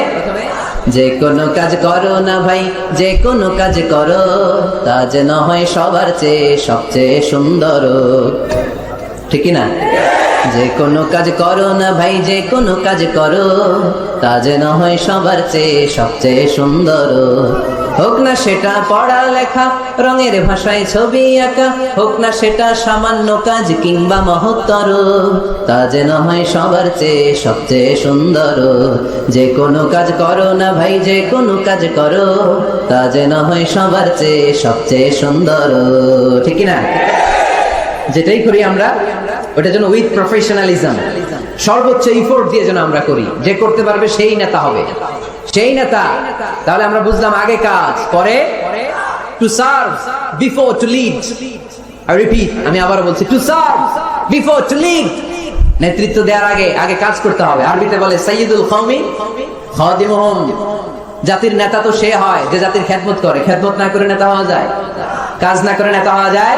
যে কোনো কাজ করো না ভাই, যে কোনো কাজ করো, তা যেন হয় সবার চেয়ে সবচেয়ে সুন্দর, ঠিক না? যে কোনো কাজ করো না ভাই, যে কোনো কাজ করো, তা যেন হয় সবার চেয়ে সবচেয়ে সুন্দর। হোক না সেটা পড়ালেখা, রঙের ভাষায় ছবি আঁকা, হোক না সেটা সামান্য কাজ কিংবা মহত্তর, তা যেন হয় সবার চেয়ে সবচেয়ে সুন্দর। যে কোনো কাজ করো না ভাই, যে কোনো কাজ করো, তা যেন হয় সবার চেয়ে সবচেয়ে সুন্দর, ঠিক না? যেটাই করি আমরা ওটা যেন উইথ প্রফেশনালিজম, সর্বোচ্চ ইফোর্ট দিয়ে যেন আমরা করি। যে করতে পারবে সেই নেতা হবে, সেই নেতা। তাহলে আমরা বুঝলাম আগে কাজ পরে to serve before to lead. I repeat, আমি আবার বলছি, to serve before to lead. নেতৃত্ব দেওয়ার আগে আগে কাজ করতে হবে। আরবিতে বলে সাইয়্যিদুল কওমি খাদিমুহুম। জাতির নেতা তো সে হয় যে জাতির খেদমত করে। খেদমত না করে নেতা হওয়া যায়? কাজ না করে নেতা হওয়া যায়?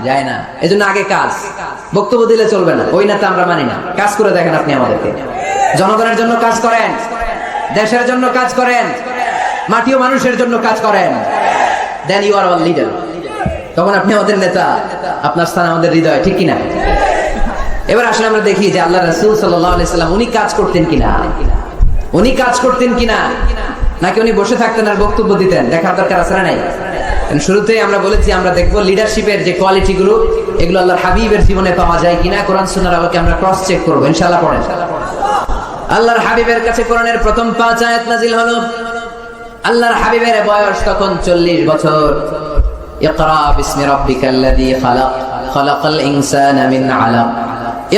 যায় না। এজন্য আগে কাজ। বক্তব্য দিলে চলবে না, ওই নেতা আমরা মানি না। কাজ করে দেখেন আপনি আমাদেরকে। জনগণের জন্য কাজ করেন, দেশের জন্য কাজ করেন, মাটি ও মানুষের জন্য কাজ করেন, then you are our leader. তখন আপনি আমাদের নেতা, আপনার স্থান আমাদের হৃদয়, ঠিক কিনা? এবার আসলে আমরা দেখি যে আল্লাহ রাসূল সাল্লাল্লাহু আলাইহি সাল্লাম উনি কাজ করতেন কিনা, উনি কাজ করতেন কিনা, নাকি উনি বসে থাকতেন আর বক্তব্য দিতেন? দেখার দরকার আছে না নাই? শুরুতেই আমরা বলেছি আমরা দেখবো লিডারশিপের যে কোয়ালিটি গুলো, এগুলো আল্লাহর হাবিবের জীবনে পাওয়া যায় কিনা কোরআন সুন্নাহর আলোকে আমরা ক্রস চেক করবো ইনশাআল্লাহ। পড়েন। আল্লাহর হাবিবের কাছে কোরআনের প্রথম 5 আয়াত নাজিল হলো। আল্লাহর হাবিবের বয়স তখন 40 বছর। ইকরা বিসমি রাব্বিকাল্লাযী খালাক, খালাকাল ইনসানা মিন আলাক,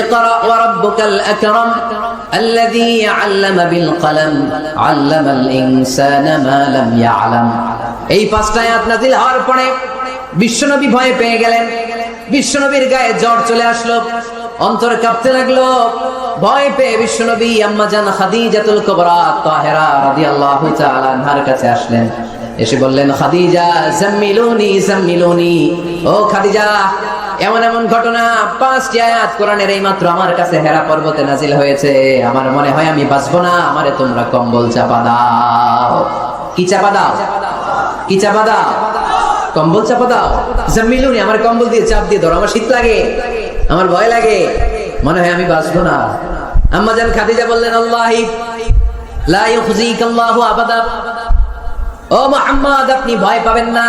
ইকরা ওয়া রাব্বুকাল আকরাম, الذي علم بالقلم علم الانسان ما لم يعلم। এই 5টা আয়াত নাযিল হওয়ার পরে বিশ্বনবী ভয় পেয়ে গেলেন। বিশ্বনবীর গায়ে জ্বর চলে আসলো, অন্তর কাঁপতে লাগলো। ভয় পেয়ে বিশ্বনবী আম্মা জান খাদিজাতুল কুবরা তাহেরা রাদিয়াল্লাহু তাআলা আনহার কাছে আসলেন। এসে বললেন, খাদিজা জাম্মিলুনি জাম্মিলুনি, ও খাদিজা, এমন এমন ঘটনা 5টি আয়াত কোরআনের এই মাত্র আমার কাছে হেরা পর্বতে নাজিল হয়েছে। আমার মনে হয় আমি বাঁচবো না, আমারে তোমরা কম্বল চাপা দাও। কি চাপা দাও? কি চাপা দাও? কম্বল চাপা দাও। জাম্মিলুনি, আমার কম্বল দিয়ে চাপ দিয়ে ধরো, আমার শীত লাগে, আমার ভয় লাগে, মনে হয় আমি বাঁচবো না। আম্মা জান খাদিজা বললেন, আল্লাহি লা ইউখজিকাল্লাহু আবাদা, ও মুহাম্মদ আপনি ভয় পাবেন না,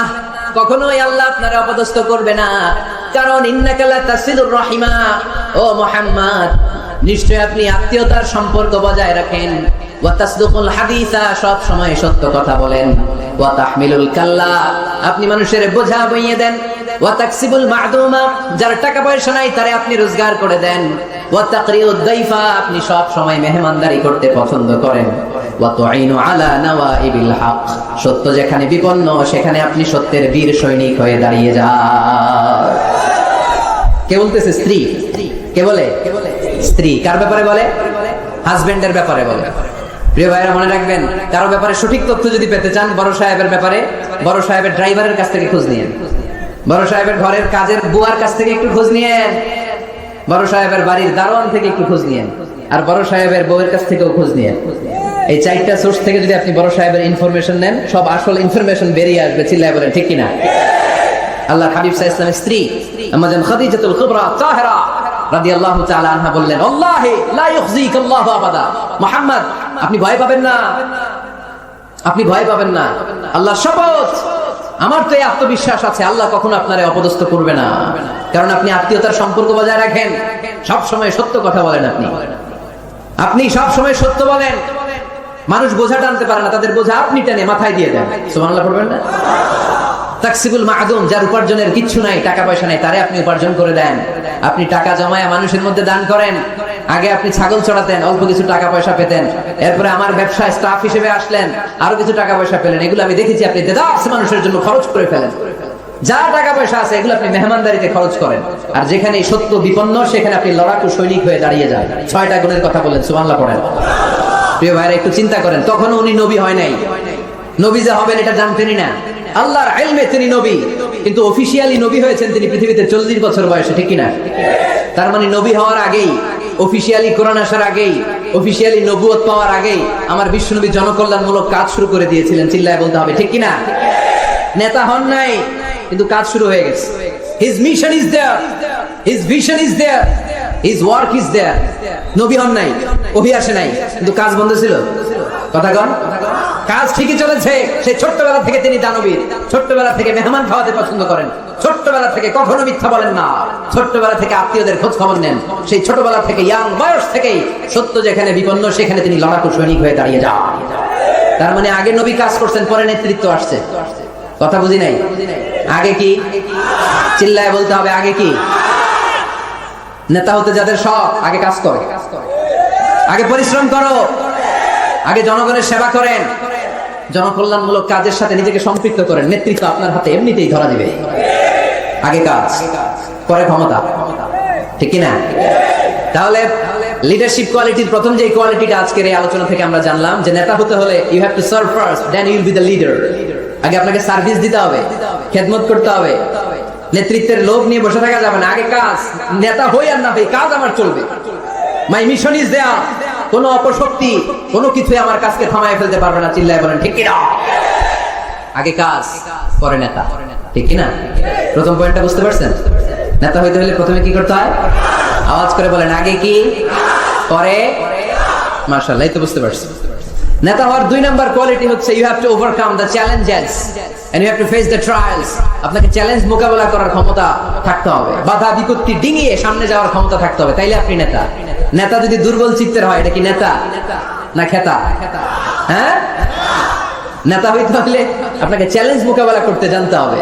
কখনোই আল্লাহ আপনার অপদস্থ করবে না। কারণ ইন্নাকা লা তাসিলুর রাহিমা, ও মুহাম্মদ নিশ্চয় আপনি আত্মীয়তার সম্পর্ক বজায় রাখেন। ওয়া তাসদুকুল হাদিসা, সব সময় সত্য কথা বলেন। ওয়া তাহমিলুল কাল্লা, আপনি মানুষের বোঝা বইয়ে দেন। ওয়া তাকসিবুল মা'দুমা, যার টাকা পয়সা নাই তারে আপনি রোজগার করে দেন। ওয়া তাকরিউদ দাইফা, আপনি সব সময় মেহমানদারি করতে পছন্দ করেন। ওয়া তুঈনু আলা নাওয়াইবিল হক, সত্য যেখানে বিপন্ন সেখানে আপনি সত্যের বীর সৈনিক হয়ে দাঁড়িয়ে যান। কে বলতেছে? স্ত্রী। কে বলে? স্ত্রী। কার ব্যাপারে বলে? হাজবেন্ডের ব্যাপারে বলে। প্রিয় ভাইরা মনে রাখবেন, কারো ব্যাপারে সঠিক তথ্য যদি পেতে চান, বড় সাহেবের ব্যাপারে বড় সাহেবের ড্রাইভারের কাছ থেকে খোঁজ নিয়েন, বড় সাহেবের ঘরের কাজের বুয়ার কাছ থেকে একটু খোঁজ নিয়েন, বড় সাহেবের বাড়ির দারোয়ান থেকে একটু খোঁজ নিয়েন, আর বড় সাহেবের বউয়ের কাছ থেকেও খোঁজ নিয়েন। এই চারটা সোর্স থেকে যদি আপনি বড় সাহেবের ইনফরমেশন নেন, সব আসল ইনফরমেশন বেরিয়ে আসবে। চিল্লায় বলেন ঠিক কিনা? আল্লাহর হাবিব সাল্লাল্লাহু আলাইহি ওয়াসাল্লামের স্ত্রী আম্মা জান খাদিজাতুল কুবরা তাহেরা রাদিয়াল্লাহু তাআলা আনহা বললেন, আল্লাহি লা ইউখজিকাল্লাহু আবাদা। মুহাম্মদ, আপনি ভয় পাবেন না, আপনি ভয় পাবেন না। আল্লাহর শপথ, আমার তো এই আত্মবিশ্বাস আছে, আল্লাহ কখনো আপনারে অপদস্থ করবে না। কারণ আপনি আত্মীয়তার সম্পর্ক বজায় রাখেন, সব সময় সত্য কথা বলেন। আপনি সব সময় সত্য বলেন। মানুষ বোঝা টানতে পারে না, তাদের বোঝা আপনি টেনে মাথায় দিয়ে দেন। সুবহানাল্লাহ পড়বেন না? তাকসিবুল মা'দুম, যার উপার্জনের কিচ্ছু নাই, টাকা পয়সা নাই, তারে আপনি উপার্জন করে দেন। আপনি টাকা জমায় মানুষের মধ্যে দান করেন। আগে আপনি ছাগল চড়াতেন, অল্প কিছু টাকা পয়সা পেতেন। এরপরে আমার ব্যবসায় স্টাফ হিসেবে আসলেন, আরো কিছু টাকা পয়সা পেলেন। এগুলো আমি দেখেছি আপনি দেদাস মানুষের জন্য খরচ করে ফেলেন। যা টাকা পয়সা আছে এগুলো আপনি মেহমানদারিতে খরচ করেন। আর যেখানে সত্য বিপন্ন, সেখানে আপনি লড়াকু সৈনিক হয়ে দাঁড়িয়ে যান। 6টা গুণের কথা বলেন, সুবহানাল্লাহ পড়েন। প্রিয় ভাইরা, একটু চিন্তা করেন, তখনও উনি নবী হয় নাই। নবী যে হবেন এটা জানতেনই না। আল্লাহর ইলমে তিনি নবী, কিন্তু অফিশিয়ালি নবী হয়েছেন তিনি পৃথিবীতে 40 বছর বয়সে, ঠিক কিনা? তার মানে নবী হওয়ার আগেই, অফিশিয়ালি কোরআন আসার আগেই, অফিশিয়ালি নবুয়ত পাওয়ার আগেই আমার বিশ্বনবী জনকল্যাণমূলক কাজ শুরু করে দিয়েছিলেন। চিল্লায় বলতে হবে ঠিক কিনা? নেতা হন নাই, কিন্তু কাজ শুরু হয়ে গেছে। His mission is there, his vision is there, his work is there. নবী হন নাই, ওহী আসে নাই, কিন্তু কাজ বন্ধ ছিল। কথা কন, কাজ ঠিকই চলেছে। সেই ছোট্টবেলা থেকে তিনি দানবীর, ছোট্টবেলা থেকে মেহমান খাওয়াতে পছন্দ করেন, ছোট্টবেলা থেকে কখনো মিথ্যা বলেন না, ছোট্টবেলা থেকে আত্মীয়দের খোঁজ খবর নেন। সেই ছোটবেলা থেকে, ইয়াং বয়স থেকেই সত্য যেখানে বিপন্ন, সেখানে তিনি লড়াকু সৈনিক হয়ে দাঁড়িয়ে যান। তার মানে আগে নবী কাজ করছেন, পরে নেতৃত্ব আসছে। কথা বুঝি নাই? আগে কি? চিল্লায় বলতে হবে, আগে কি? নেতা হতে যাদের শখ, আগে কাজ করো, আগে পরিশ্রম করো, আগে জনগণের সেবা করেন, জনকল্যাণমূলক কাজের সাথে নিজেকে সম্পৃক্ত করেন। নেতৃত্ব আপনার হাতে এমনিতেই ধরা দিবে। আগে কাজ, পরে ক্ষমতা, ঠিক কিনা? তাহলে লিডারশিপ কোয়ালিটির প্রথম যে কোয়ালিটিটা আজকের এই আলোচনা থেকে আমরা জানলাম, যে নেতা হতে হলে you have to serve first, then you will be the leader. আগে আপনাকে সার্ভিস দিতে হবে, খেদমত করতে হবে। নেতৃত্বের লোভ নিয়ে বসে থাকা যাবে না। আগে কাজ, নেতা হই আর না হই, কাজ আমার চলবে। মাই মিশন ইজ দেয়ার। কোন অপশক্তি, কোনো কিছুই আমার কাজকে থামায় ফেলতে পারবে না। চিল্লায় বলেন ঠিক কিনা? আগে কাজ, পরে নেতা, ঠিক কিনা? প্রথম পয়েন্টটা বুঝতে পারছেন? নেতা হইতে হলে প্রথমে কি করতে হয়? আওয়াজ করে বলেন, আগে কি, পরে। মাশাআল্লাহ, এই তো বুঝতে পারছেন। নেতা হওয়ার 2 নাম্বার কোয়ালিটি হচ্ছে you have to overcome the challenges and you have to face the trials. আপনাকে চ্যালেঞ্জ মোকাবেলা করার ক্ষমতা থাকতে হবে, বাধা বিপত্তি ডিঙিয়ে সামনে যাওয়ার ক্ষমতা থাকতে হবে, তাইলে আপনি নেতা। নেতা যদি দুর্বল চিত্তের হয়, এটা কি নেতা না খেতা? হ্যাঁ, নেতা হইতে হলে আপনাকে চ্যালেঞ্জ মোকাবেলা করতে জানতে হবে।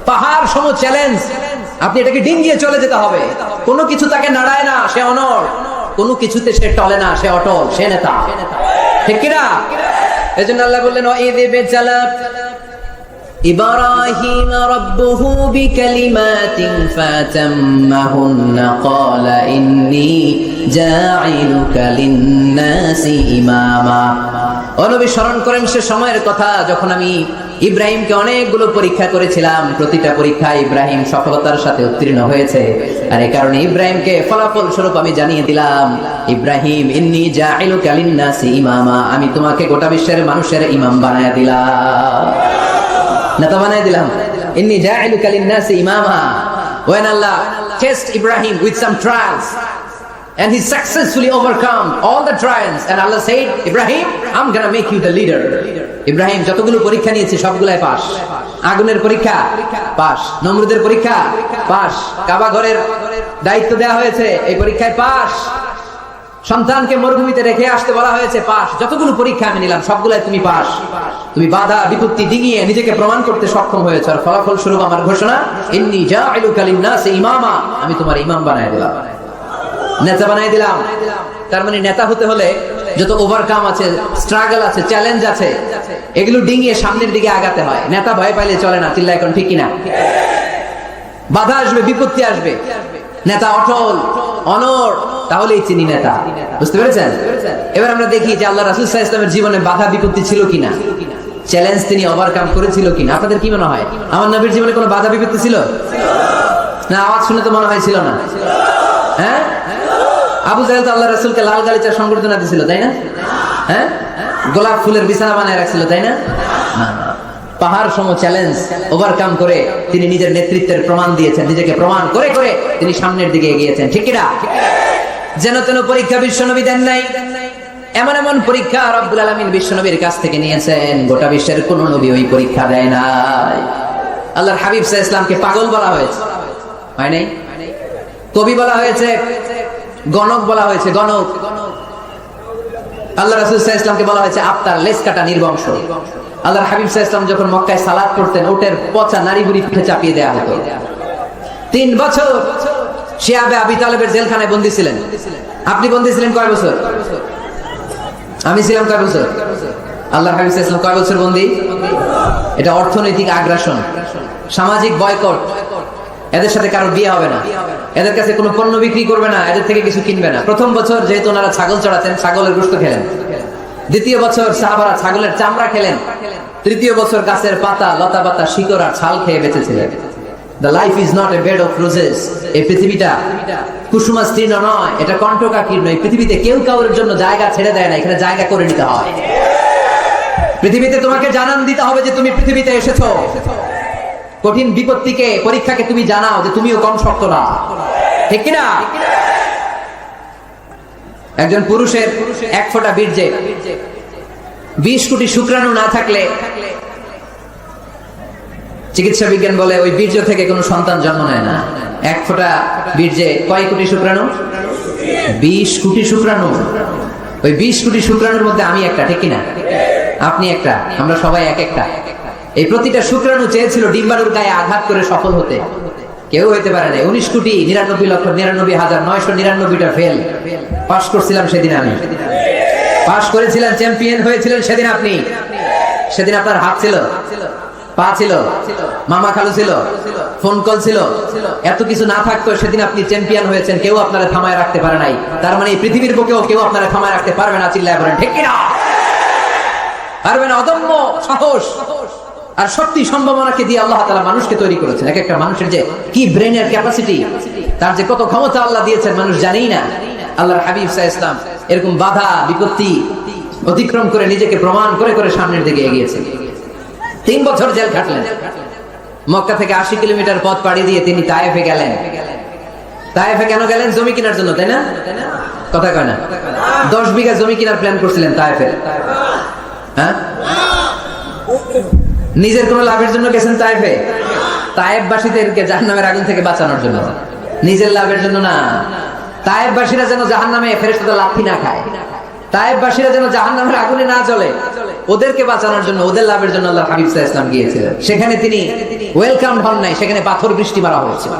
পাহাড় সম চ্যালেঞ্জ, আপনি এটাকে ডিঙিয়ে চলে যেতে হবে। কোনো কিছু তাকে নাড়ায় না, সে অনড়। কোনো কিছুতে সে টলে না, সে অটল, সে নেতা, ঠিক কিনা? এজন্য আল্লাহ বললেন, ওয়াইযি বিজালা ইব্রাহিম রাব্বুহু বিকালিমাতিন ফাতাম্মাহুন্না ক্বালা ইন্নী জাঈলুকা লিন-নাসি ইমামা। ও নবী, স্মরণ করেন সে সময়ের কথা যখন আমি ইব্রাহিমকে অনেকগুলো পরীক্ষা করেছিলাম। প্রতিটা পরীক্ষায় ইব্রাহিম সফলতার সাথে উত্তীর্ণ হয়েছে। আর এই কারণে ইব্রাহিমকে ফলাফল স্বরূপ আমি জানিয়ে দিলাম, ইব্রাহিম ইন্নী জাঈলুকা লিন-নাসি ইমামা, আমি তোমাকে গোটা বিশ্বের মানুষের ইমাম বানায়া দিলাম, নেতা বানায়া দিলাম। ইন্নী জাঈলুকা লিন-নাসি ইমামা। When Allah test Ibrahim with some trials and he successfully overcome all the trials, and Allah said, Ibrahim, I'm gonna make you the leader. Ibrahim যতগুলো পরীক্ষা নিয়েছে সবগুলাই পাস। আগুনের পরীক্ষা পাস, নমরুদের পরীক্ষা পাস, কাবা ঘরের দায়িত্ব দেওয়া হয়েছে, এই পরীক্ষায় পাস। সন্তানকে মরুভূমিতে রেখে আসতে বলা হয়েছে, পাস। যতগুলো পরীক্ষা আমি নিলাম সবগুলাই তুমি পাস। তুমি বাধা বিপত্তি ডিঙিয়ে নিজেকে প্রমাণ করতে সক্ষম হয়েছ। আর ফলাফল স্বরূপ আমার ঘোষণা, ইন্নী জাঈলুকা লিন-নাসি ইমামা, আমি তোমার ইমাম বানায় দিলাম, নেতা বানায় দিলাম। তার মানে নেতা হতে হলে যত ওভারকাম আছে, স্ট্রাগল আছে, চ্যালেঞ্জ আছে, এগুলো ডিঙিয়ে সামনের দিকে আগাতে হয়। নেতা ভয় পাইলে চলে না। চিল্লা এখন ঠিক কিনা? বাধা আসবে, বিপত্তি আসবে, নেতা অটল অনড়, তাহলেই চিনি নেতা। বুঝতে পেরেছেন? এবার আমরা দেখি যে আল্লাহ রাসূল সাল্লাল্লাহু আলাইহি ওয়াসাল্লামের জীবনে বাধা বিপত্তি ছিল কিনা, চ্যালেঞ্জ তিনি ওভারকাম করেছিল কিনা। আপনাদের কি মনে হয়, আমার নবীর জীবনে কোনো বাধা বিপত্তি ছিল না? আওয়াজ শুনে তো মনে হয় ছিল না। হ্যাঁ, আবু জাহেল তো আল্লাহ রাসূলকে লাল গালিচার সংবর্ধনা দিছিল, তাই না? হ্যাঁ, গোলাপ ফুলের বিছানা বানায় রাখছিল, তাই না? পাহাড় সম চ্যালেঞ্জ ওভারকাম করে তিনি নিজের নেতৃত্বের প্রমাণ দিয়েছেন, নিজেকে প্রমাণ করে করে তিনি সামনের দিকে এগিয়েছেন, ঠিক কি না? যেন তেন পরীক্ষা বিশ্বনবী দেন নাই, এমন এমন পরীক্ষা রব্বুল আলামিন বিশ্বনবীর কাছ থেকে নিয়েছেন, গোটা বিশ্বের কোন নবী ওই পরীক্ষা দেয় নাই। আল্লাহর হাবিব সাল্লাল্লাহু আলাইহি ওয়াসাল্লামকে পাগল বলা হয়েছে, হয় নাই? কবি বলা হয়েছে, গণক বলা হয়েছে, গণক। আল্লাহ রাসূল সাল্লাল্লাহু আলাইহি ওয়াসাল্লামকে বলা হয়েছে আফতার, লেজ কাটা, নির্বংশ। আল্লাহর হাবিব সাল্লাল্লাহু আলাইহি ওয়াসাল্লাম যখন মক্কায় সালাত করতেন, ওটের পচা নারী বুড়ি পিঠে চাপিয়ে দেয়া হতো। 3 বছর শিয়াবে আবি তালেবের জেলখানায় বন্দী ছিলেন। আপনি বন্দী ছিলেন কয় বছর? আমি ছিলাম কয় বছর? আল্লাহর হাবিব সাল্লাল্লাহু আলাইহি ওয়াসাল্লাম কয় বছর বন্দী? এটা অর্থনৈতিক আগ্রাসন, সামাজিক বয়কট। এদের সাথে কারো বিয়ে হবে না, এদের কাছে কোনো পণ্য বিক্রি করবে না, এদের থেকে কিছু কিনবে না। প্রথম বছর যেহেতু ওনারা ছাগল চড়াতেন, ছাগলের গোশত খেলেন। দ্বিতীয় বছর সাহাবারা ছাগলের চামড়া খেলেন। তৃতীয় বছর গাছের পাতা, লতা পাতা, শিকড় আর ছাল খেয়ে বেঁচেছিলেন। The life is not a bed of roses. এই পৃথিবীটা কুসুমাস্তীর্ণ নয়, এটা কণ্টকাকীর্ণ। এই পৃথিবীতে কেউ কাউরের জন্য জায়গা ছেড়ে দেয় না, এখানে জায়গা করে নিতে হয়। পৃথিবীতে তোমাকে জানান দিতে হবে যে তুমি পৃথিবীতে এসেছো। কঠিন বিপত্তিকে, পরীক্ষাকে তুমি জানাও যে তুমিও কম শক্ত না, ঠিক কিনা? একজন পুরুষের 1 ফোঁটা বীর্যে 20 কোটি শুক্রাণু না থাকলে চিকিৎসা বিজ্ঞান বলে ওই বীর্য থেকে কোনো সন্তান জন্ম নেয় না। 1 ফোঁটা বীর্যে কয় কোটি শুক্রাণু? 20 কোটি শুক্রাণু। ওই 20 কোটি শুক্রাণুর মধ্যে আমি একটা, ঠিক কিনা? আপনি একটা, আমরা সবাই এক একটা। এই প্রতিটা শুক্রাণু চেয়েছিল ডিম্বাণুর গায়ে আঘাত করে সফল হতে, কেউ হইতে পারে না। 19,99,999টা ফেল। পাস করছিলাম সেদিন আমি, পাস করেছিলাম, চ্যাম্পিয়ন হয়েছিলেন সেদিন আপনি। সেদিন আপনার হাত ছিল, পা ছিল, মামা খালু ছিল, ফোন কল ছিল, এত কিছু না থাকতো সেদিন আপনি চ্যাম্পিয়ন হয়েছেন। কেউ আপনারা থামায় রাখতে পারে নাই। তার মানে এই পৃথিবীর বুকেও কেউ আপনারা থামায় রাখতে পারবে না। চিল্লায় বলেন ঠিক কিনা? পারবে না। অদম্য সাহস আর শক্তি সম্ভাবনাকে দিয়ে আল্লাহ তাআলা মানুষকে তৈরি করেছেন। এক একটা মানুষের যে কি ব্রেনের ক্যাপাসিটি, তার যে কত ক্ষমতা আল্লাহ দিয়েছেন মানুষ জানেই না। আল্লাহর হাবিব সাল্লাল্লাহু আলাইহি ওয়াসাল্লাম এরকম বাধা বিপত্তি অতিক্রম করে নিজেকে প্রমাণ করে করে সামনের দিকে এগিয়েছেন। 3 বছর জেল খাটলেন। মক্কা থেকে 80 কিলোমিটার পথ পাড়ি দিয়ে তিনি তায়েফে গেলেন। তায়েফে কেন গেলেন? জমি কেনার জন্য, তাই না? কথা কয় না? 10 বিঘা জমি কেনার প্ল্যান করছিলেন তায়েফে। হ্যাঁ, নিজের কোন লাভের জন্য গেছেন তায়েফে? তায়েফবাসীদেরকে জাহান্নামের আগুন থেকে বাঁচানোর জন্য, নিজের লাভের জন্য না। তায়েফবাসীরা যেন জাহান্নামে ফেরেশতাদের লাথি না খায়, তায়েফবাসীরা যেন জাহান্নামের আগুনে না জ্বলে, ওদেরকে বাঁচানোর জন্য, ওদের লাভের জন্য আল্লাহর হাবিব সাল্লাল্লাহু আলাইহি ওয়াসাল্লাম গিয়েছিলেন। সেখানে তিনি ওয়েলকাম হন নাই, সেখানে পাথর বৃষ্টি মারা হয়েছিল।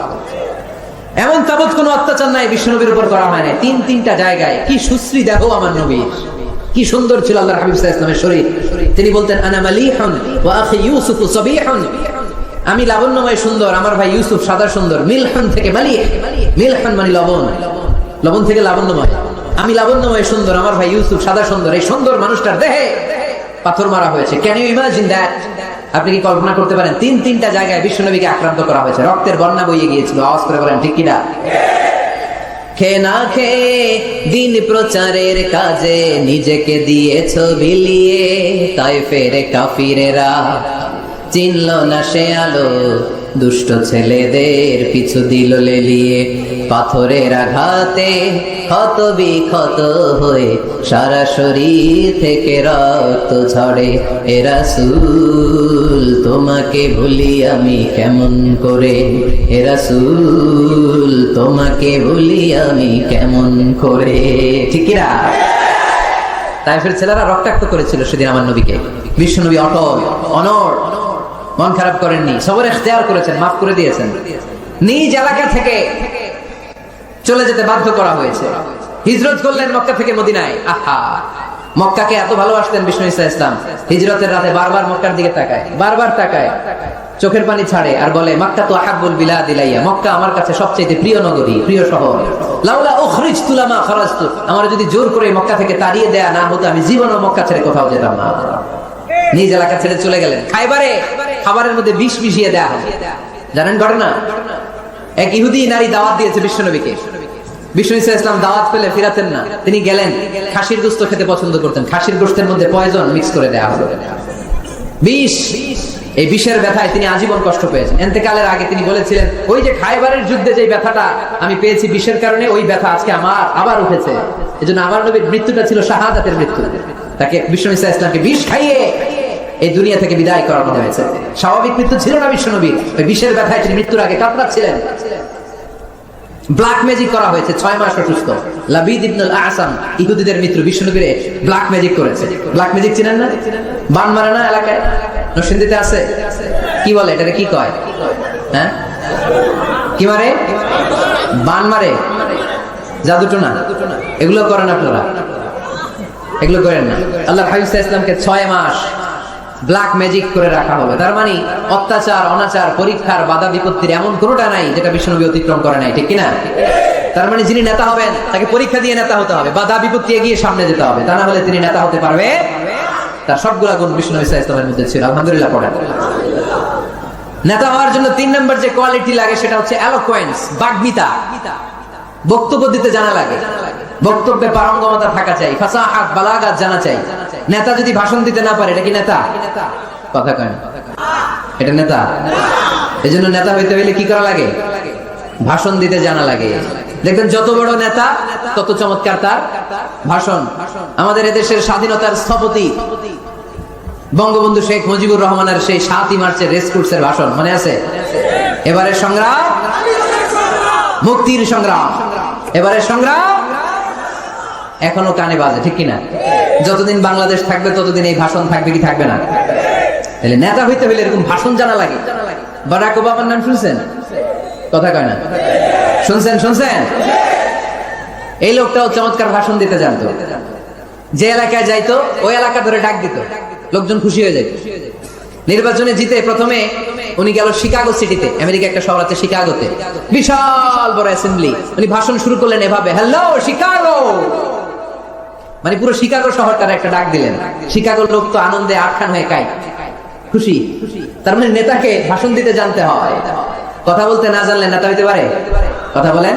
এমন তাবৎ কোনো অত্যাচার নাই বিশ্বনবীর উপর করা হয় না। 3টা জায়গায় কি সুশ্রী দেখো আমার নবীর, কি সুন্দর ছিল আল্লাহর হাবিব সাল্লাল্লাহু আলাইহি ওয়াসাল্লামের শরীর। তিনি বলতেন আনা মালিহুন ওয়া আখি ইউসুফ সাবিহুন, আমি লাবণ্যময় সুন্দর, আমার ভাই ইউসুফ সাদা সুন্দর। মিলহুন থেকে মালিহ, মিলহুন মানে লবণ, লবণ থেকে লাবণ্যময়। আমি লাবণ্যময় সুন্দর, আমার ভাই ইউসুফ সাদা সুন্দর। এই সুন্দর মানুষটার দেহে পাথর মারা হয়েছে। Can you imagine that? আপনি কি কল্পনা করতে পারেন? 3টা জায়গায় বিশ্বনবীকে আক্রান্ত করা হয়েছে, রক্তের বন্যা বইয়ে গিয়েছিল। আওয়াজ করে বলেন ঠিক কিনা? খেয়ে না খেয়ে দিন প্রচারের কাজে নিজেকে দিয়েছ বিলিয়ে, তায়েফের কাফিরেরা চিনল না সে আলো, দুষ্ট ছেলেদের পিছু দিল লেলিয়ে। পাথরের আঘাতে ক্ষত বিক্ষত হয়ে সারা শরীর থেকে রক্ত ঝরে। এ রাসূল তোমাকে ভুলি আমি কেমন করে, এ রাসূল তোমাকে ভুলি আমি কেমন করে। ঠিক কি না? তায়েফের ছেলেরা রক্তাক্ত করেছিল সেদিন আমার নবীকে। বিশ্বনবী অটল, অনড়, মন খারাপ করেননি, সবর ইখতিয়ার করেছেন, মাফ করে দিয়েছেন। নিজ এলাকা থেকে চলে যেতে বাধ্য করা হয়েছে, হিজরত করলেন মক্কা থেকে মদিনায়। আহা, মক্কাকে এত ভালোবাসতেন বিষ্ণু ইসা ইসলাম। হিজরতের রাতে বারবার মক্কার দিকে তাকায়, বারবার তাকায়, চোখের পানি ছাড়ে আর বলে মক্কা তো আহাব্বুল বিলাদ ইলাইয়া, মক্কা আমার কাছে সবচেয়ে প্রিয় নগরী, প্রিয় শহর। লাউলা উখরিজতু লামা খারাজতু, আমার যদি জোর করে মক্কা থেকে তাড়িয়ে দেয়া না হতো আমি জীবনও মক্কা ছেড়ে কোথাও যেতাম না। নিজ এলাকা ছেড়ে চলে গেলেন। খাইবারে খাবারের মধ্যে বিষ মিশিয়ে দেয়া হবে, জানেন ঘটনা? এক ইহুদি নারী দাওয়াত দিয়েছে বিশ্বনবীকে। বিষ্ণু ইসা ইসলাম দাওয়াত পেলে ফিরাতেন না, তিনি গেলেন, খাসির গোশত খেতে পছন্দ করতেন, খাসির গোশতের মধ্যে পয়জন মিক্স করে দেওয়া হলো, বিষ। এই বিষের ব্যথায় তিনি আজীবন কষ্ট পেয়েছেন। এতেকালের আগে তিনি বলেছিলেন, ওই যে খায়বারের যুদ্ধে যে ব্যথাটা আমি পেয়েছি বিষের কারণে, ওই ব্যথা আজকে আমার আবার উঠেছে। এজন্য আমার নবীর মৃত্যুটা ছিল শাহাদাতের মৃত্যু। তাকে বিষ্ণু ইসা ইসলামকে বিষ খাইয়ে এই দুনিয়া থেকে বিদায় করানো হয়েছে। স্বাভাবিক মৃত্যু ছিল না বিশ্ব নবীর, ওই বিষের ব্যথায় তিনি মৃত্যুর আগে কাতরাচ্ছিলেন। ব্ল্যাক ম্যাজিক করা হয়েছে, 6 মাস অসুস্থ। লাবিদ ইবনুল আসাম ইহুদিদের মিত্র বিষ্ণুনবীর ব্ল্যাক ম্যাজিক করেছে। ব্ল্যাক ম্যাজিক চিনেন না? বান মারে না এলাকায়, নরসিংদীতে আছে, কি বলে এটাকে, কি কয়? হ্যাঁ, কি মারে? বান মারে, জাদুটোনা, এগুলো করেন আপনারা? এগুলো করেন না। আল্লাহ হাবিব সাল্লাল্লাহু আলাইহি ওয়াসাল্লামকে 6 মাস ব্ল্যাক ম্যাজিক করে রাখা হলো। তার মানে অত্যাচার, অনাচার, পরীক্ষার, বাধা বিপত্তির এমন কোনোটা নাই যেটা বিশ্বনবী অতিক্রম করে নাই, ঠিক কিনা? তার মানে যিনি নেতা হবেন তাকে পরীক্ষা দিয়ে নেতা হতে হবে, বাধা বিপত্তি এগিয়ে সামনে যেতে হবে, তা না হলে তিনি নেতা হতে পারবে? তার সবগুলা গুণ বিশ্বনবী সাল্লাল্লাহু আলাইহি ওয়াসাল্লামের মধ্যে ছিল। আলহামদুলিল্লাহ পড়েন। নেতা হওয়ার জন্য 3 নম্বর যে কোয়ালিটি লাগে সেটা হচ্ছে এলোকোয়েন্স, বাগ্মিতা। বক্তব্য দিতে জানা লাগে, বক্তব্যে পারঙ্গমতা থাকা চাই, ফাসাহাত, বালাগাত জানা চাই। নেতা যদি ভাষণ দিতে না পারে, এটা কি নেতা? কথা কয় না, এটা নেতা? এজন্য নেতা হইতে হইলে কি করা লাগে? ভাষণ দিতে জানা লাগে। দেখবেন যত বড় নেতা তত চমৎকার তার ভাষণ। আমাদের এদেশের স্বাধীনতার স্থপতি বঙ্গবন্ধু শেখ মুজিবুর রহমানের সেই 7ই মার্চের রেস কোর্সের ভাষণ মনে আছে? এবারের সংগ্রাম মুক্তির সংগ্রাম, এবারের সংগ্রাম এখনো কানে বাজে, ঠিক কিনা? যতদিন বাংলাদেশ থাকবে ততদিন এই ভাষণ থাকবে কি থাকবে না? তাহলে নেতা হইতে হইলে এরকম ভাষণ জানা লাগে। বারাক ওবামার নাম শুনছেন? কথা কয় না, শুনছেন? শুনছেন? এই লোকটাও চমৎকার ভাষণ দিতে জানতো। যে এলাকায় যাইতো ওই এলাকা ধরে ডাক দিত, লোকজন খুশি হয়ে যেত। নির্বাচনে জিতে প্রথমে উনি গেল শিকাগো সিটিতে, আমেরিকা একটা শহর আছে শিকাগোতে, বিশাল বড় অ্যাসেম্বলি। উনি ভাষণ শুরু করলেন এভাবে, হ্যালো শিকাগো, মানে পুরো শিকাগো শহরটার একটা ডাক দিলেন। শিকাগোর লোক তো আনন্দে আটখান হয়ে কাই, খুশি। তার মানে নেতাকে ভাষণ দিতে জানতে হয়, কথা বলতে না জানলে নেতা হইতে পারে? কথা বলেন।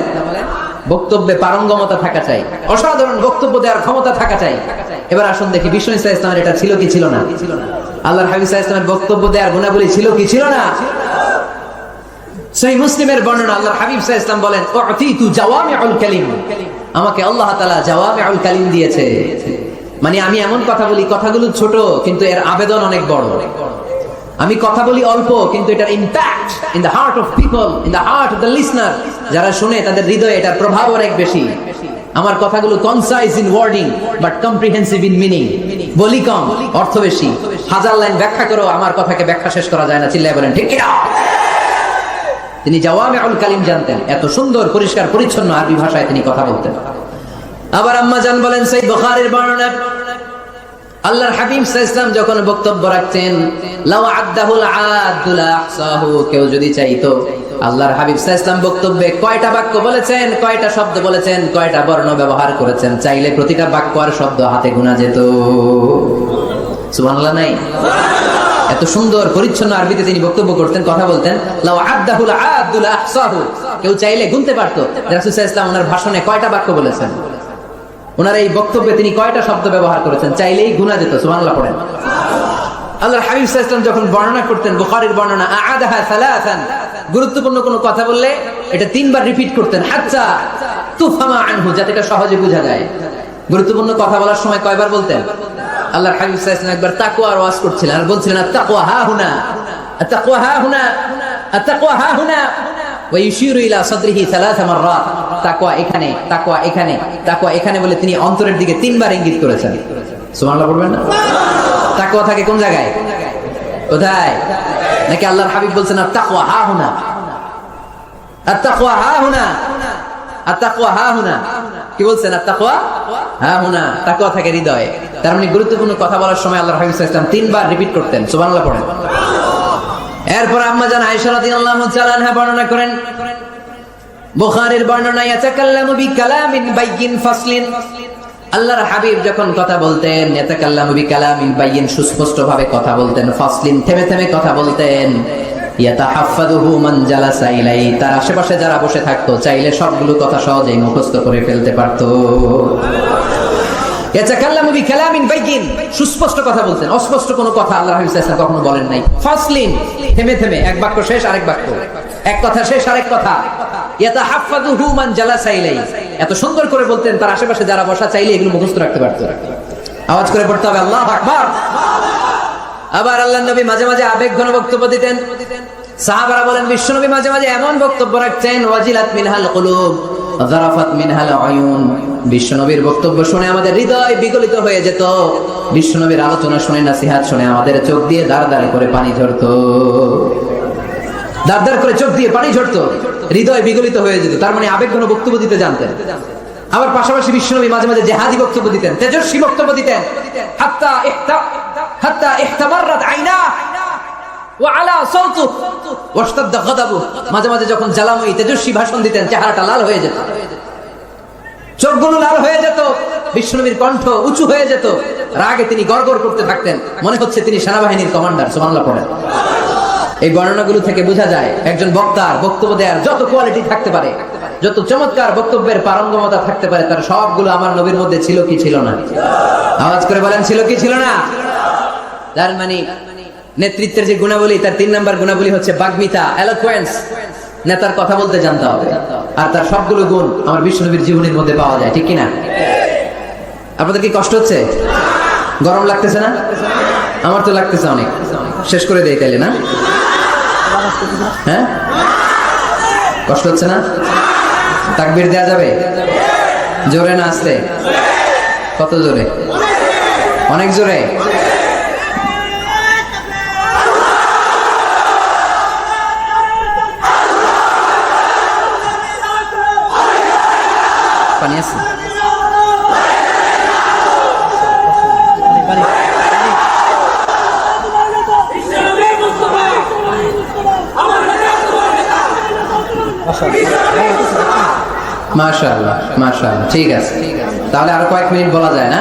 বক্তব্যে পারঙ্গমতা থাকা চাই, অসাধারণ বক্তব্য দেওয়ার ক্ষমতা থাকা চাই। এবার আসুন দেখি বিষ্ণু ইসা ইসলামের এটা ছিল কি ছিল না? আল্লাহর হাবিব সাল্লাল্লাহু আলাইহি ওয়াসাল্লামের বক্তব্য দেওয়ার গুণাবলী ছিল কি ছিল না? সহিহ মুসলিমের বর্ণনা, আল্লাহর হাবিব সাল্লাল্লাহু আলাইহি ওয়াসাল্লাম বলেন, উতিতু জাওয়ামিউল কালিম, আমাকে আল্লাহ তাআলা জাওয়ামিউল কালিম দিয়েছে। মানে আমি এমন কথা বলি, কথাগুলো ছোট কিন্তু এর আবেদন অনেক বড়। আমি কথা বলি অল্প কিন্তু এটার impact in the heart of people, in the heart of the listener, যারা শুনে তাদের হৃদয়ে এটার প্রভাব অনেক বেশি। আমার কথাগুলো concise in wording but comprehensive in meaning. বলি কম, অর্থ বেশি। 1000 লাইন ব্যাখ্যা করো, আমার কথাকে ব্যাখ্যা শেষ করা যায় না। চিল্লায় বলেন ঠিক কিনা? তিনি জাওয়ামিউল কালিম জানতেন, এত সুন্দর পরিষ্কার পরিচ্ছন্ন আরবি ভাষায় তিনি কথা বলতেন। আবার আম্মা জান বলেন, সহিহ বুখারীর বর্ণনা, আল্লাহর হাবিব সাল্লাল্লাহু আলাইহি ওয়াসাল্লাম যখন বক্তব্য রাখতেন, লাউ আদাহুল আদুল আহসাহু, কেউ যদি চাইতো আল্লাহর হাবিব সাল্লাল্লাহু আলাইহি ওয়াসাল্লাম বক্তব্যে কয়টা বাক্য বলেছেন, কয়টা শব্দ বলেছেন, কয়টা বর্ণ ব্যবহার করেছেন, চাইলে প্রতিটা বাক্য আর শব্দ হাতে গোনা যেত। সুবহানাল্লাহ নাই? এত সুন্দর পরিচ্ছন্ন আরবিতে তিনি বক্তব্য করতেন, কথা বলতেন। লাউ আদাহুল আদুল আহসাহু, কেউ চাইলে গুনতে পারতো রাসূল সাল্লাল্লাহু আলাইহি ওয়াসাল্লাম ওনার ভাষণে কয়টা বাক্য বলেছেন, ওনার এই বক্তব্যে তিনি কয়টা শব্দ ব্যবহার করেছেন, চাইলেই গুনা যেত। সুবহানাল্লাহ পড়েন। আল্লাহর হাবিব সাল্লাল্লাহু আলাইহি ওয়াসাল্লাম যখন বর্ণনা করতেন, বুখারীর বর্ণনা, আ'আদাহা সালাসান, গুরুত্বপূর্ণ কোনো কথা বললে এটা 3 বার রিপিট করতেন, হাত্তা তুফহামা আনহু, যাতে এটা সহজে বোঝা যায়। গুরুত্বপূর্ণ কথা বলার সময় কয়বার বলতেন? আল্লাহর হাবিব সাল্লাল্লাহু আলাইহি ওয়াসাল্লাম একবার তাকওয়ার ওয়াজ করছিলেন আর বলছিলেন, আত-তাকওয়া হা হুনা, আত-তাকওয়া হা হুনা, আত-তাকওয়া হা হুনা, ওয়া ইউশিরু ইলা সাদরিহি 3 মাররাত, তাকওয়া এখানে, তাকওয়া এখানে, তাকওয়া এখানে বলে তিনি অন্তরের দিকে 3 বার ইঙ্গিত করেছেন। সুবহানাল্লাহ বলবেন না? তাকওয়া থাকে কোন জায়গায়? কোথায়? নাকি আল্লাহর হাবিব বলছেন আত-তাকওয়া হা হুনা, আত-তাকওয়া হা হুনা, আত-তাকওয়া হা হুনা, কি বলছেন? আত-তাকওয়া হা হুনা, তাকওয়া থাকে হৃদয়ে। তার মানে গুরুত্বপূর্ণ কথা বলার সময় আল্লাহর হাবিব সাল্লাল্লাহু আলাইহি ওয়াসাল্লাম 3 বার রিপিট করতেন। সুবহানাল্লাহ পড়েন। এরপর আম্মা জান আয়েশা রাদিয়াল্লাহু তাআলা আনহা বর্ণনা করেন, বুখারীর বর্ণনা, ইয়াতাকাল্লামু বিকালামিন বাইয়িন ফাসলিন, আল্লাহর হাবিব যখন কথা বলতেন, ইয়াতাকাল্লামু বিকালামিন বাইয়িন, সুস্পষ্ট ভাবে কথা বলতেন, ফাসলিন, থেমে থেমে কথা বলতেন। ইয়াতাহাফাযুহু মান জালাসা ইলাই, তার আশেপাশে যারা বসে থাকতো চাইলে সবগুলো কথা সহজেই মুখস্থ করে ফেলতে পারতো। ইয়াতাকাল্লামু বিকালামিন বাইয়িন, সুস্পষ্ট কথা বলতেন, অস্পষ্ট কোনো কথা আল্লাহর হাবিব সাল্লাল্লাহু আলাইহি ওয়াসাল্লাম কখনো বলেন নাই। ফাসলিন, থেমে থেমে, এক বাক্য শেষ আরেক বাক্য, এক কথা শেষ আরেক কথা। ইয়াতাহাফাযুহু মান জালাসা ইলাই, এত সুন্দর করে বলতেন তার আশেপাশে যারা বসা চাইলে এগুলো মুখস্থ রাখতে পারতো। আওয়াজ করে পড়তে হবে আল্লাহু আকবার। আবার আল্লাহর নবী মাঝে মাঝে আবেগঘন বক্তব্য দিতেন। সাহাবারা বলেন বিশ্বনবী মাঝে মাঝে এমন বক্তব্য রাখতেন, ওয়াজিলাত মিনহাল কুলুব যারাফাত মিনহাল আয়ুন, বিশ্বনবীর বক্তব্য শুনে আমাদের হৃদয় বিগলিত হয়ে যেত, বিশ্বনবীর আলোচনা শুনে, নসিহত শুনে আমাদের চোখ দিয়ে দাঁড় দাঁড় করে পানি ঝরতো, দাঁড় দাঁড় করে চোখ দিয়ে পানি ঝরতো, হৃদয় বিগলিত হয়ে যেত। তার মানে আবেগঘন বক্তব্য দিতে জানতেন। আবার পাশাপাশি বিশ্বনবী মাঝে মাঝে জিহাদি বক্তব্য দিতেন, তেজস্বী বক্তব্য দিতেন। হাত্তা ইহতামাররাত আইনা ওয়া আলা সাওতু ওয়াশতাদ্দা গাদাবু, মাঝে মাঝে যখন জ্বালাময়ী তেজস্বী ভাষণ দিতেন চেহারাটা লাল হয়ে যেত, চোখগুলো লাল হয়ে যেত, বিশ্বনবীর কণ্ঠ উঁচু হয়ে যেত, রাগে তিনি গড়গড় করতে থাকতেন, মনে হচ্ছে তিনি সেনাবাহিনীর কমান্ডার। সুবহানাল্লাহ পড়েন। এই বর্ণনাগুলো থেকে বোঝা যায় একজন বক্তার বক্তব্য দেওয়ার যত কোয়ালিটি থাকতে পারে, যত চমৎকার বক্তব্যের পারঙ্গমতা থাকতে পারে, তার সবগুলো আমার নবীর মধ্যে ছিল কি ছিল না? আওয়াজ করে বলেন, ছিল কি ছিল না? তার মানে নেতৃত্বের যে গুণাবলী, তার 3 নাম্বার গুণাবলী হচ্ছে বাগ্মিতা, এলোকোয়েন্স, নেতার কথা বলতে জানতে হবে। আর তার সবগুলো গুণ আমার বিশ্বনবীর জীবনের মধ্যে পাওয়া যায়, ঠিক কিনা? আপনাদের কি কষ্ট হচ্ছে? গরম লাগতেছে না? আমার তো লাগতেছে অনেক। শেষ করে দেই তাইলে, না? হ্যাঁ, কষ্ট হচ্ছে না? তাকবীর দেয়া যাবে? জোরে না আস্তে? কত জোরে? অনেক জোরে। পানি আছে? মাশাআল্লাহ, মাশাআল্লাহ, ঠিক আছে। তাহলে আরো কয়েক মিনিট বলা যায় না?